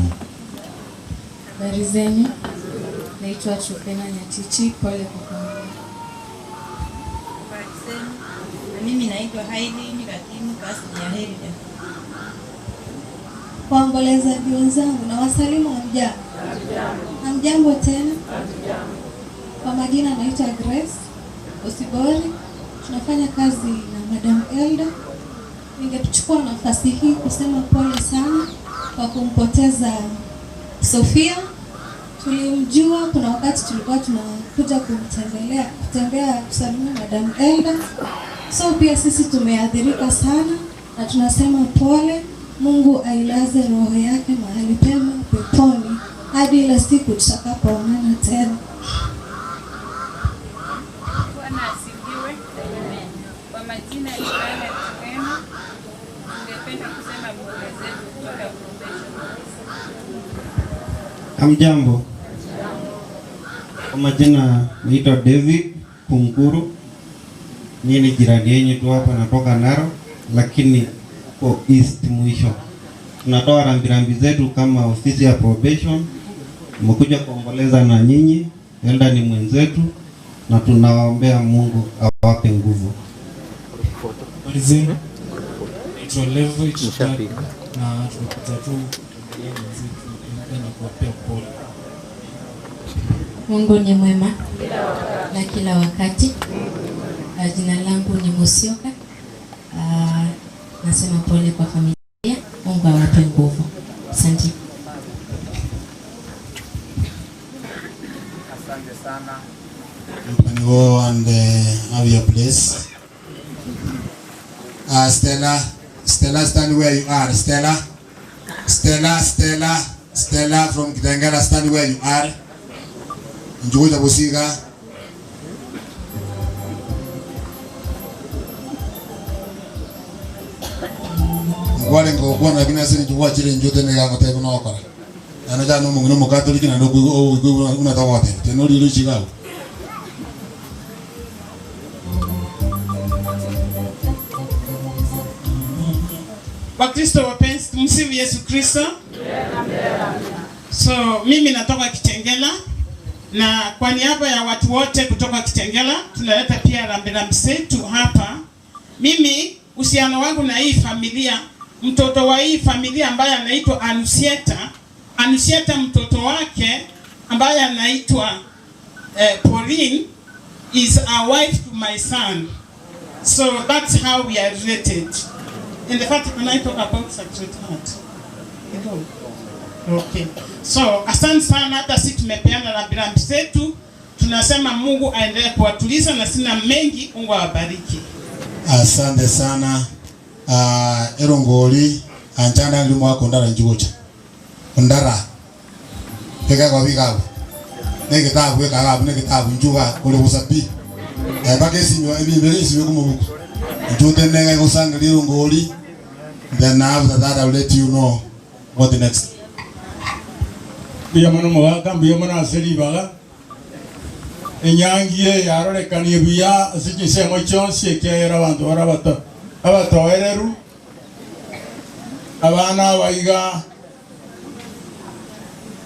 Habari zenu, naitwa Chupena Nyatichi, pole kwa kuongea. Habari zenu, na mimi naitwa Haidi Nikatimu kasi ya Herida. Waombolezaji wenzangu na wasalimu hamjambo. Hamjambo tena. Kwa majina naitwa Grace Osibori. Tunafanya kazi na Madam Elda. Ningechukua nafasi hii kusema pole sana kwa kumpoteza Sofia. Tulimjua kuna wakati tulikuwa tunakuja kutembea kusalimia Madam Elda. So pia sisi tumeathirika sana na tunasema pole. Mungu ailaze roho yake mahali pema peponi hadi ile siku tutakapoonana tena. Bwana asifiwe. Kwa majina ya Yohana Tukeno, ningependa kusema pole zetu kutoka Probation. Hamjambo. Kwa majina naitwa David Kunguru. Mimi ni jirani yenu tu hapa, natoka Narok lakini kwa East mwisho. Tunatoa rambirambi zetu kama ofisi ya Probation. Tumekuja kuomboleza na nyinyi. Elda ni mwenzetu na tunaombea Mungu awape nguvu. Walizeni, naitwa Levo Ichikari na tumekuja tu kutembelea mwenzetu na kuwapea pole. Mungu ni mwema na kila wakati. Jina langu ni Musioka. Nasema pole kwa familia. Mungu awape nguvu. Asante. Asante sana. You can go and have your place. Stella Stella, stand where you are. Stella from Kitengela, stand where you are. Njuguja Busiga. Wale ngokuwa na kina sini juwa chile njote ne yango tebe no okara. Ana ja no mungu no Catholic na no una tawote. Tenori lu chigao. Wakristo wapenzi, tumsifu Yesu Kristo. So mimi natoka Kitengela na kwa niaba ya watu wote kutoka Kitengela tunaleta pia rambirambi zetu hapa. Mimi uhusiano wangu na hii familia, mtoto wa hii familia ambaye anaitwa Anusieta mtoto wake ambaye anaitwa Pauline is a wife to my son. So that's how we are related. In the fact, can I talk about Sacred Heart? Okay. So, asante sana, hata sisi tumepeana rambirambi zetu. Tunasema Mungu aendelee kuwatuliza na sina mengi, Mungu awabariki. Asante sana. Erongoli anchana ngimo wako ndara njugocha. Ndara. Teka kwa bikabu. Nege tabu weka gabu, nege tabu njuga kule usapi. Bakesi nyo ebibere isiwe kumubuku. Njute nege kusanga erongoli. Then after that I will let you know what the next. Biyamano mwaka biyamano aseri baga. Enyangie yarore kanibuya asijise mochonsi ekera abantu barabato. Abatoereru. Abana baiga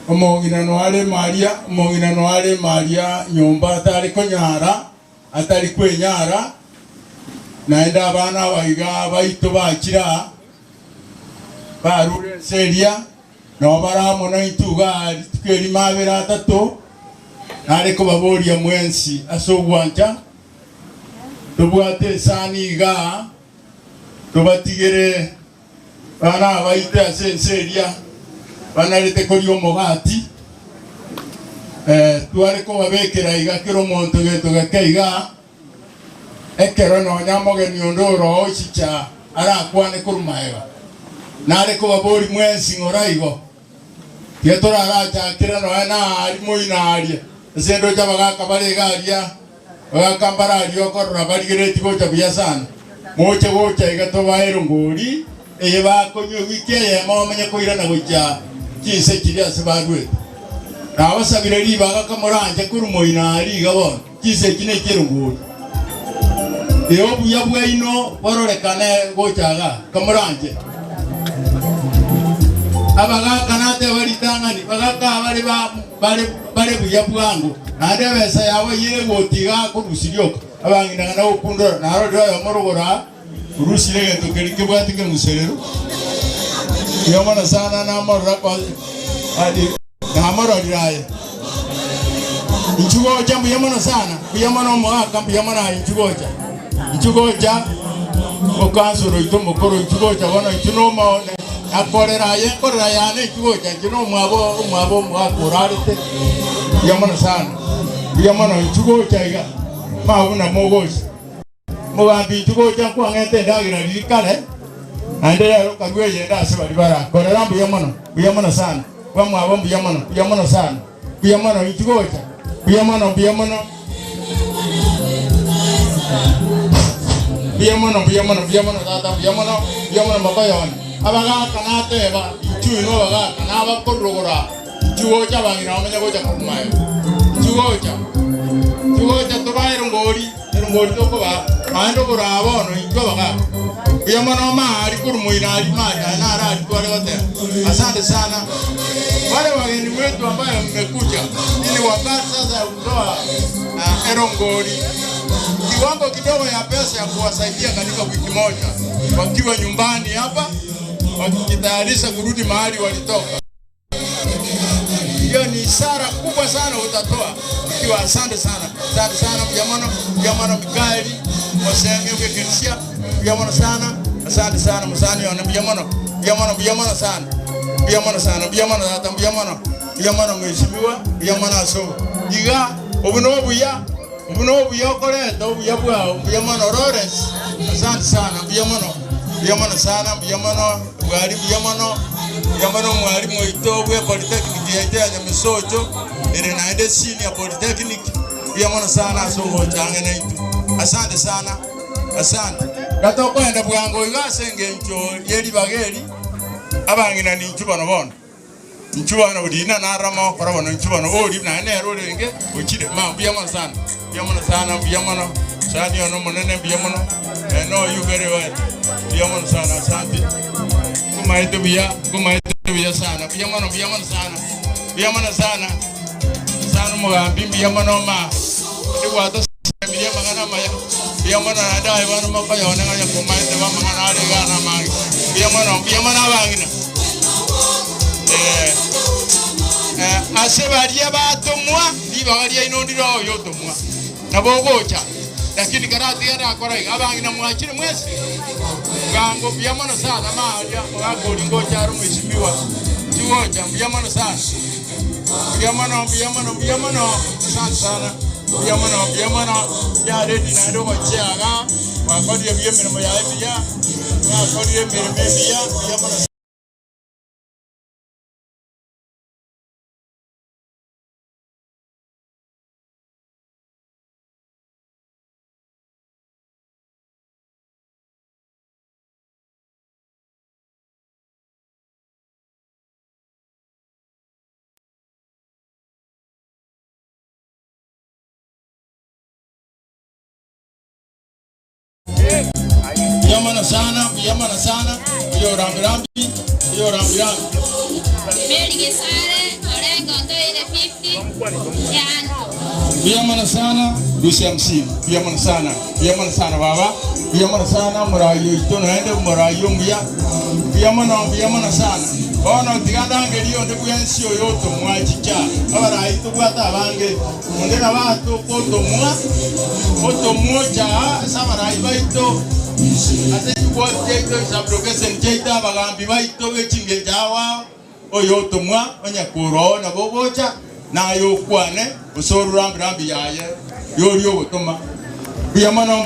omongina wale Maria nyumba atari konyara atari kwenyara naenda abana baiga baito bakira barure seria no baramo na ituga tukeri mabera tato ariko baboria mwensi asogwanja tubwate saniga tubatigere bana baite asenseria bana lete korio mogati tuareko babekera igakiro monto geto gakeiga ekero no nyamoge ni ondoro ochicha ara kwane kurumaega nare ko babori mwensi ngoraigo yetora aracha kira no na ari moinaria sendo jabaga kabare garia bagakambara ario korra barigireti gocha biasana moche gocha igato baero ngori eba konyo wike ye mamenye koira na gocha kise kiria sebagwe na basabire ribaga kamoranje kuru moinari gabon kise kine kirunguri eo buya bwaino bororekane gochaga kamoranje abaga kanate baritangani bagaka bari buya bwangu ande besa yawe yire gotiga kurusiryoka abangina na ukundora naro dio morogora urusire gento kerike bwatike muserero yamana sana na morra kwa adi na morra diraye inchugoja buyamana sana buyamana mwaka buyamana inchugoja okansoro itomokoro inchugoja wana itunoma akorera yane inchugoja kino mwabo mwakorarite buyamana sana buyamana inchugoja iga mauna mogoshi mugambi inchugoja kwa ngete ndagira likale andera karwe yenda sebali bara korera buyamana sana kwa mwabo buyamana sana buyamana inchugoja buyamana tata buyamana mabayon abaga kanate ba chuino baga kanaba korogora chuocha bangira amenya gocha kumayo chuocha tobairo ngori toko ba ando borabo no injo baga buyamana mari kurumuina ari mari na ara twale wote. Asante sana wale wageni wetu ambao mmekuja ili wakati sasa kutoa erongori kiwango kidogo ya pesa ya kuwasaidia katika wiki moja wakiwa nyumbani hapa wakijitayarisha kurudi mahali walitoka. Hiyo ni ishara kubwa sana utatoa ikiwa. Asante sana buyamana Mikaeli wasenge ukekensia buyamana sana. Asante sana msani wana buyamana sana buyamana hata buyamana mheshimiwa buyamana aso iga obuno buya koleto buya bwao buyamana Lawrence. Asante sana buyamana Biamono sana, biamono bwari biamono mwalimu itobwe polytechnic yaite ya Nyamisocho ere naende senior polytechnic. Biamono sana songo change na itu. Asante sana. Asante. Gatoko enda bwango igasenge ncho yeli bageri abangina ni nchuba no bono. Nchuba no dina na ramo kora bono nchuba no ori na ne ro renge ochide ma biamono sana. Biamono sana biamono. Sani ono monene biamono. I know you very well. Biamono sana asante. Kumaito biya sana. Biamono sana. Biamono sana. Sana mugambi biamono ma. Iwato Biya mangana maya, biya mana ada hewan apa ya orang yang kumai itu mangana ada gana mang. Biya mana bangina. Asebaria batumwa, di bagaria ino di roh yo tumwa. Nabogocha, lakini karati ada korai, abangina muachiri mwesi. Gango biya mana sana ma dia mengaku lingo caru mesibiwa. Juoja biya mana sana. Biya mana sana. Biamana ya ready na ndo wachaga wa kodi ya biamana mo ya biya ya kodi ya biamana biamana Biamana sana, yo rambi. Meli Gesare, Orengo, Toile 50, Yanto. Biamana sana, Lucia MC. Biamana sana baba. Biamana sana, Murayo, Itono, and Murayo, Biamana sana. Ono tiganda ngeli onde kuyensi oyoto mwachicha. Abara ito kwata bange. Onde na bato poto moja sabara ibaito. Ase kwa jeito sabrokesen jeita bagambi baito wechinge jawa oyoto mwa onya kuro na bobocha na yokwane usoru rambi yaye yori ogotoma. Biamano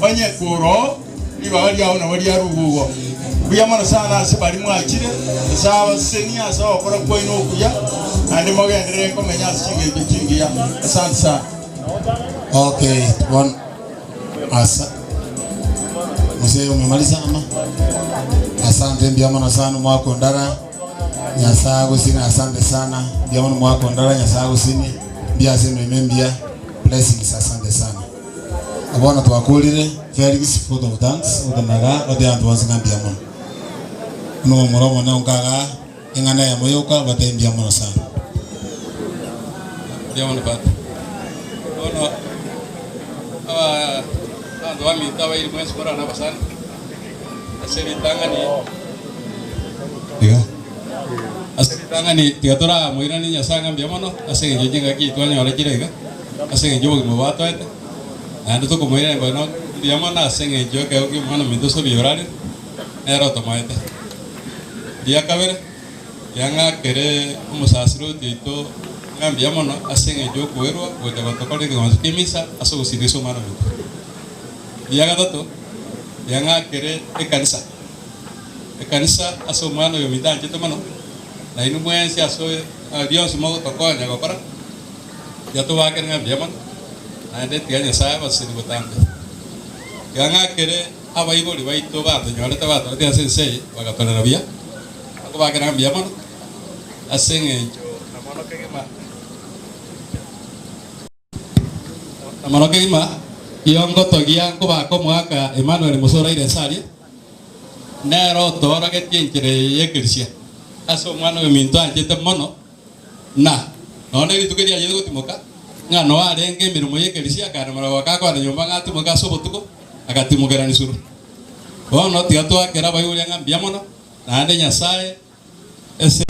onya kuro ibali yawo na wali arugo. Biamana sana sebali mwachire sawa senia sawa kora kwa ino kuya ande mogendere ko menya chingia. Asante sana. Okay, one Mzee umemaliza ama? Asante biamana sana mwako ndara. Nyasago sina asante sana. Biamana mwako ndara nyasago sini. Bia sema membia blessings asante sana. Abona twakulire Felix photo of thanks udanaga ode antu wansinga biamana. No moromo na unkaga ingana ya moyoka bate biamana sana. Biamana bat. Ono ando ami tawa ili mwezi kora na basana aseri tangani tigatora moira ni nyasanga biamono asenge jojenga ki twanya ora kirega asenge jogo mo bato ete ando to ko moira ngono biamono asenge joga oki mano mindo so biorare era tomaete dia kabere yanga kere musasiro tito ngambiamono asenge jogo erwa goja batokole ngonzo kimisa aso usiriso mano dia kata tu yang akhirnya kanisa aso mano yo mitan cita mano na inu muen si aso dia semua tokonya kau pernah jatuh akhirnya dia man ada tiga saya masih di butang yang akhirnya apa ibu di bayi tu batu nyala tu batu dia sensei bagai pada nabi ya aku akhirnya dia man asing namano kema Yongo togia ko ba ko mwaka Emmanuel Musora ile sari nero tora ke tienchire ye kirsia aso mwana we minto anje te mono na no ne tu ke dia yego timoka nga no arenge mirumo ye kirsia kana mara waka ko na nyomba ngatu moka so botuko akati mogera ni suru no tia to akera ba yuri nga biamono na ande nyasaye ese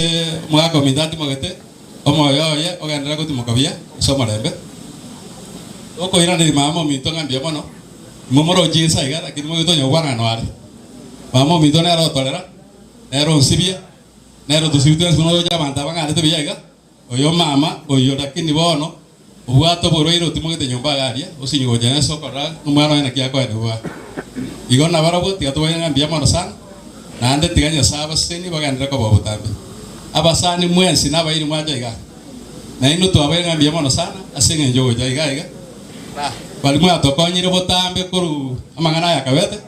mwaka mindati mogete omo yo ye ogandra ko timoka bia so marembe Oko ina ni mama minto ngambia mono. Momoro jinsa iga lakini mo ito nyogwana no ari. Mama minto na ro tolera. Ero sibia. Na ro dusibito es uno ya manta banga de biya iga. Oyo mama oyo lakini bono Uwato boroiro timogete nyumba garia usinyo jana sokora numano ina kia kwa nwa. Igona barabo tiatwa ina mbia mono sana. Na ande tiganya saba seni bagandra ko babutambe. Abasani mwensi na bairi mwaje iga. Na ino to abenga mbia mono sana asenge njogo jaiga iga. Bali mwa tokonyire botambe kuru amangana ya kawete.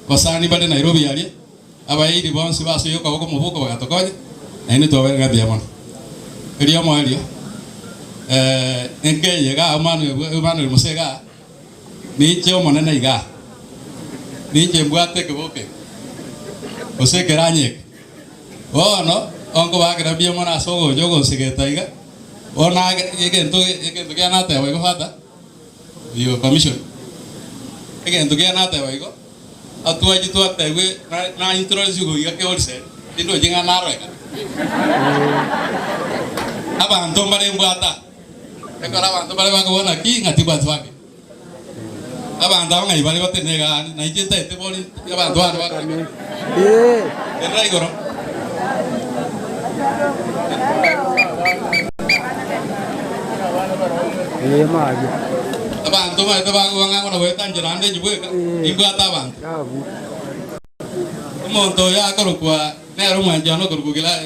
Basani bade Nairobi yali. Abairi bonsi baso yoka boko mubuko bagatokonya. Na ino to abenga mbia mono. Rio moelio. Enke llega Manuel Musega. Niche monena iga. Niche mbwate keboke. Ose keranye. Oh no, onko ba kera bia mona sogo jogo segeta iga. Ona yekento kana te wa fata. Yo commission. Yekento kana te wa igo. Atua jitu atewe na introduce go iga ke olse. Dindo jinga naro iga. Aba anto mbale mbwata. Ekora bantu bale bakubona ki ngati bantu bake. Abantu abangai bale batenega na ijeta ete boli abantu bano bake. Enrai goro. Maji. Abantu bale bakubanga ngona wetan jerande jibweka. Ibata abantu. Umuntu yakoro kwa nero mwanjano kurugila.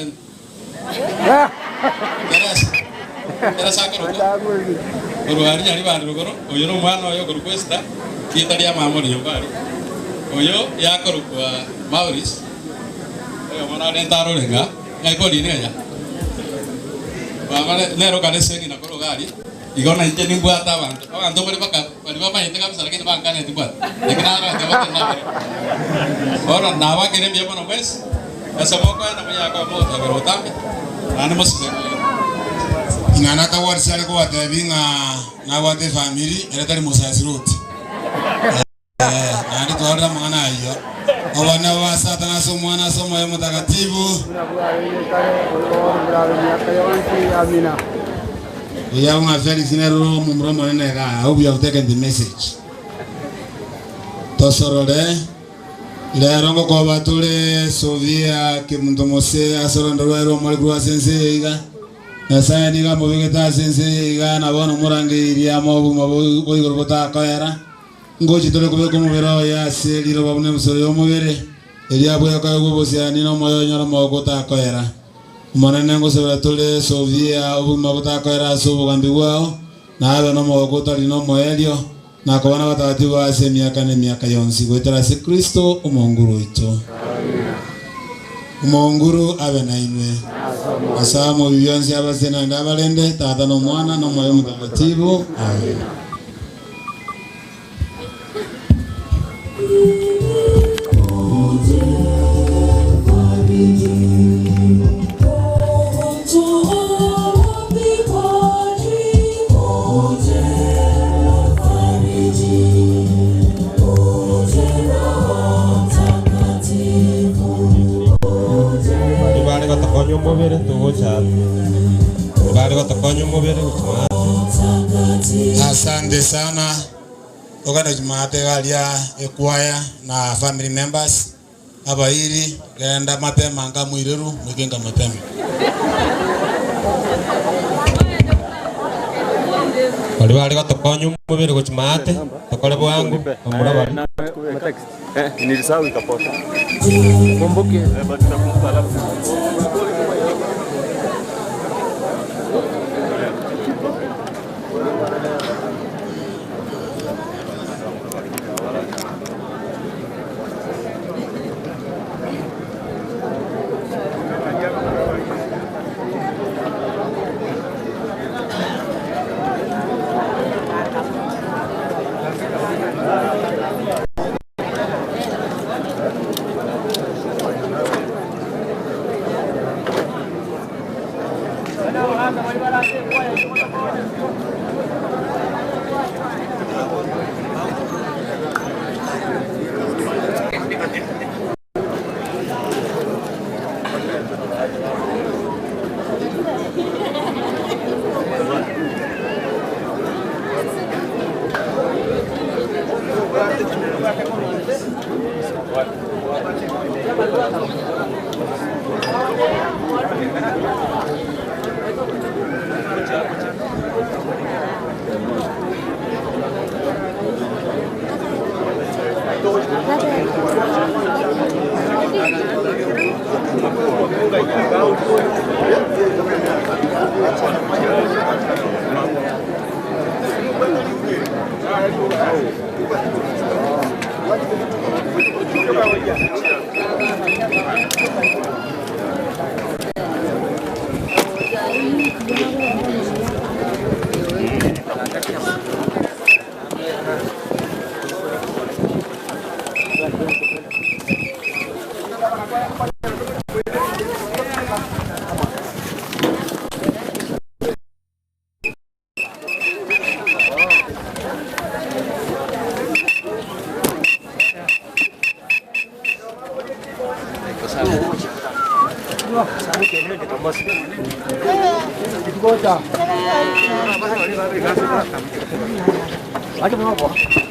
Era sakaro ko hari nyari bandu goro oyo no mwana oyo goro kwesta kitari ya mamo ni yobari oyo yakoro kwa Maurice oyo mwana rentaro renga ngai podi ni ya bamale nero kale sengi na goro gari igona ite ni bwata abantu bali bama ite kabisa lakini bankane tibwa lakini ara tebate na ora na wa kire bia mono mes esa moko na mya kwa mota goro tambe ana mosise Ngana ka wari sale ko watebinga na wate family era tari musasiroti nani twara mwana ayo awana wa satana so mwana so moyo mtakatifu ya una Felix nero mumromo nega I hope you have taken the message tosorore le rongo ko batule sovia ke muntu mose asorondo ro mali kwa sense iga Nasaya niga mubigeta sense iga na bono murangi ya mobu mabo igoro bota kaera ngoji tole kubeko mubero ya seliro babune musoro yo mubere elia bwe ka gubosia ni no moyo nyoro mogota kaera monene ngo sebra tole sovia obu mabota kaera sobo gambi wao na aba no mogota lino moelio na kobana batatu wa se miaka yonsi gwetera se Kristo umonguru ito umonguru abe na inwe asamo biyonzi abasena ndabalende tata no mwana no moyo mtakatifu amen. Asante sana okana jumate galia ekwaya na family members abairi genda mapema nga muireru mugenga mapema bali gatokonyo mubere guchimate tokole bwangu amura bali nilisahau ikapota kumbuke Aja mau apa?